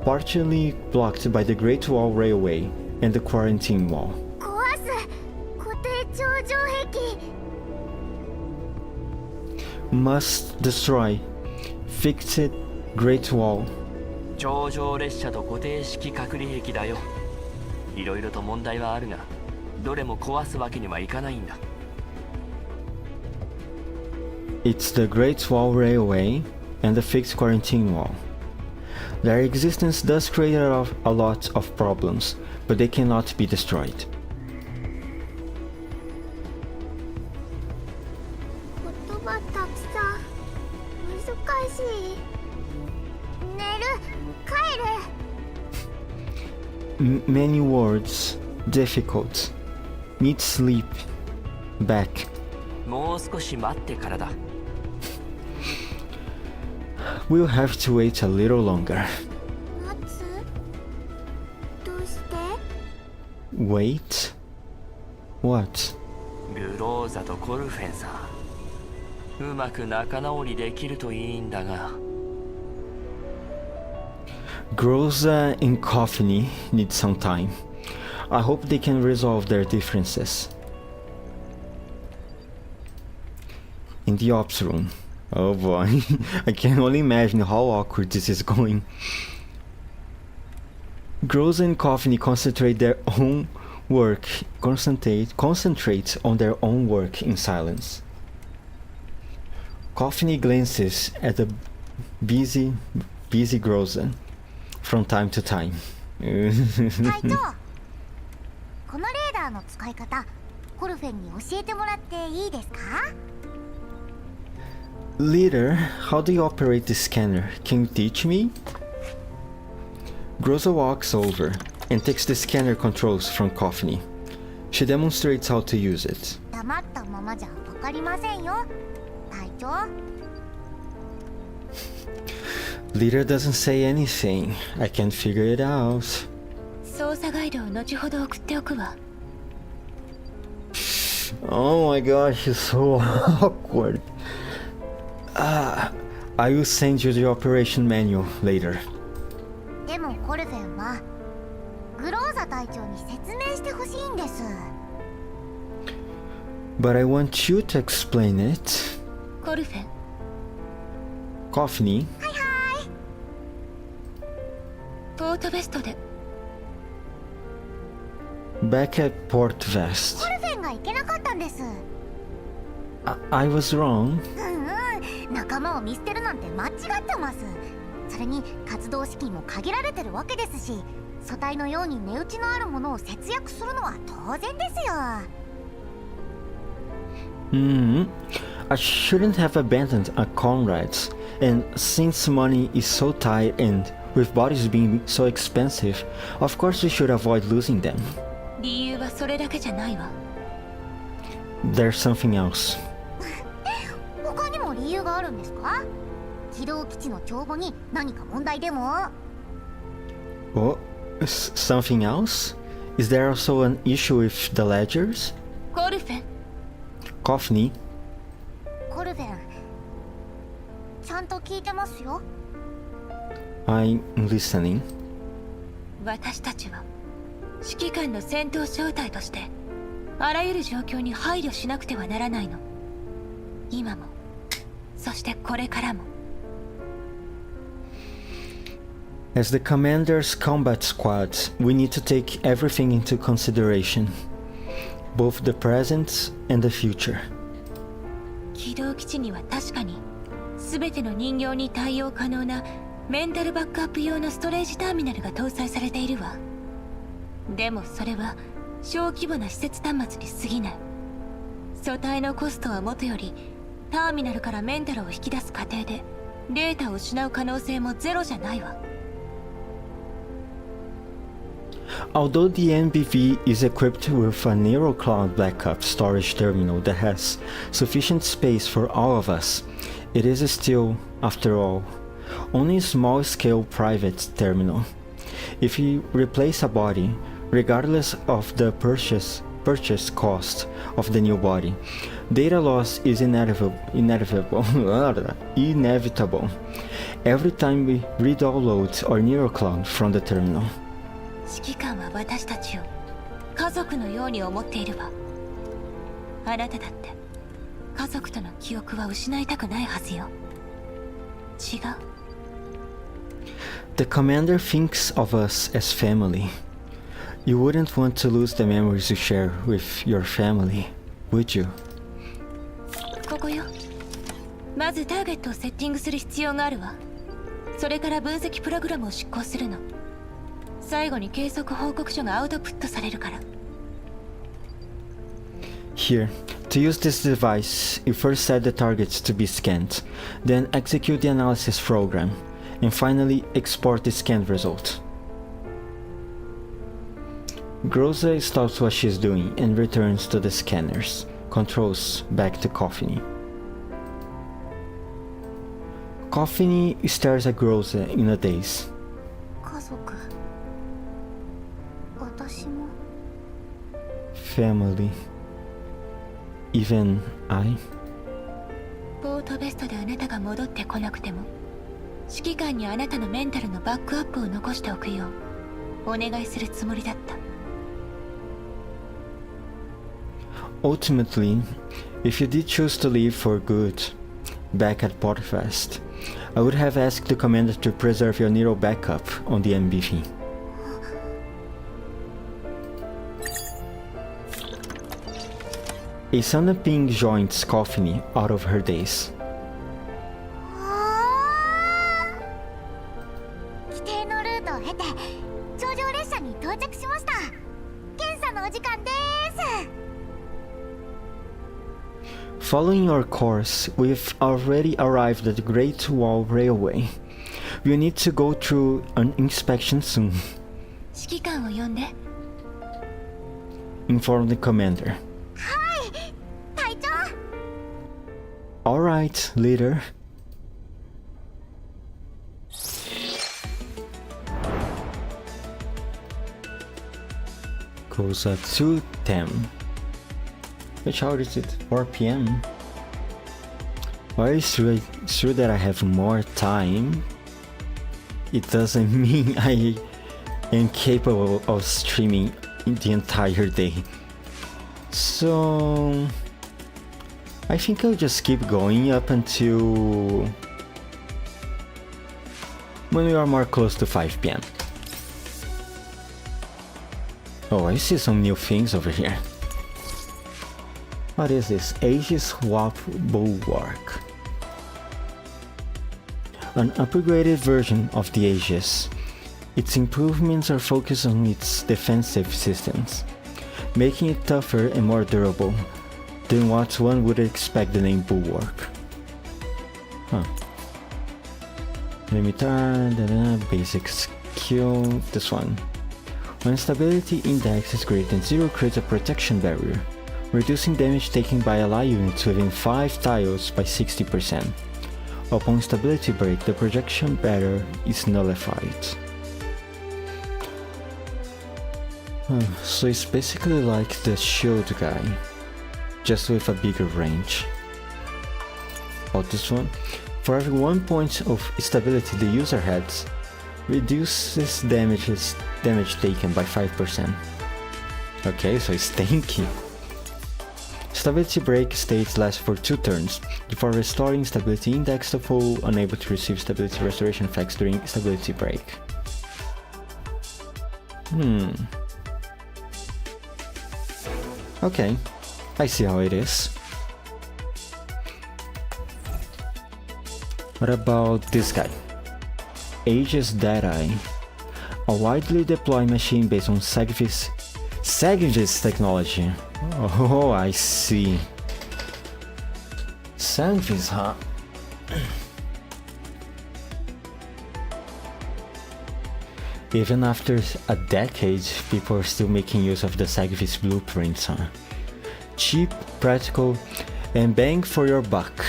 partially blocked by the Great Wall Railway and the quarantine wall. 壊す固定頂上壁。 Must destroy. Fix it. Great Wall. 頂上列車と固定式隔離壁だよ。いろいろと問題はあるが、どれも壊すわけにはいかないんだ。It's the Great Wall Railway and the fixed quarantine wall. Their existence does create a lot of problems, but they cannot be destroyed. 言葉たくさん難しい。寝る帰る。 Many words. Difficult. Need sleep. Back. もう少し待ってからだ。We'll have to wait a little longer. 待つ？どうして？ Wait? What? グローザとコルフェンさ。うまく仲直りできるといいんだが。Groza and Coffee need some time. I hope they can resolve their differences. In the ops room. Oh boy, I can only imagine how awkward this is going. Groza and Coffee concentrate on their own work in silence. Coffee glances at the busy Groza from time to time. 隊長、このレーダーの使い方、コルフェンに教えてもらっていいですか？ Leader, how do you operate the scanner? Can you teach me? Groza walks over and takes the scanner controls from Coffee. She demonstrates how to use it. 黙ったままじゃわかりませんよ、隊長。 Leader doesn't say anything. I can't figure it out. 操作ガイドを後ほど送っておくわ。 Oh my gosh, it's so awkward. I will send you the operation manual later. でもコルフェンはグローザ隊長に説明してほしいんです。 But I want you to explain it. コルフェン、 Coffee. ポートベストで Back at Port Vest. コルフェンが行けなかったんです。 I was wrong. 仲間を見捨てるなんて間違ってます。それに活動資金も限られてるわけですし、組対のように値打ちのあるものを節約するのは当然ですよ。 I shouldn't have abandoned our comrades. And since money is so tight and with bodies being so expensive, of course we should avoid losing them. 理由はそれだけじゃないわ。 There's something else. 他にも理由があるんですか？軌道基地の帳簿に何か問題でも？ Oh, something else? Is there also an issue with the ledgers? コルフェン、 Coffee. コルフェン、ちゃんと聞いてますよ。 I'm listening. 私たちは指揮官の戦闘小隊としてあらゆる状況に配慮しなくてはならないの。今も、そしてこれからも。As the commander's combat squad, we need to take everything into consideration, both the present and the future. 機動基地には確かに全ての人形に対応可能なメンタルバックアップ用のストレージターミナルが搭載されているわ。でもそれは小規模な施設端末に過ぎない。素体のコストはもとよりターミナルからメンタルを引き出す過程でデータを失う可能性もゼロじゃないわ。Although the NBV is equipped with a narrow cloud backup storage terminal that has sufficient space for all of us, it is still, after all, only a small-scale private terminal. If we replace a body, regardless of the purchase cost of the new body, data loss is inevitable every time we redownload our neural cloud from the terminal. 指揮官は私たちを家族のように思っているわ。あなただって家族との記憶は失いたくないはずよ。違う？ The commander thinks of us as family. You wouldn't want to lose the memories you share with your family, would you? ここよ。まずターゲットをセッティングする必要があるわ。それから分析プログラムを執行するの。最後に計測報告書がアウトプットされるから。Here, to use this device, you first set the targets to be scanned, then execute the analysis program, and finally export the scanned result. Groza stops what she's doing and returns to the scanners, controls back to Coffiny. Coffiny stares at Groza in a daze. 家族、私も。 Family. Even I? ポートベストであなたが戻ってこなくても指揮官にあなたのメンタルのバックアップを残しておくようお願いするつもりだった。 Ultimately, if you did choose to leave for good, back at Potterfest, I would have asked the commander to preserve your neural backup on the MBV. A sudden ping joins Coffiny out of her daze. 規定のルートを経て頂上列車に到着しました。検査のお時間です。 Following your course, we've already arrived at the Great Wall Railway. We'll need to go through an inspection soon, 指揮官を呼んで。 informed the commander. はい、隊長。 Alright, leader. Goes at 2:10. Which hour is it? 4 p.m. While it's true that I have more time, it doesn't mean I am capable of streaming the entire day. So I think I'll just keep going up until when we are more close to 5 p.m. Oh, I see some new things over here. What is this? Age Swap Bulwark. An upgraded version of the Aegis. Its improvements are focused on its defensive systems, making it tougher and more durable than what one would expect the name Bulwark. Huh. Limitar, basic skill, this one. When stability index is greater than 0, creates a protection barrier, reducing damage taken by ally units within 5 tiles by 60%. Upon stability break, the protection barrier is nullified. So it's basically like the shield guy, just with a bigger range. About this one, for every 1 point of stability the user has, Reduces damage taken by 5%. Okay, so it's tanky. Stability break states last for 2 turns. Before restoring stability index to full, unable to receive stability restoration effects during stability break. Okay, I see how it is. What about this guy? Aegis Data. A widely deployed machine based on Sagvis technology. Oh, I see. Sagvis, huh? Even after a decade, people are still making use of the Sagvis blueprints, huh? Cheap, practical, and bang for your buck.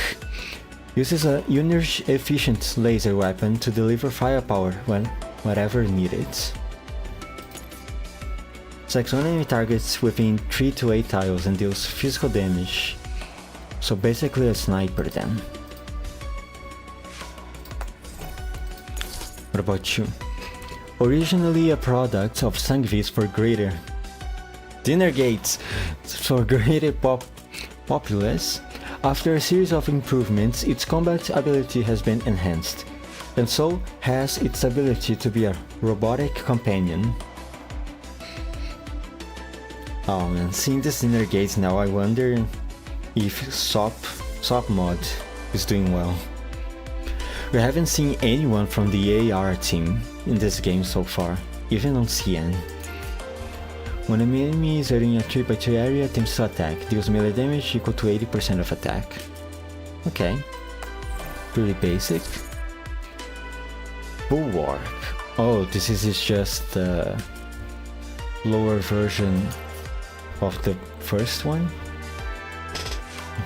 Uses a efficient laser weapon to deliver firepower whenever needed. Selects one enemy targets within 3 to 8 tiles and deals physical damage. So basically a sniper then. What about you? Originally a product of Sangvis for greater dinner gates for greater populace, after a series of improvements, its combat ability has been enhanced, and so has its ability to be a robotic companion. Oh man, seeing this dinner gates now, I wonder if SOP mod is doing well. We haven't seen anyone from the AR team in this game so far, even on CN. When an enemy is in a 3x2 area, attempts to attack, deals melee damage equal to 80% of attack. Okay, pretty basic. Bulwark. Oh, this is just the lower version of the first one.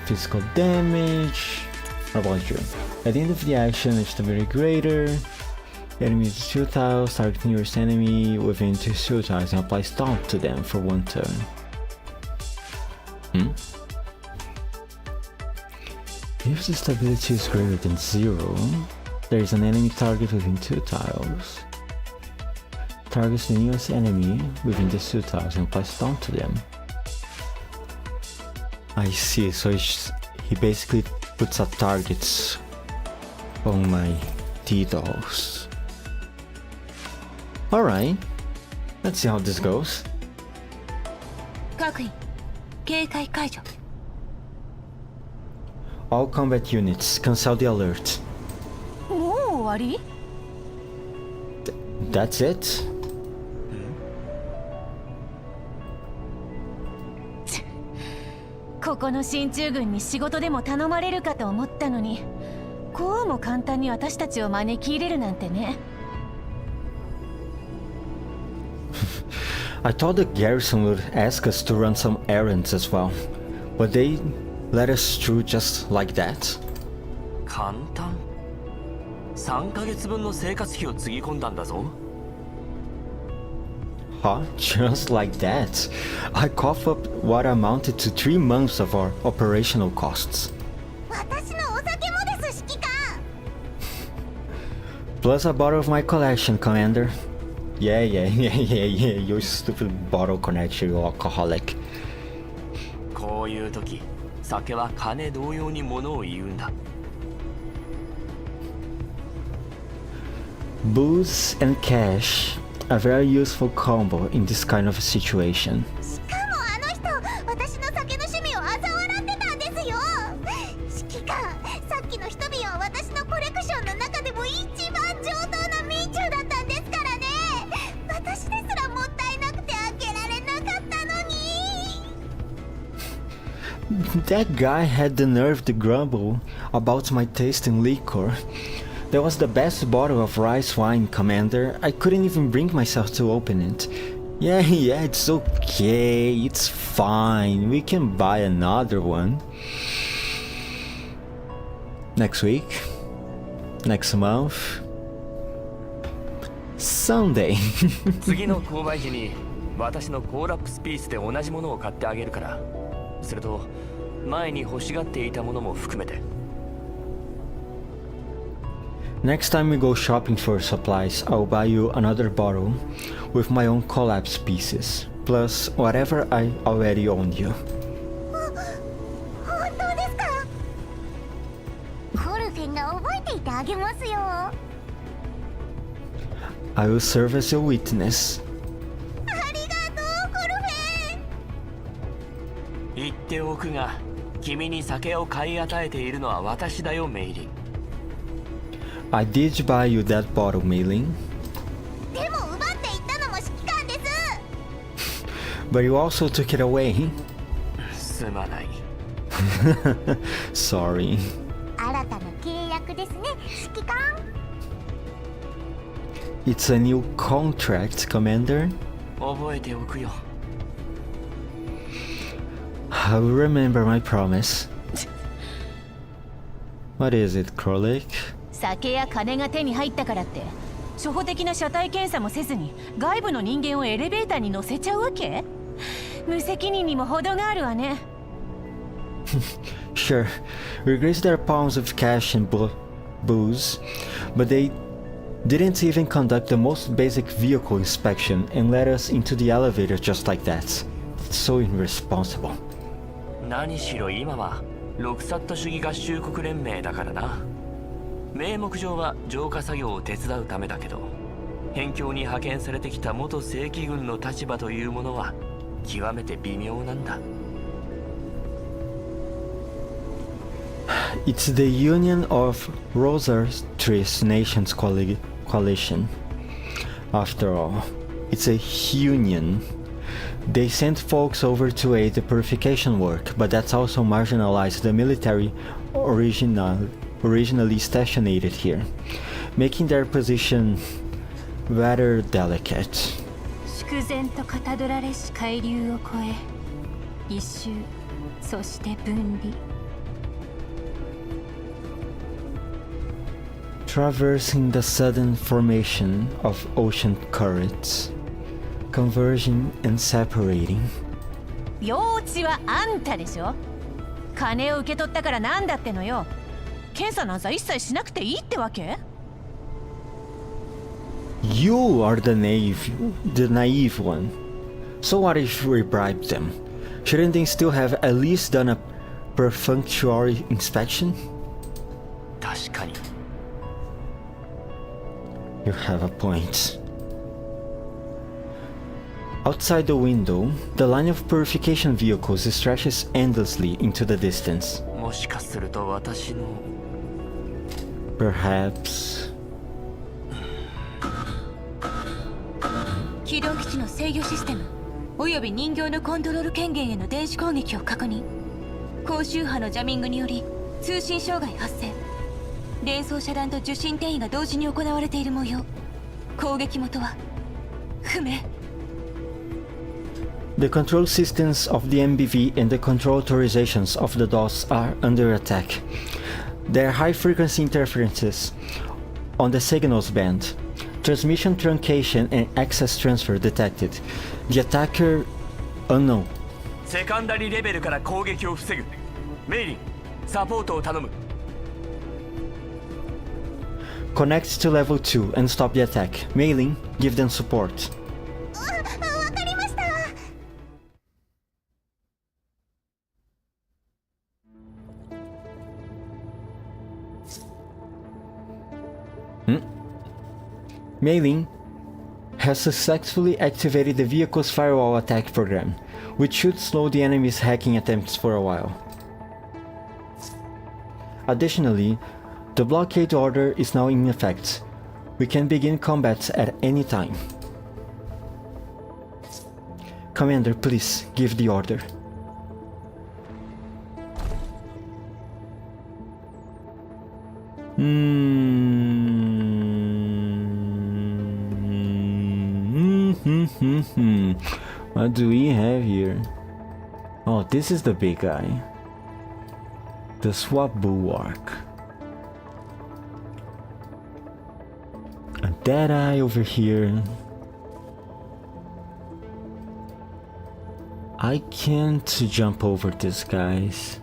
Physical damage. What about you? At the end of the action, it's very greater. Enemy is 2 tiles, target nearest enemy within 2 tiles and applies taunt to them for 1 turn. If the stability is greater than 0, there is an enemy target within 2 tiles. Targets the nearest enemy within the 2 tiles and applies taunt to them. I see, so he basically puts up targets on my T-dolls. Alright, let's see how this goes. 各員警戒解除。 All combat units, cancel the alert. もう終わり？ That's it? ここの進駐軍に仕事でも頼まれるかと思ったのに、こうも簡単に私たちを招き入れるなんてね。I thought the garrison would ask us to run some errands as well, but they let us through just like that. 簡単？3ヶ月分の生活費をつぎ込んだんだぞ。Huh? Just like that? I coughed up what amounted to 3 months of our operational costs. 私のお酒もです指揮官。 Plus a bottle of my collection, Commander. Yeah, you stupid bottle collector, you alcoholic. こういう時、酒は金同様に物を言うんだ。Booze and cash, a very useful combo in this kind of a situation. しかもあの人、私の酒の趣味を嘲笑ってたんですよ。指揮官、さっきの一瓶は私のコレクションの中でも一番上等な名酒だったんですからね。私ですらもったいなくて開けられなかったのに。That guy had the nerve to grumble about my taste in liquor. That was the best bottle of rice wine, Commander. I couldn't even bring myself to open it. Yeah, it's okay. It's fine. We can buy another one. Next week. Next month. Sunday. 次の購買時に私のコーラックスピースで同じものを買ってあげるから。それと前に欲しがっていたものも含めて。Next time we go shopping for supplies, I'll buy you another bottle with my own collapse pieces, plus whatever I already owned you. 本当ですか？コルフェンが覚えていてあげますよ。 I will serve as your witness. ありがとう、コルフェン。言っておくが、君に酒を買い与えているのは私だよ、メイリン。 I did buy you that bottle, Mei-Ling. でも奪っていったのも指揮官です。 But you also took it away. すまない。Sorry. 新たな契約ですね、指揮官。 It's a new contract, Commander. 覚えておくよ。 I will remember my promise. What is it, Krolik? 酒や金が手に入ったからって初歩的な車体検査もせずに外部の人間をエレベーターに乗せちゃうわけ？無責任にも程があるわね。Sure, we graced their palms with cash and booze, but they didn't even conduct the most basic vehicle inspection and let us into the elevator just like that. It's so irresponsible. 何しろ今はロクサット主義合衆国連盟だからな。名目上は浄化作業を手伝うためだけど、辺境に派遣されてきた元正規軍の立場というものは極めて微妙なんだ。 It's the Union of Rosartris Nations Coalition. After all, it's a union. They sent folks over to aid the purification work, but that's also marginalized the military originally stationed here, making their position rather delicate. 粛然とかたどられし海流を越え、一周、そして分離。 Traversing the sudden formation of ocean currents, converging and separating. 用地はあんたでしょ。金を受け取ったからなんだってのよ。検査なんざ一切しなくていいってわけ？ You are the naive one. So what if we bribed them? Shouldn't they still have at least done a perfunctory inspection? 確かに。 You have a point. Outside the window, the line of purification vehicles stretches endlessly into the distance. もしかすると私の Perhaps. 起動基地の制御システムおよび人形のコントロール権限への電子攻撃を確認。高周波のジャミングにより通信障害発生。連装遮断と受信転移が同時に行われている模様。攻撃元は不明。 The control systems of the MBV and the control authorizations of the DOS are under attack. There are high-frequency interferences on the signals band. Transmission truncation and access transfer detected. The attacker unknown. セカンダリレベルから攻撃を防ぐ。メイリン、サポートを頼む。 Connect to level 2 and stop the attack. Mei-Ling, give them support. わかりました。 Mei-Ling has successfully activated the vehicle's firewall attack program, which should slow the enemy's hacking attempts for a while. Additionally, the blockade order is now in effect. We can begin combat at any time. Commander, please give the order. What do we have here? Oh, this is the big guy. The swap bulwark. A dead eye over here. I can't jump over this, guys.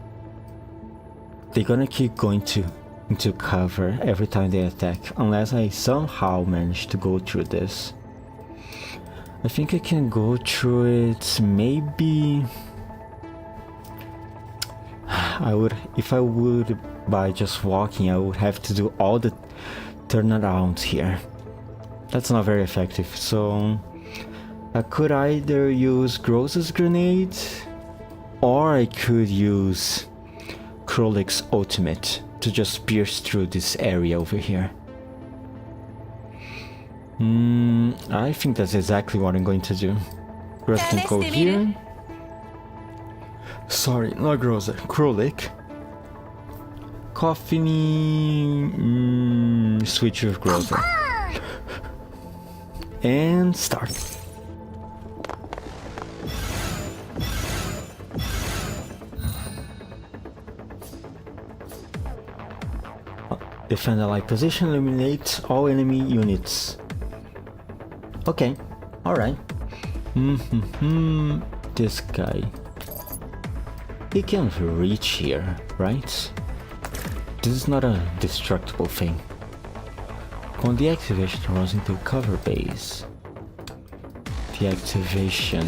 They're gonna keep going too. into cover every time they attack, unless I somehow manage to go through this. I think I can go through it, maybe... if I would by just walking, I would have to do all the turnarounds here. That's not very effective, so I could either use Gross's grenade, or I could use Krolik's ultimate to just pierce through this area over here. I think that's exactly what I'm going to do. Gross can go here. Sorry, not Groza, Krolik. Coffee, switch with Groza. And start. Defend allied position, eliminate all enemy units. Okay, alright. This guy. He can't reach here, right? This is not a destructible thing. On the activation runs into cover base. The activation,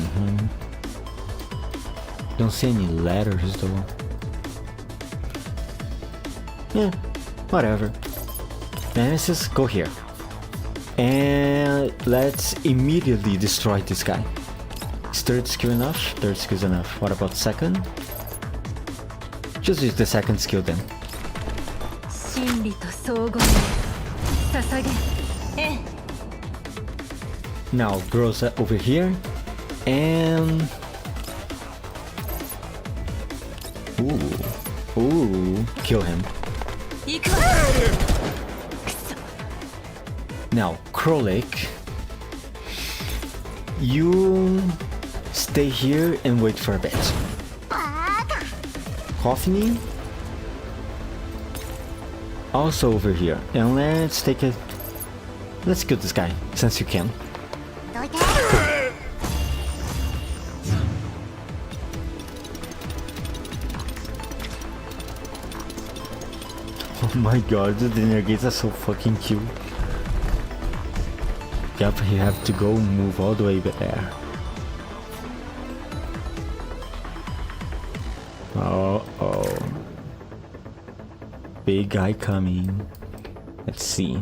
Don't see any letters though. Yeah, whatever. Nemesis, go here. And let's immediately destroy this guy. Is third skill enough? Third skill is enough. What about second? Just use the second skill then. Now Gross over here and ooh, kill him. Now Krolik, you stay here and wait for a bit. Coffee also over here, and let's take it. Let's kill this guy since you can. Oh my god, the dinner gates are so fucking cute. Yep, you have to go move all the way there. Uh-oh. Big guy coming. Let's see.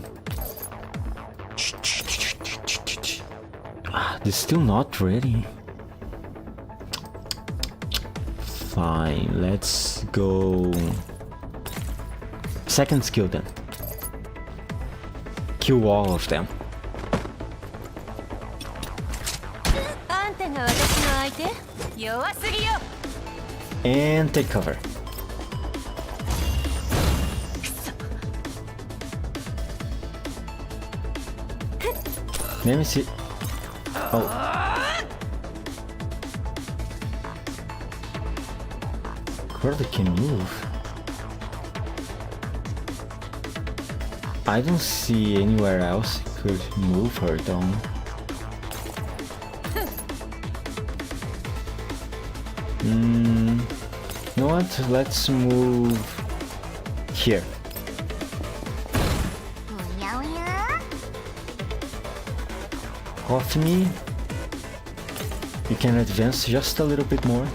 They're still not ready. Fine, let's go. Second skill then. Kill all of them. And take cover. Let me see. Oh. Corda can move. I don't see anywhere else you could move her down. You know what? Let's move here. Off me. You can advance just a little bit more.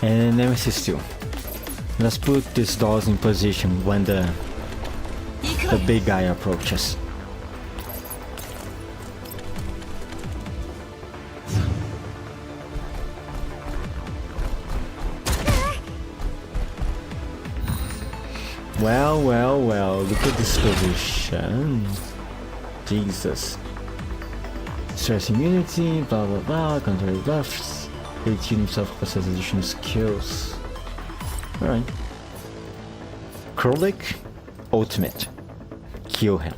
And Nemesis 2. Let's put these dolls in position when the big guy approaches. Well, look at this position. Jesus. Stress immunity, blah blah blah, counter buffs. Each himself possesses additional skills. Alright. Krolik, ultimate. Kill him.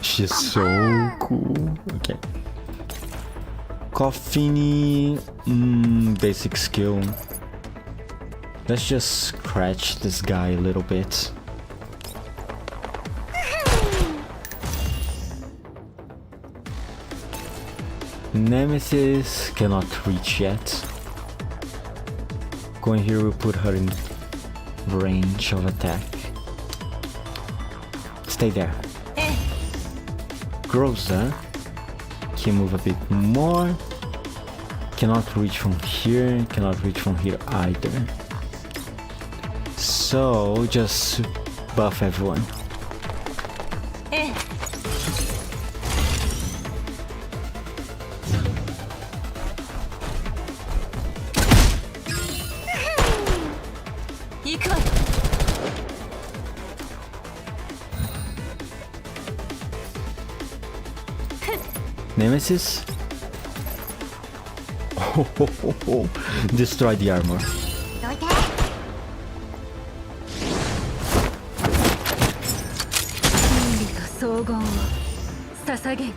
She's so cool. Okay. Coffee, basic skill. Let's just scratch this guy a little bit. Nemesis cannot reach yet. Going here will put her in range of attack. Stay there. Groza can move a bit more. Cannot reach from here, cannot reach from here either. So just buff everyone. Nemesis? Oh, destroy the armor. どいて。真理と荘厳を捧げん。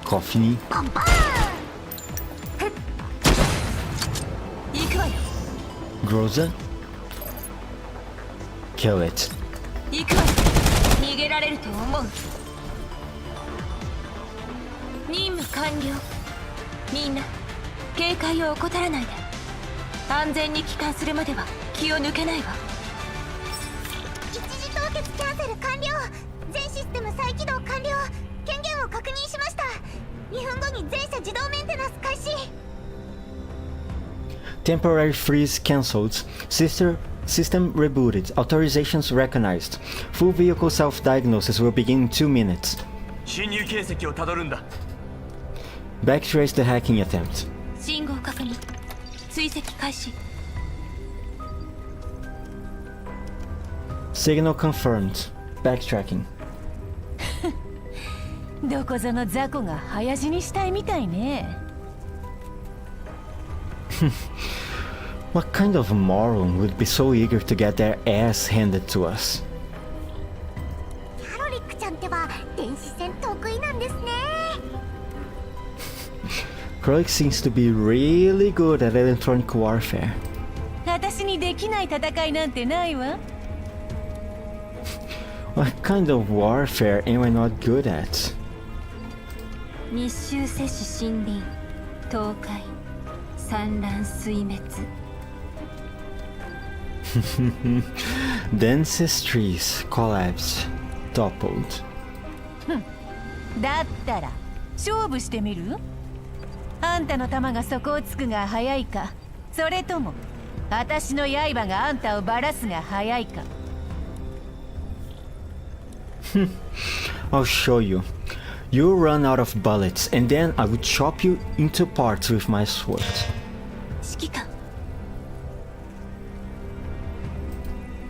Coffeeにパンパン。行くわよ。 Groza? Kill it. 行くわよ。逃げられると思う。任務完了。みんな警戒を怠らないで。安全に帰還するまでは気を抜けないわ。一時凍結キャンセル完了。全システム再起動完了。権限を確認しました。2分後に全車自動メンテナンス開始。 Temporary freeze cancelled. System rebooted. Authorizations recognized. Full vehicle self-diagnosis will begin in 2 minutes. 侵入形跡をたどるんだ。 Backtrace the hacking attempt. 信号確認。追跡開始。 Signal confirmed. Backtracking. どこぞの雑魚が早死にしたいみたいね。What kind of moron would be so eager to get their ass handed to us? キャロリックちゃんってば電子戦得意なんですね。 Krolik seems to be really good at electronic warfare. 私にできない戦いなんてないわ。 What kind of warfare am I not good at? 密集摂取森林倒壊散乱水滅。 Densest trees collapsed, toppled. だったら勝負してみる？あんたの弾がそこをつくが早いか、それとも私の刃があんたをバラすが早いか。 I'll show you. You run out of bullets, and then I will chop you into parts with my sword. 指揮官。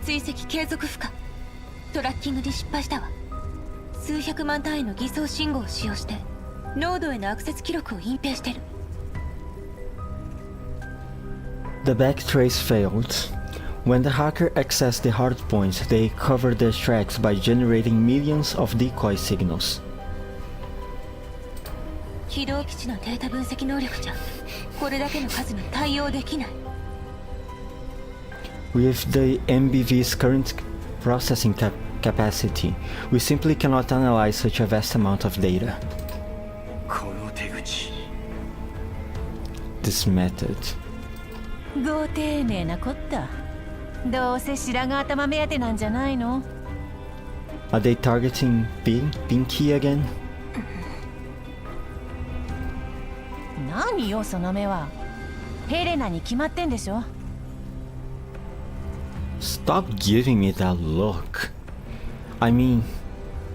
追跡継続不可。トラッキングに失敗したわ。数百万単位の偽装信号を使用してノードへのアクセス記録を隠蔽してる。 The backtrace failed. When the hacker accessed the hardpoint, they covered their tracks by generating millions of decoy signals. 起動基地のデータ分析能力じゃこれだけの数に対応できない。 With the MBV's current processing capacity, we simply cannot analyze such a vast amount of data. この手口。 This method. ご丁寧なこった。どうせ白髪頭目当てなんじゃないの？ Are they targeting Pinky again? 何よその目は。ヘレナに決まってんでしょ。 Stop giving me that look. I mean,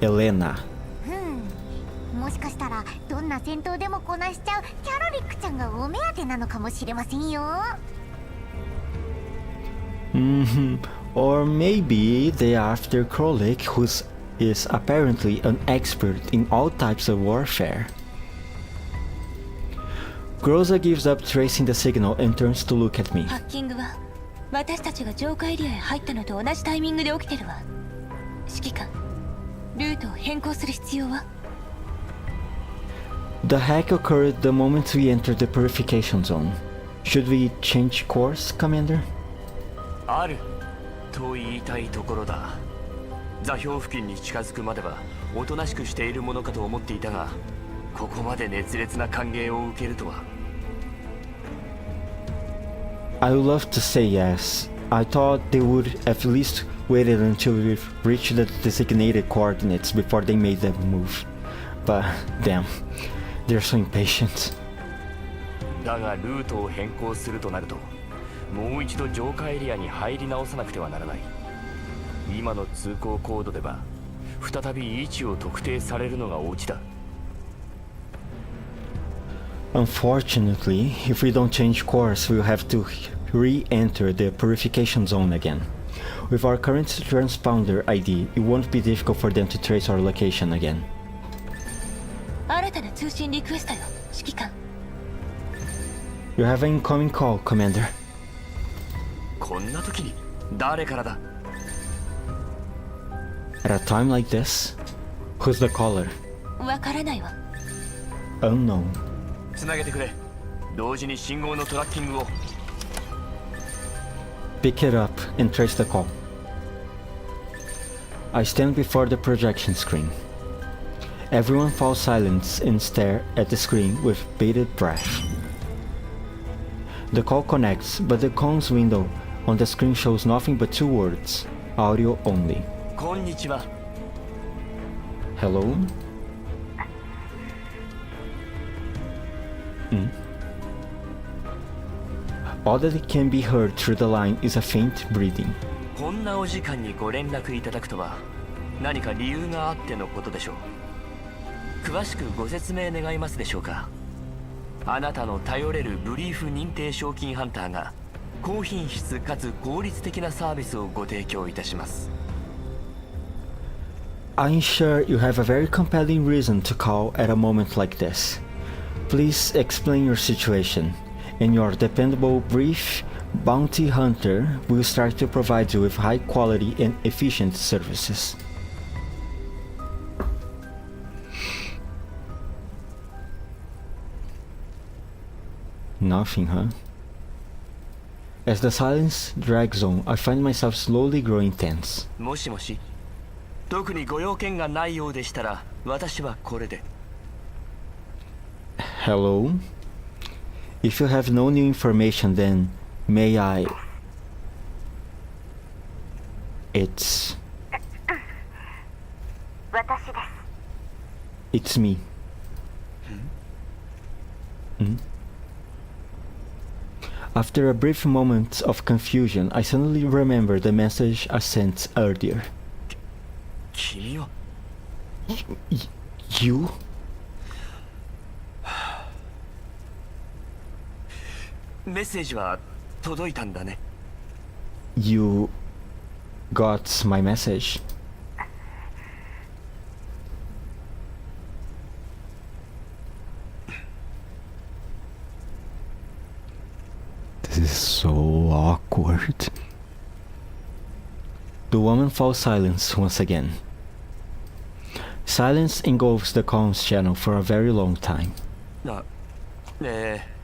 Elena. もしかしたらどんな戦闘でもこなしちゃうキャロリックちゃんがお目当てなのかもしれませんよ。 Or maybe they're after Krolik, who is apparently an expert in all types of warfare. Groza gives up tracing the signal and turns to look at me. ハッキングは私たちが浄化エリアへ入ったのと同じタイミングで起きてるわ。指揮官、ルートを変更する必要は？ The hack occurred the moment we entered the purification zone. Should we change course, Commander? あると言いたいところだ。座標付近に近づくまではおとなしくしているものかと思っていたが、ここまで熱烈な歓迎を受けるとは。 I would love to say yes. I thought they would at least waited until we've reached the designated coordinates before they made that move. But damn, they're so impatient. だがルートを変更するとなると、もう一度浄化エリアに入り直さなくてはならない。今の通行コードでは再び位置を特定されるのがオチだ。 Unfortunately, if we don't change course, we'll have to re-enter the purification zone again. With our current transponder ID, it won't be difficult for them to trace our location again. 新たな通信リクエストよ、指揮官。 You have an incoming call, Commander. こんな時に誰からだ？ At a time like this? Who's the caller? わからないわ。 Unknown. つなげてくれ。同時に信号のトラッキングを。 Pick it up and trace the call. I stand before the projection screen. Everyone falls silent and stare at the screen with bated breath. The call connects, but the comms window on the screen shows nothing but 2 words, audio only. こんにちは。 Hello? All that can be heard through the line is a faint breathing. こんなお時間にご連絡いただくとは何か理由があってのことでしょう。詳しくご説明願いますでしょうか。あなたの頼れるブリーフ認定賞金ハンターが高品質かつ効率的なサービスをご提供いたします。 I'm sure you have a very compelling reason to call at a moment like this. Please explain your situation, and your dependable brief bounty hunter will start to provide you with high quality and efficient services. Nothing, huh? As the silence drags on, I find myself slowly growing tense. もしもし。特にご用件がないようでしたら私はこれで。 Hello? If you have no new information, then may I... It's... 私です。 It's me. After a brief moment of confusion, I suddenly remember the message I sent earlier. 君は You? メッセージは届いたんだね。 You got my message? This is so awkward. The woman falls silent once again. Silence engulfs the comms channel for a very long time. な、ねえ。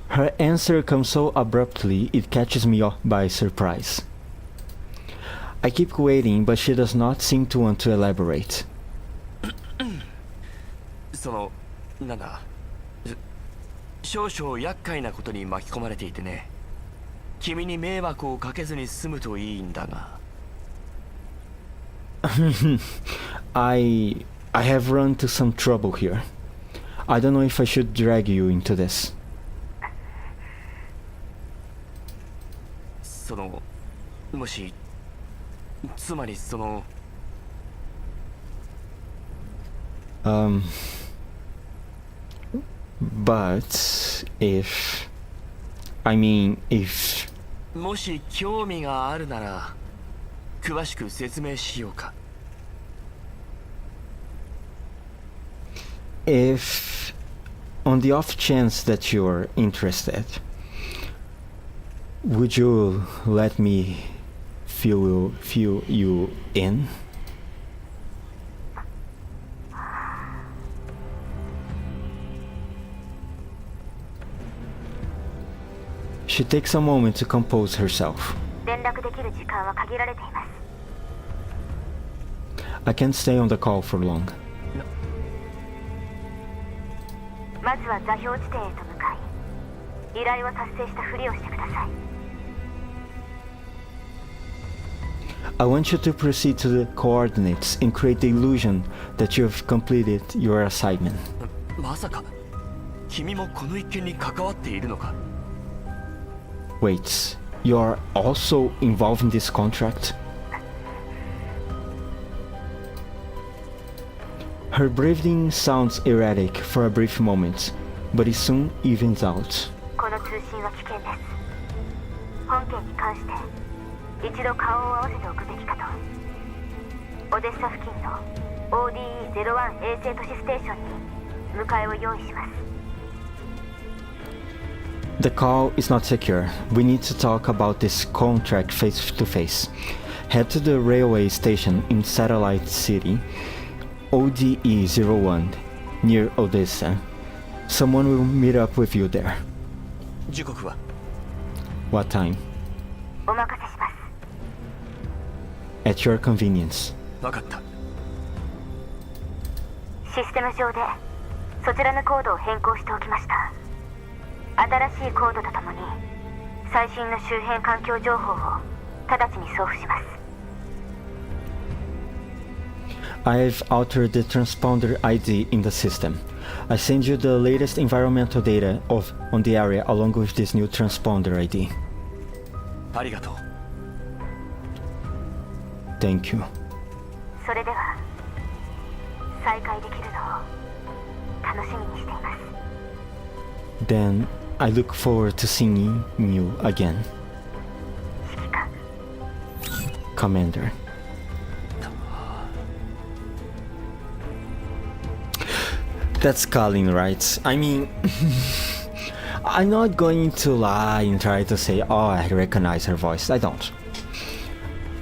Her answer comes so abruptly it catches me off by surprise. I keep waiting, but she does not seem to want to elaborate. その、なんだ。少々厄介なことに巻き込まれていてね。君に迷惑をかけずに済むといいんだが。I have run into some trouble here. I don't know if I should drag you into this. その、もし、つまりその。But if... I mean, if... もし興味があるなら、詳しく説明しようか。If, on the off chance that you're interested, would you let me fill you in? She takes a moment to compose herself. 連絡できる時間は限られています。 I can't stay on the call for long. まずは座標地点へと向かい、依頼を達成したふりをしてください。 I want you to proceed to the coordinates and create the illusion that you have completed your assignment. まさか君もこの一件に関わっているのか？ Wait, you are also involved in this contract? Her breathing sounds erratic for a brief moment, but it soon evens out. この通信は危険です。本件に関して一度顔を合わせておくべきかと。オデッサ付近の ODE-01 衛星都市ステーションに迎えを用意します。 The call is not secure. We need to talk about this contract face to face. Head to the railway station in Satellite City, ODE-01, near Odessa. Someone will meet up with you there. 時刻は What time? お任せします。 At your convenience. 分かった。システム上でそちらのコードを変更しておきました。新しいコードとともに最新の周辺環境情報を直ちに送付します。 I've altered the transponder ID in the system. I send you the latest environmental data on the area along with this new transponder ID. ありがとう。 Thank you. それでは再会できるのを楽しみにしています。 Then I look forward to seeing you again. 指揮官 Commander. That's Colin, right? I mean, I'm not going to lie and try to say, oh, I recognize her voice. I don't.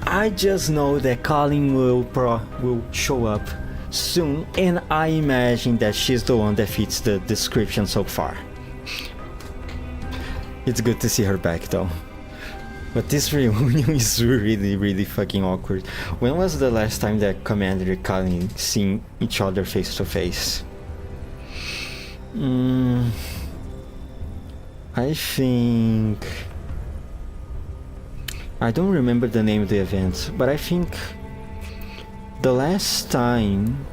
I just know that Colin will show up soon, and I imagine that she's the one that fits the description so far. It's good to see her back though. But this reunion is really fucking awkward. When was the last time that Commander and Colin seen each other face to face? I think... I don't remember the name of the event, but I think the last time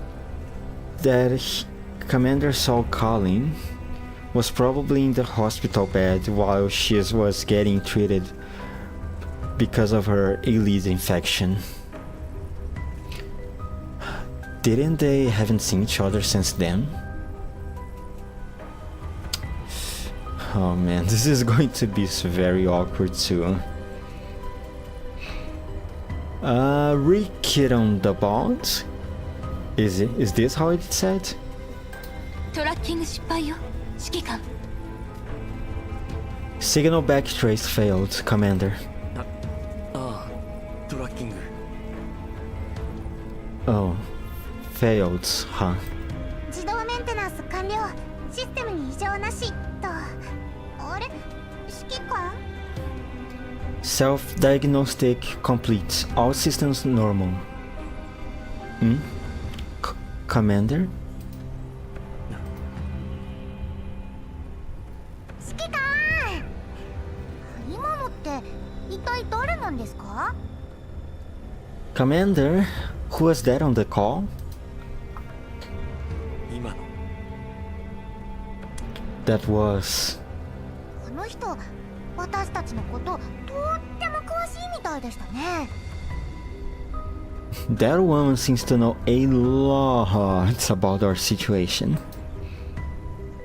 that Commander saw Colin was probably in the hospital bed while she was getting treated because of her AIDS infection. Didn't they haven't seen each other since then? Oh man, this is going to be very awkward too. Rekit on the bond? Is this how it's said? トラッキング失敗よ、指揮官。 Signal backtrace failed, Commander. ああ、トラッキング。 Oh, failed, huh? 自動メンテナンス完了。システムに異常なしと。あれ、指揮官？ Self-diagnostic complete. All systems normal. Commander? 指揮官！今のって一体誰なんですか？ Commander? Who was that on the call? 今の That was... この人、私たちのこととっても詳しいみたいでしたね。 That woman seems to know a lot about our situation.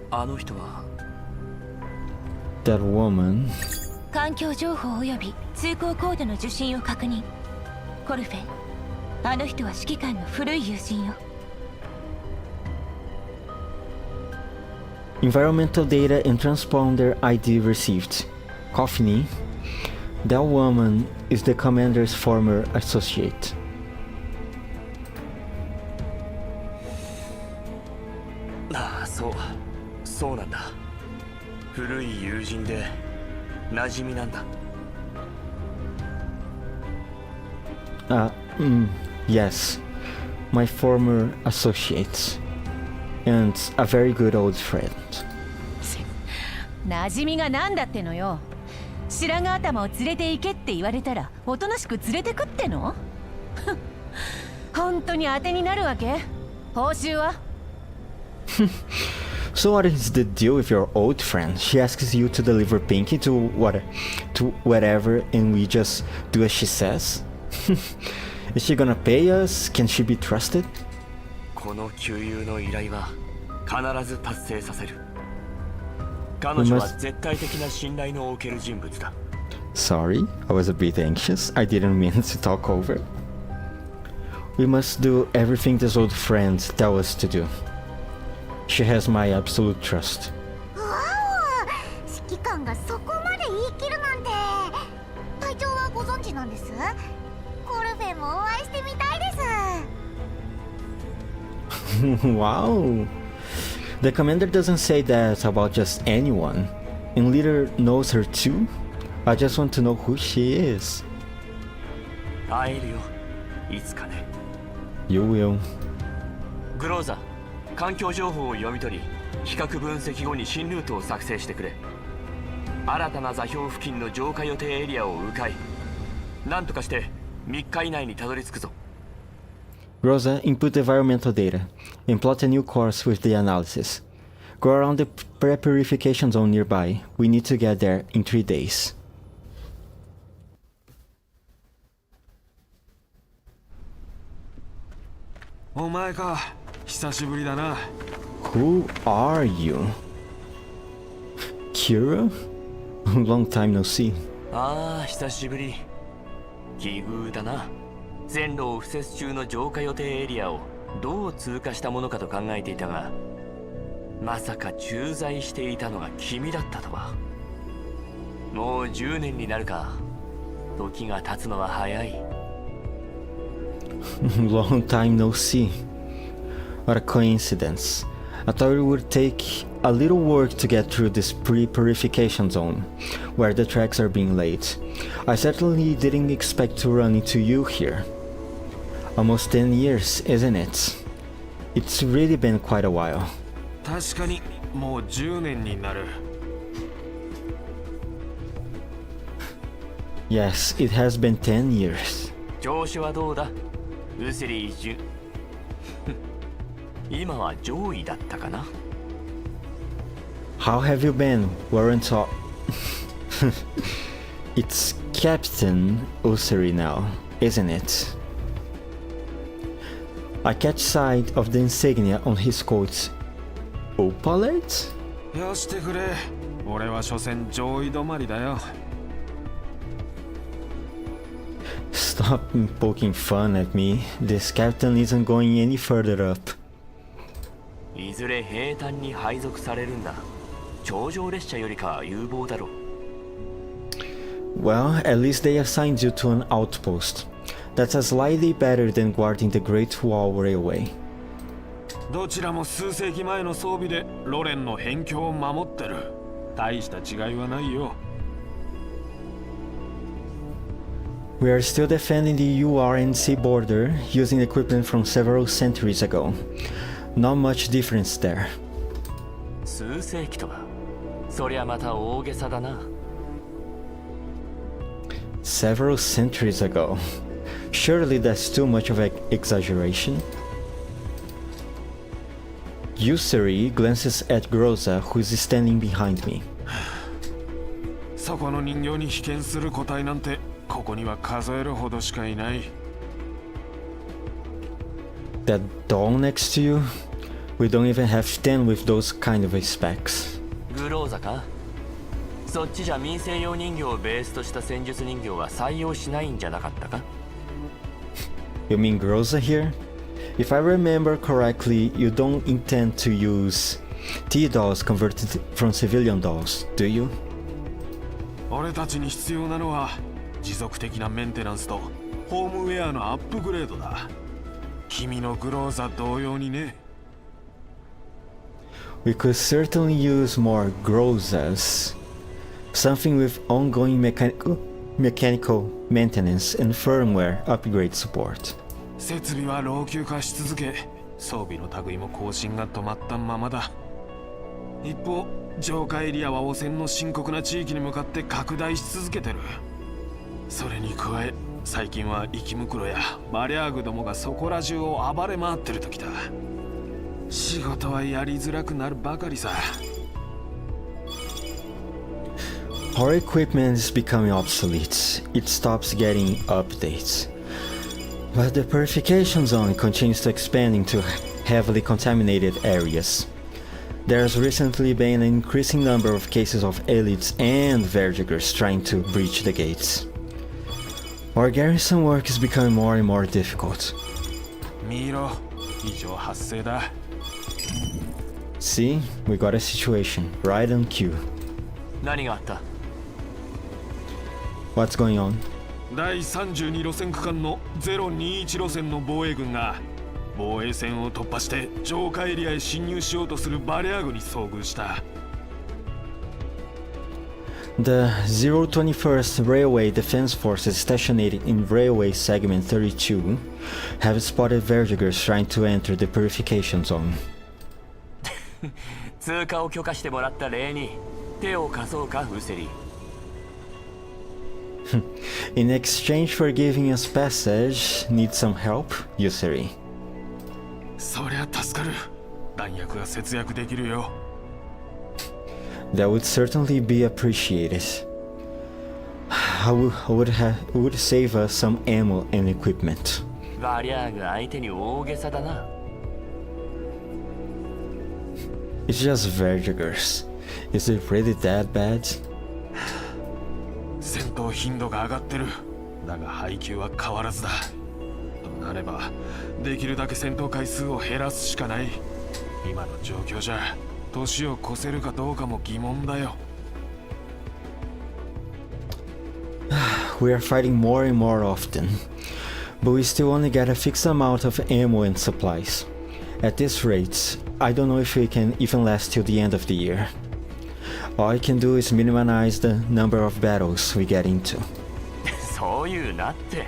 あの人は That woman... 環境情報及び通行コードの受信を確認。コルフェ、あの人は指揮官の古い友人よ。 Environmental data and transponder ID received. Coffee. That woman is the commander's former associate. ああ、そうなんだ。古い友人で馴染みなんだ。Uh, yes. My former associate. And a very good old friend. 馴染みがなんだってのよ。白髪頭を連れて行けって言われたらおとなしく連れてくっての？本当に当てになるわけ？報酬は？ So what is the deal with your old friend? She asks you to deliver Pinky to whatever and we just do as she says? Is she gonna pay us? Can she be trusted? この旧友の依頼は必ず達成させる。彼女は絶対的な信頼のおける人物だ。Sorry, I was a bit anxious. I didn't mean to talk over. We must do everything this old friend tells us to do. She has my absolute trust. わお、指揮官がそこまで言い切るなんて。隊長はご存知なんです？コルフェもお会いしてみたいです。Wow! The commander doesn't say that about just anyone. And leader knows her too? I just want to know who she is. 会えるよ、いつかね。You will. グローザ、環境情報を読み取り、比較分析後に新ルートを作成してくれ。新たな座標付近の浄化予定エリアを迂回。なんとかして3日以内にたどり着くぞ。Rosa, input environmental data and plot a new course with the analysis. Go around the pre-purification zone nearby. We need to get there in 3 days. お前か、久しぶりだな。Who are you? Kira? Long time no see. ああ、久しぶり。奇遇だな。線路を敷設中の浄化予定エリアをどう通過したものかと考えていたが、まさか駐在していたのが君だったとは。もう10年になるか。時が経つのは早い。Long time no see. What a coincidence. I thought it would take a little work to get through this pre-purification zone, where the tracks are being laid. I certainly didn't expect to run into you here. Almost 10 years, isn't it? It's really been quite a while. 確かにもう10年になる。Yes, it has been 10 years. 調子はどうだ、ウスリージュ。今は上位だったかな。How have you been, Warren Talk? It's Captain Usuri now, isn't it? I catch sight of the insignia on his coat. Opalite? よしてくれ。俺は所詮上位止まりだよ。Stop poking fun at me. This captain isn't going any further up. いずれ兵隊に配属されるんだ。頂上列車よりかは有望だろう。Well, at least they assigned you to an outpost. That's a slightly better than guarding the Great Wall Railway. どちらも数世紀前の装備でロレンの辺境を守ってる。大した違いはないよ。We are still defending the URNC border using equipment from several centuries ago. Not much difference there. 数世紀とは、そりゃまた大げさだな。Several centuries ago. Surely that's too much of an exaggeration. Yusuri glances at Groza, who is standing behind me. そこの人形に被験する個体なんてここには数えるほどしかいない。That doll next to you? We don't even have 10 with those kind of specs. グローザか。そっちじゃ民生用人形をベースとした戦術人形は採用しないんじゃなかったか？ You mean Groza here? If I remember correctly, you don't intend to use T-dolls converted from civilian dolls, do you? 俺たちに必要なのは持続的なメンテナンスとホームウェアのアップグレードだ。君のグローザ同様にね。We could certainly use more Grozas. Something with ongoing mechanical maintenance and firmware upgrade support. 設備は老朽化し続け、装備の類も更新が止まったままだ。一方、浄化エリアは汚染の深刻な地域に向かって拡大し続けてる。それに加え、最近は生きムクロやバリャーグどもがそこら中を暴れ回ってる時だ。仕事はやりづらくなるばかりさ。Our equipment is becoming obsolete. It stops getting updates. But the purification zone continues to expand into heavily contaminated areas. There's recently been an increasing number of cases of elites and VARJAGERS trying to breach the gates. Our garrison work is becoming more and more difficult. 見ろ、異常発生だ。See, we got a situation right on cue. 何があった？ What's going on? 第32路線区間の021路線の防衛軍が防衛線を突破して浄化エリアへ侵入しようとするバリアーグに遭遇した。The 021st Railway Defense Forces stationed in Railway Segment 32 have spotted VARJAGERS trying to enter the purification zone. 通過を許可してもらった例に手を貸そうか、ウセリ。In exchange for giving us passage, need some help, Yuseri? そりゃ助かる。弾薬が節約できるよ。That would certainly be appreciated. Would save us some ammo and equipment. バリャーグ相手に大げさだな。It's just VARJAGERS. Is it really that bad? 戦闘頻度が上がってる。だが配給は変わらずだ。となれば、できるだけ戦闘回数を減らすしかない。今の状況じゃ、年を越せるかどうかも疑問だよ。We are fighting more and more often, but we still only get a fixed amount of ammo and supplies. At this rate, I don't know if we can even last till the end of the year. All I can do is minimize the number of battles we get into. そういうなって。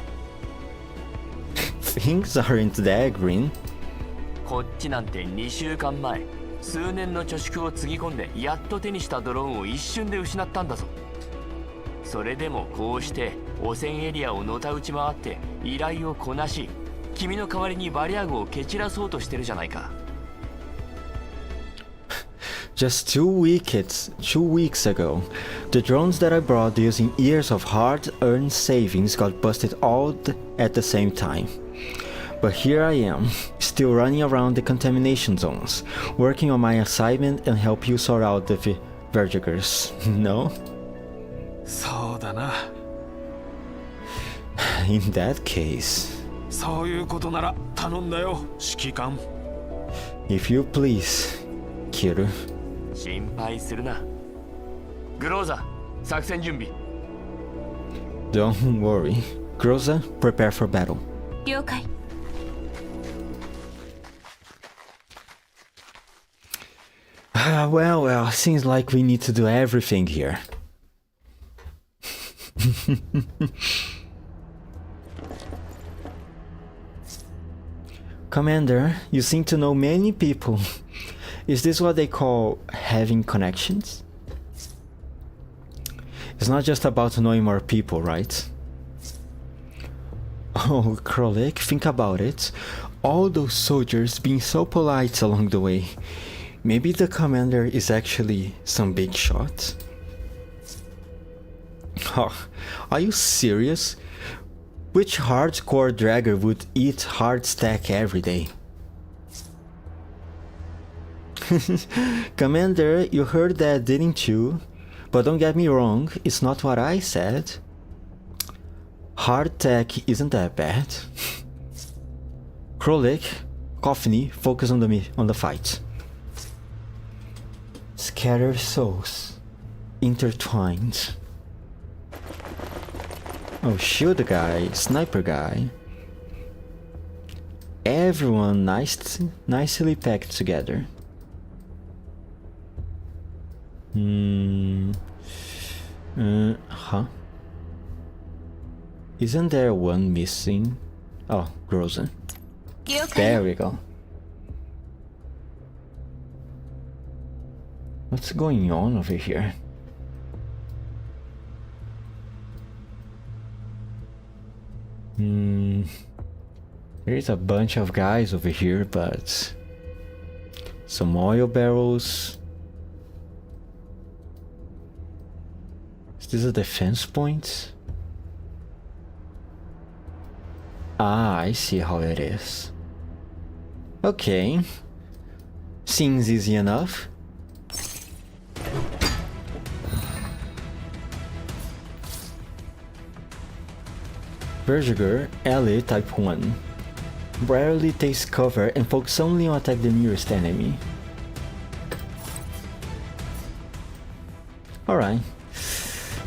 Things aren't that green. こっちなんて2週間前、数年の貯蓄をつぎ込んでやっと手にしたドローンを一瞬で失ったんだぞ。それでもこうして汚染エリアをのたうち回って依頼をこなし、君の代わりにバリアーグを蹴散らそうとしてるじゃないか。Just 2 weeks ago, the drones that I brought using years of hard-earned savings got busted all at the same time. But here I am, still running around the contamination zones, working on my assignment and help you sort out the VARJAGERS. No? そうだな。In that case... そういうことなら頼んだよ、指揮官。If you please, Kiru. 心配するな。グローザ、作戦準備。Don't worry. Groza, prepare for battle. 了解。Well, seems like we need to do everything here. Commander, you seem to know many people. Is this what they call having connections? It's not just about knowing more people, right? Oh, Krolik, think about it. All those soldiers being so polite along the way. Maybe the commander is actually some big shot? Oh, are you serious? Which hardcore dragger would eat hard stack every day? Commander, you heard that, didn't you? But don't get me wrong, it's not what I said. Hard tech isn't that bad. Krolik, Coffney, focus on the fight. Scatter souls, intertwined. Oh, shield guy, sniper guy. Everyone nicely packed together. Huh? Isn't there one missing? Oh, Grozen. 了解 There we go. What's going on over here? There's a bunch of guys over here, but some oil barrels. Is this a defense point? Ah, I see how it is. Okay. Seems easy enough. VARJAGER, ally type 1. Rarely takes cover and focus only on attack the nearest enemy. Alright.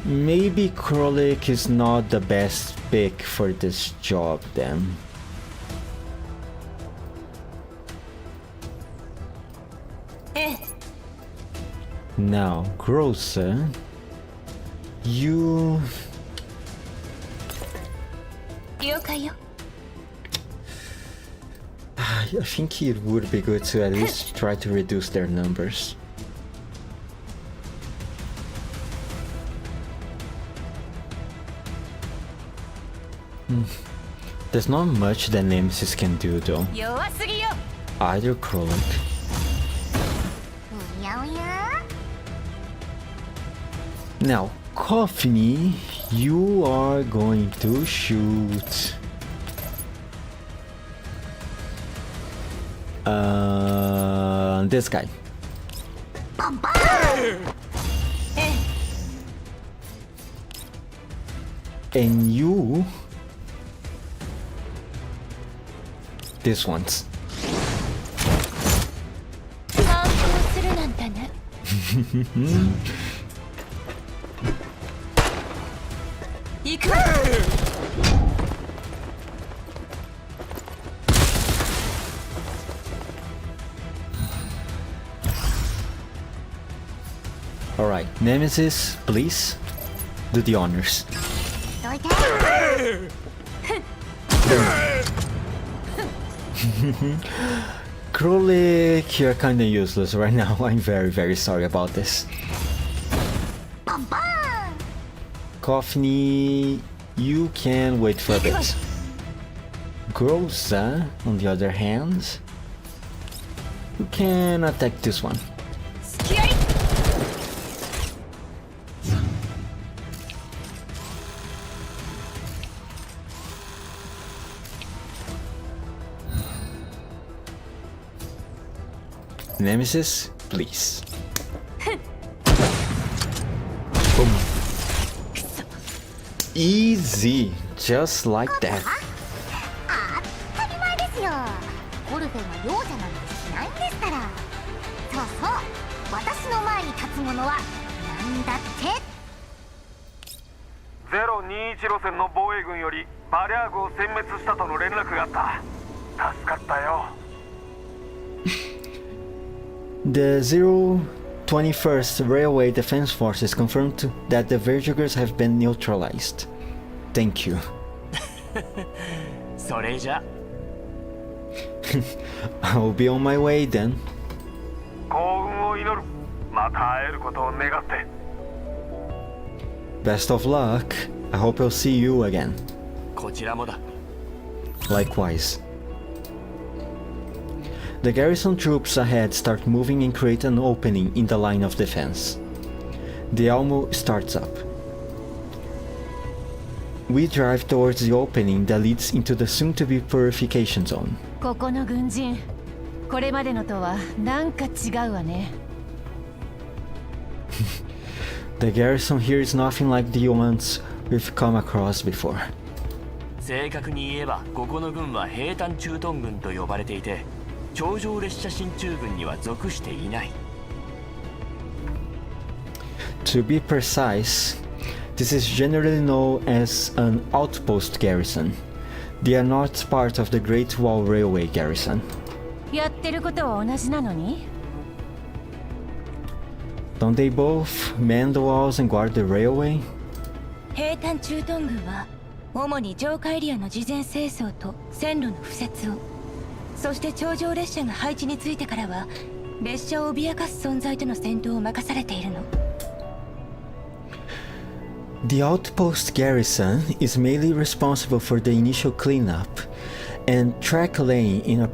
Maybe Krolik is not the best pick for this job then. Now, Groza, you... 了解よ I think it would be good to at least try to reduce their numbers. There's not much that Nemesis can do though. 弱すぎよ Either Krolik. おやおや Now, Coffee, you are going to shoot. This guy. And you... This one's. 反抗するなんてね 行くわ Alright, Nemesis, please do the honors. どいて Krolik, you're kinda useless right now. I'm very sorry about this. バンバン Coffee, you can wait for a bit. Groza, on the other hand, you can attack this one. 隙あり Nemesis, please. Boom. Easy, just like that. 当たり前ですよゴルフェは容赦なんてしないんですからそうそう私の前に立つものは何だって021路線の防衛軍よりバリャーグを殲滅したとの連絡があった助かったよ The 021st Railway Defense Forces confirmed that the VARJAGERS have been neutralized. Thank you. それじゃ I'll be on my way then. 幸運を祈るまた会えることを願って Best of luck. I hope I'll see you again. こちらもだ Likewise. The garrison troops ahead start moving and create an opening in the line of defense. The Almo starts up. We drive towards the opening that leads into the soon-to-be purification zone. ここの軍人これまでのとはなんか違うわね The garrison here is nothing like the ones we've come across before. 正確に言えばここの軍は兵隊駐屯軍と呼ばれていて頂上列車進駐軍には属していない To be precise, this is generally known as an outpost garrison. They are not part of the Great Wall Railway garrison. やってることは同じなのに Don't they both man the walls and guard the railway? 兵隊駐屯軍は主に浄化エリアの事前清掃と線路の敷設を、そして頂上列車が配置についてからは列車を脅かす存在との戦闘を任されているの。The outpost garrison is mainly responsible for the initial cleanup and track laying in a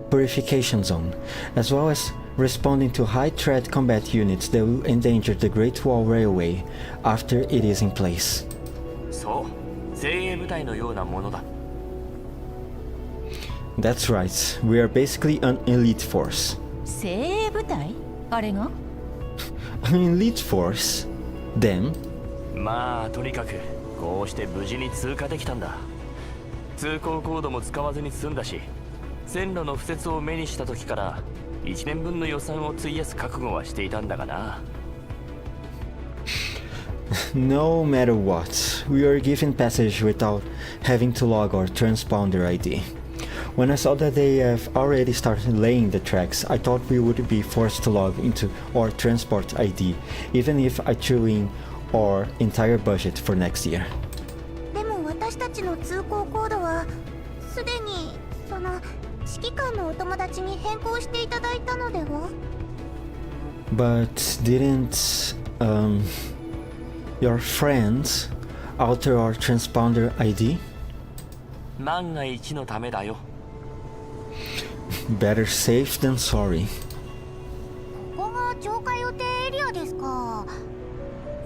purification zone, as well as responding to high-threat combat units that will endanger the Great Wall Railway after it is in place. そう、精鋭部隊のようなものだ。That's right, we are basically an elite force. 精鋭部隊？あれが？ An elite force? Them? まあとにかくこうして無事に通過できたんだ。通行コードも使わずに済んだし、線路の敷設を目にした時から1年分の予算を費やす覚悟はしていたんだがな。No matter what, we are given passage without having to log our transponder ID. When I saw that they have already started laying the tracks, I thought we would be forced to log into our transport ID, even if I threw in our entire budget for next year. でも私たちの通行コードはすでにその指揮官のお友達に変更していただいたのでは？ But didn't your friends alter our transponder ID? 万が一のためだよ。Better safe than sorry. ここが浄化予定エリアですか。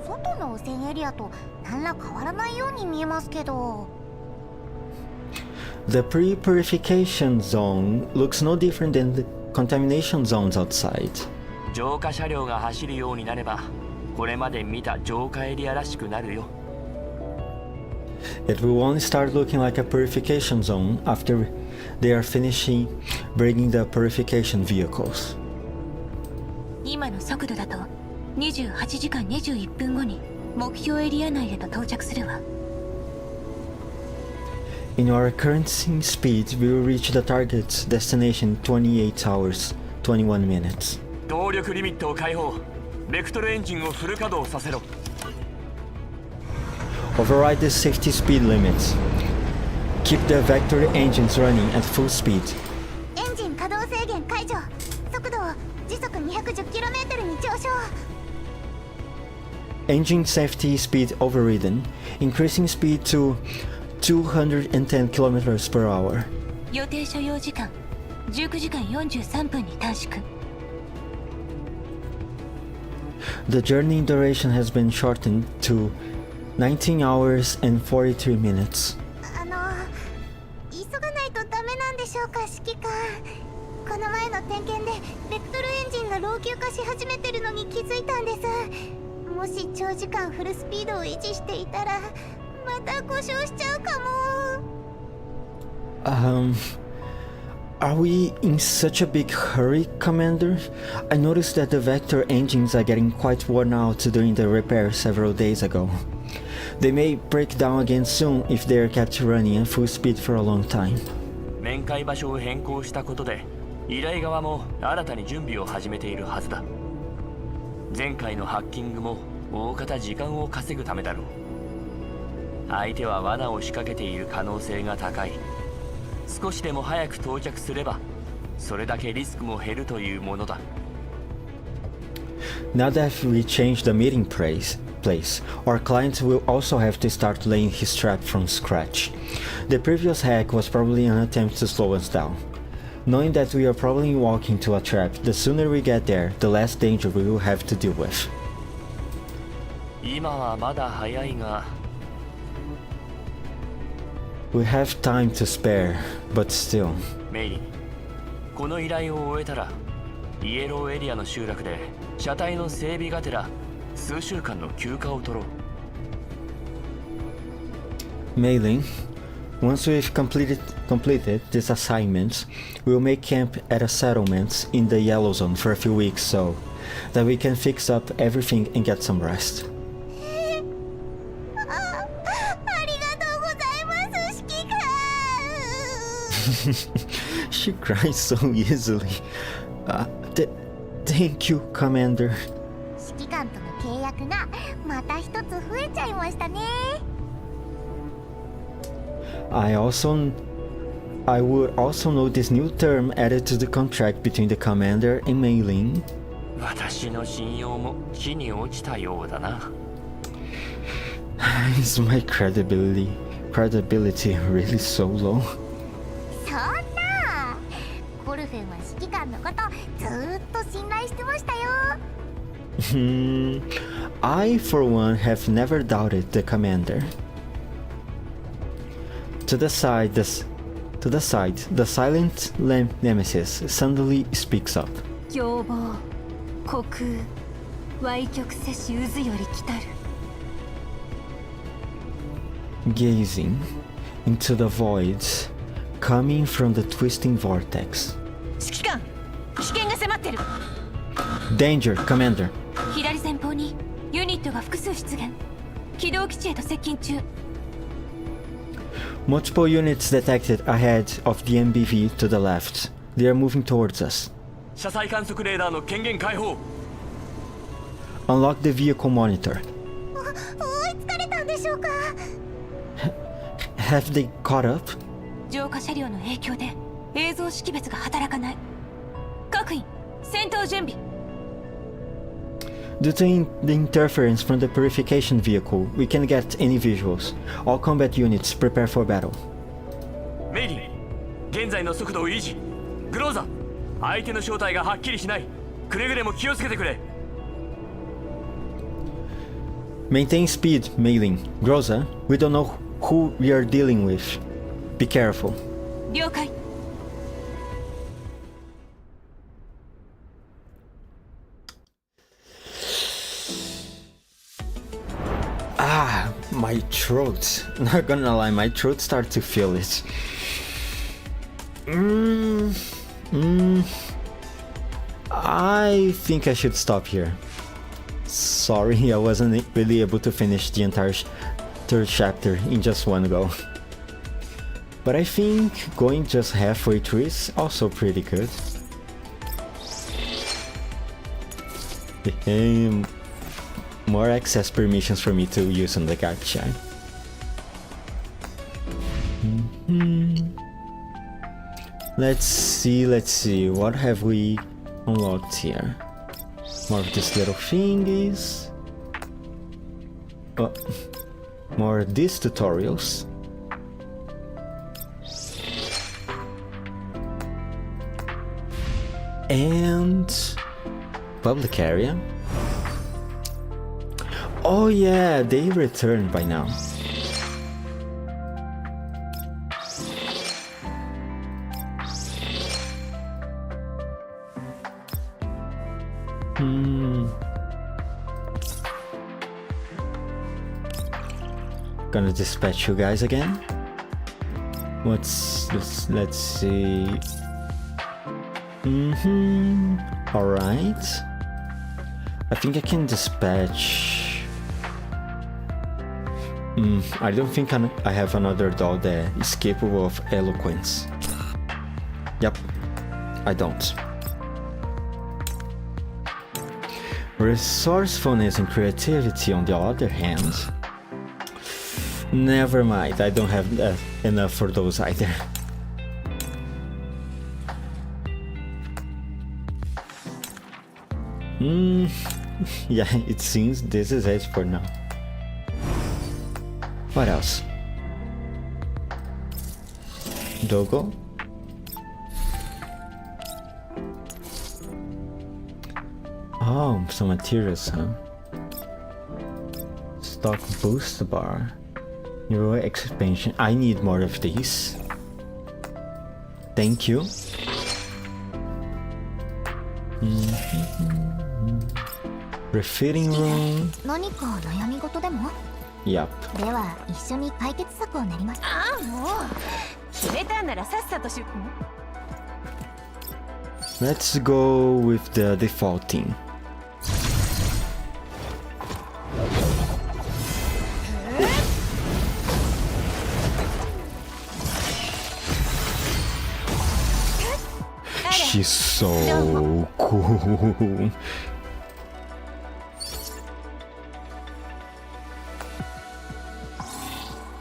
外の汚染エリアと何ら変わらないように見えますけど。The pre-purification zone looks no different than the contamination zones outside. 浄化車両が走るようになれば、これまで見た浄化エリアらしくなるよ。It will only start looking like a purification zone after they are finishing bringing the purification vehicles. 今の速度だと28時間21分後に目標エリア内へと到着するわ。In our current speed, we will reach the target's destination in 28 hours, 21 minutes. 動力リミットを解放。ベクトルエンジンをフル稼働させろ。Override the safety speed limits. Keep the vector engines running at full speed. エンジン稼働制限解除。速度を時速 210km に上昇。Engine safety speed overridden, increasing speed to 210 kilometers per hour. 予定所要時間19時間43分に短縮。The journey duration has been shortened to 19 hours and 43 minutes. 急がないとダメなんでしょうか、指揮官。この前の点検でベクトルエンジンが老朽化し始めてるのに気づいたんです。もし長時間フルスピードを維持していたらまた故障しちゃうかも。Are we in such a big hurry, Commander? I noticed that the vector engines are getting quite worn out during the repair several days ago. They may break down again soon if they are kept running at full speed for a long time. 面会場所を変更したことで、依頼側も新たに準備を始めているはずだ。前回のハッキングも大方時間を稼ぐためだろう。相手は罠を仕掛けている可能性が高い。少しでも早く到着すれば、それだけリスクも減るというものだ。Now that we changed the meeting place, our client will also have to start laying his trap from scratch. The previous hack was probably an attempt to slow us down. Knowing that we are probably walking to a trap, the sooner we get there, the less danger we will have to deal with. 今はまだ早いが、We have time to spare, but still. メイリン、この依頼を終えたら、イエローエリアの集落で車体の整備がてら数週間の休暇を取ろう。Mei-Ling, once we've completed this assignment, we'll make camp at a settlement in the Yellow Zone for a few weeks so that we can fix up everything and get some rest. ありがとうございます、指揮官。She cries so easily. Thank you, Commander. 指揮官との契約がまた一つ増えちゃいましたね。I would also note this new term added to the contract between the commander and Mei Ling. 私の信用も地に落ちたようだな。Is my credibility really so low? そんなコルフェンは指揮官のことずーっと信頼してましたよ。I, for one, have never doubted the commander. To the side, the silent nemesis suddenly speaks up. 凶暴、虚空、歪曲せし渦より来たる。Gazing into the voids coming from the twisting vortex. 指揮官、危険が迫ってる。 Danger, Commander. 左前方にユニットが複数出現。軌道基地へと接近中。 Multiple units detected ahead of the MBV to the left. They are moving towards us. 車載観測レーダーの権限解放。 Unlock the vehicle monitor. 追いつかれたんでしょうか。 Have they caught up? 浄化車両の影響で映像識別が働かない。各員、戦闘準備。 Due to the interference from the purification vehicle, we can't get any visuals. All combat units prepare for battle. メイリン、現在の速度を維持。グローザ、相手の正体がはっきりしない。くれぐれも気をつけてくれ。 Maintain speed, Mei-Ling. Groza, we don't know who we are dealing with. Be careful. 了解。 My throat. Not gonna lie, my throat started to feel it. I think I should stop here. Sorry, I wasn't really able to finish the entire third chapter in just one go. But I think going just halfway through is also pretty good. More access permissions for me to use on the gacha. Let's see, what have we unlocked here? More of these little thingies. Oh, more of these tutorials. And public area. Oh yeah, they returned by now. Gonna dispatch you guys again. Let's see. Alright. I think I can dispatch. I don't think I have another doll that is capable of eloquence. Yep, I don't. Resourcefulness and creativity, on the other hand. Never mind, I don't have enough for those either. Yeah, it seems this is it for now. What else? Dogo? Oh, some materials, huh? Stock boost bar. Neuro expansion. I need more of these. Thank you. Refitting room. 何か悩み事でも？ Yup. では一緒に解決策を練りましょう。ああ、もう決めたんならさっさとし。 Let's go with the defaulting. She's so cool.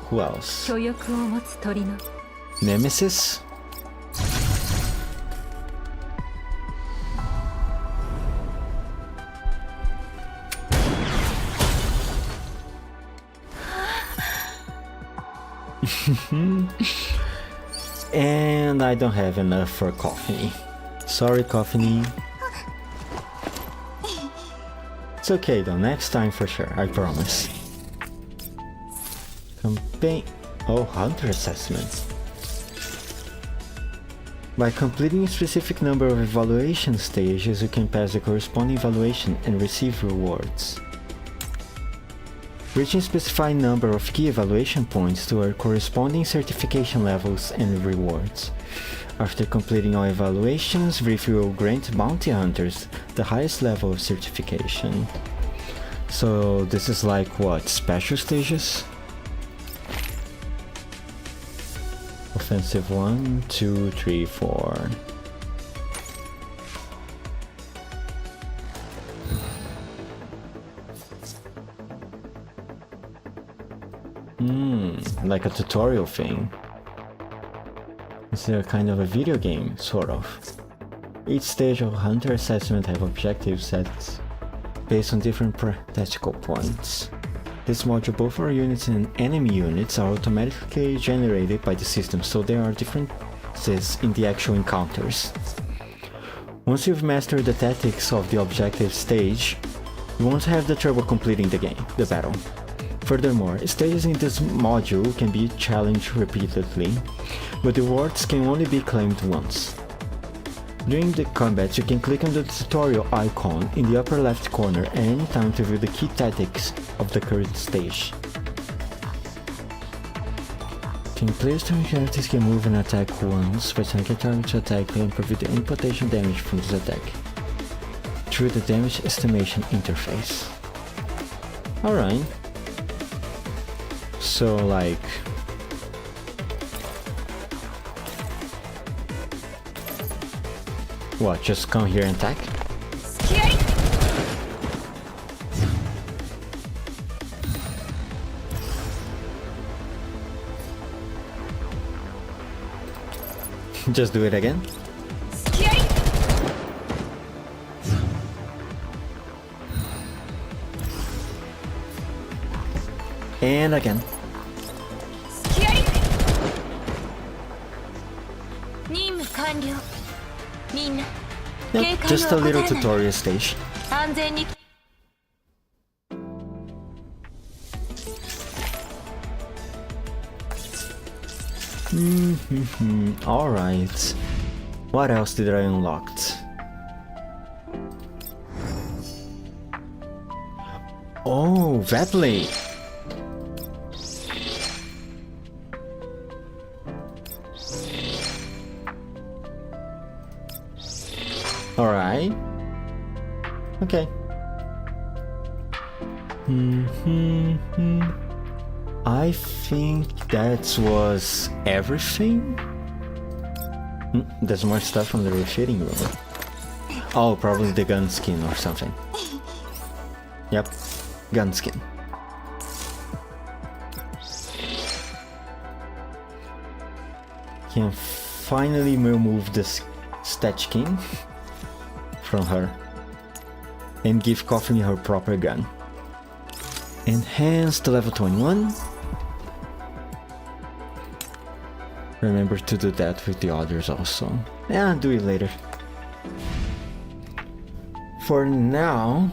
Who else? 巨翼を持つ鳥の Nemesis? And I don't have enough for Coffee. Sorry, Coffee. It's okay though, next time for sure, I promise. Campaign... Oh, Hunter Assessment. By completing a specific number of evaluation stages, you can pass the corresponding evaluation and receive rewards. Reaching a specified number of key evaluation points to earn corresponding certification levels and rewards. After completing all evaluations, Reef will grant bounty hunters the highest level of certification. So this is like what, special stages? Offensive 1, 2, 3, 4. Like a tutorial thing. It's a kind of a video game, sort of. Each stage of Hunter Assessment have objectives set based on different tactical points. This module, both for units and enemy units, are automatically generated by the system, so there are differences in the actual encounters. Once you've mastered the tactics of the objective stage, you won't have the trouble completing the battle. Furthermore, stages in this module can be challenged repeatedly, but the rewards can only be claimed once. During the combat, you can click on the tutorial icon in the upper left corner at any time to view the key tactics of the current stage. Players turn characters can move and attack once, by targeting target to attack and prevent any potential damage from this attack through the damage estimation interface. Alright. So like... What, just come here and attack? Just do it again? And again. Yep, just a little tutorial stage. Alright. What else did I unlock? Oh, Vatley! Alright. Okay. I think that was everything. There's more stuff from the refitting room. Oh, probably the gun skin or something. Yep, gun skin. Can finally remove this stat king from her and give Coffin her proper gun. Enhance to level 21. Remember to do that with the others also. Yeah, do it later. For now,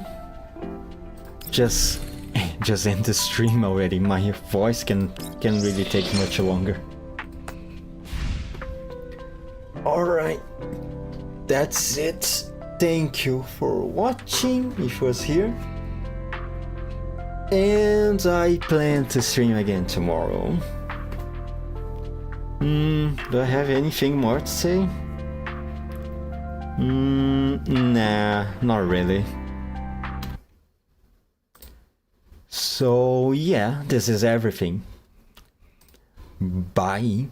just end the stream already. My voice can really take much longer. Alright, that's it. Thank you for watching if you was here. And I plan to stream again tomorrow. Do I have anything more to say? Nah, not really. So yeah, this is everything. Bye.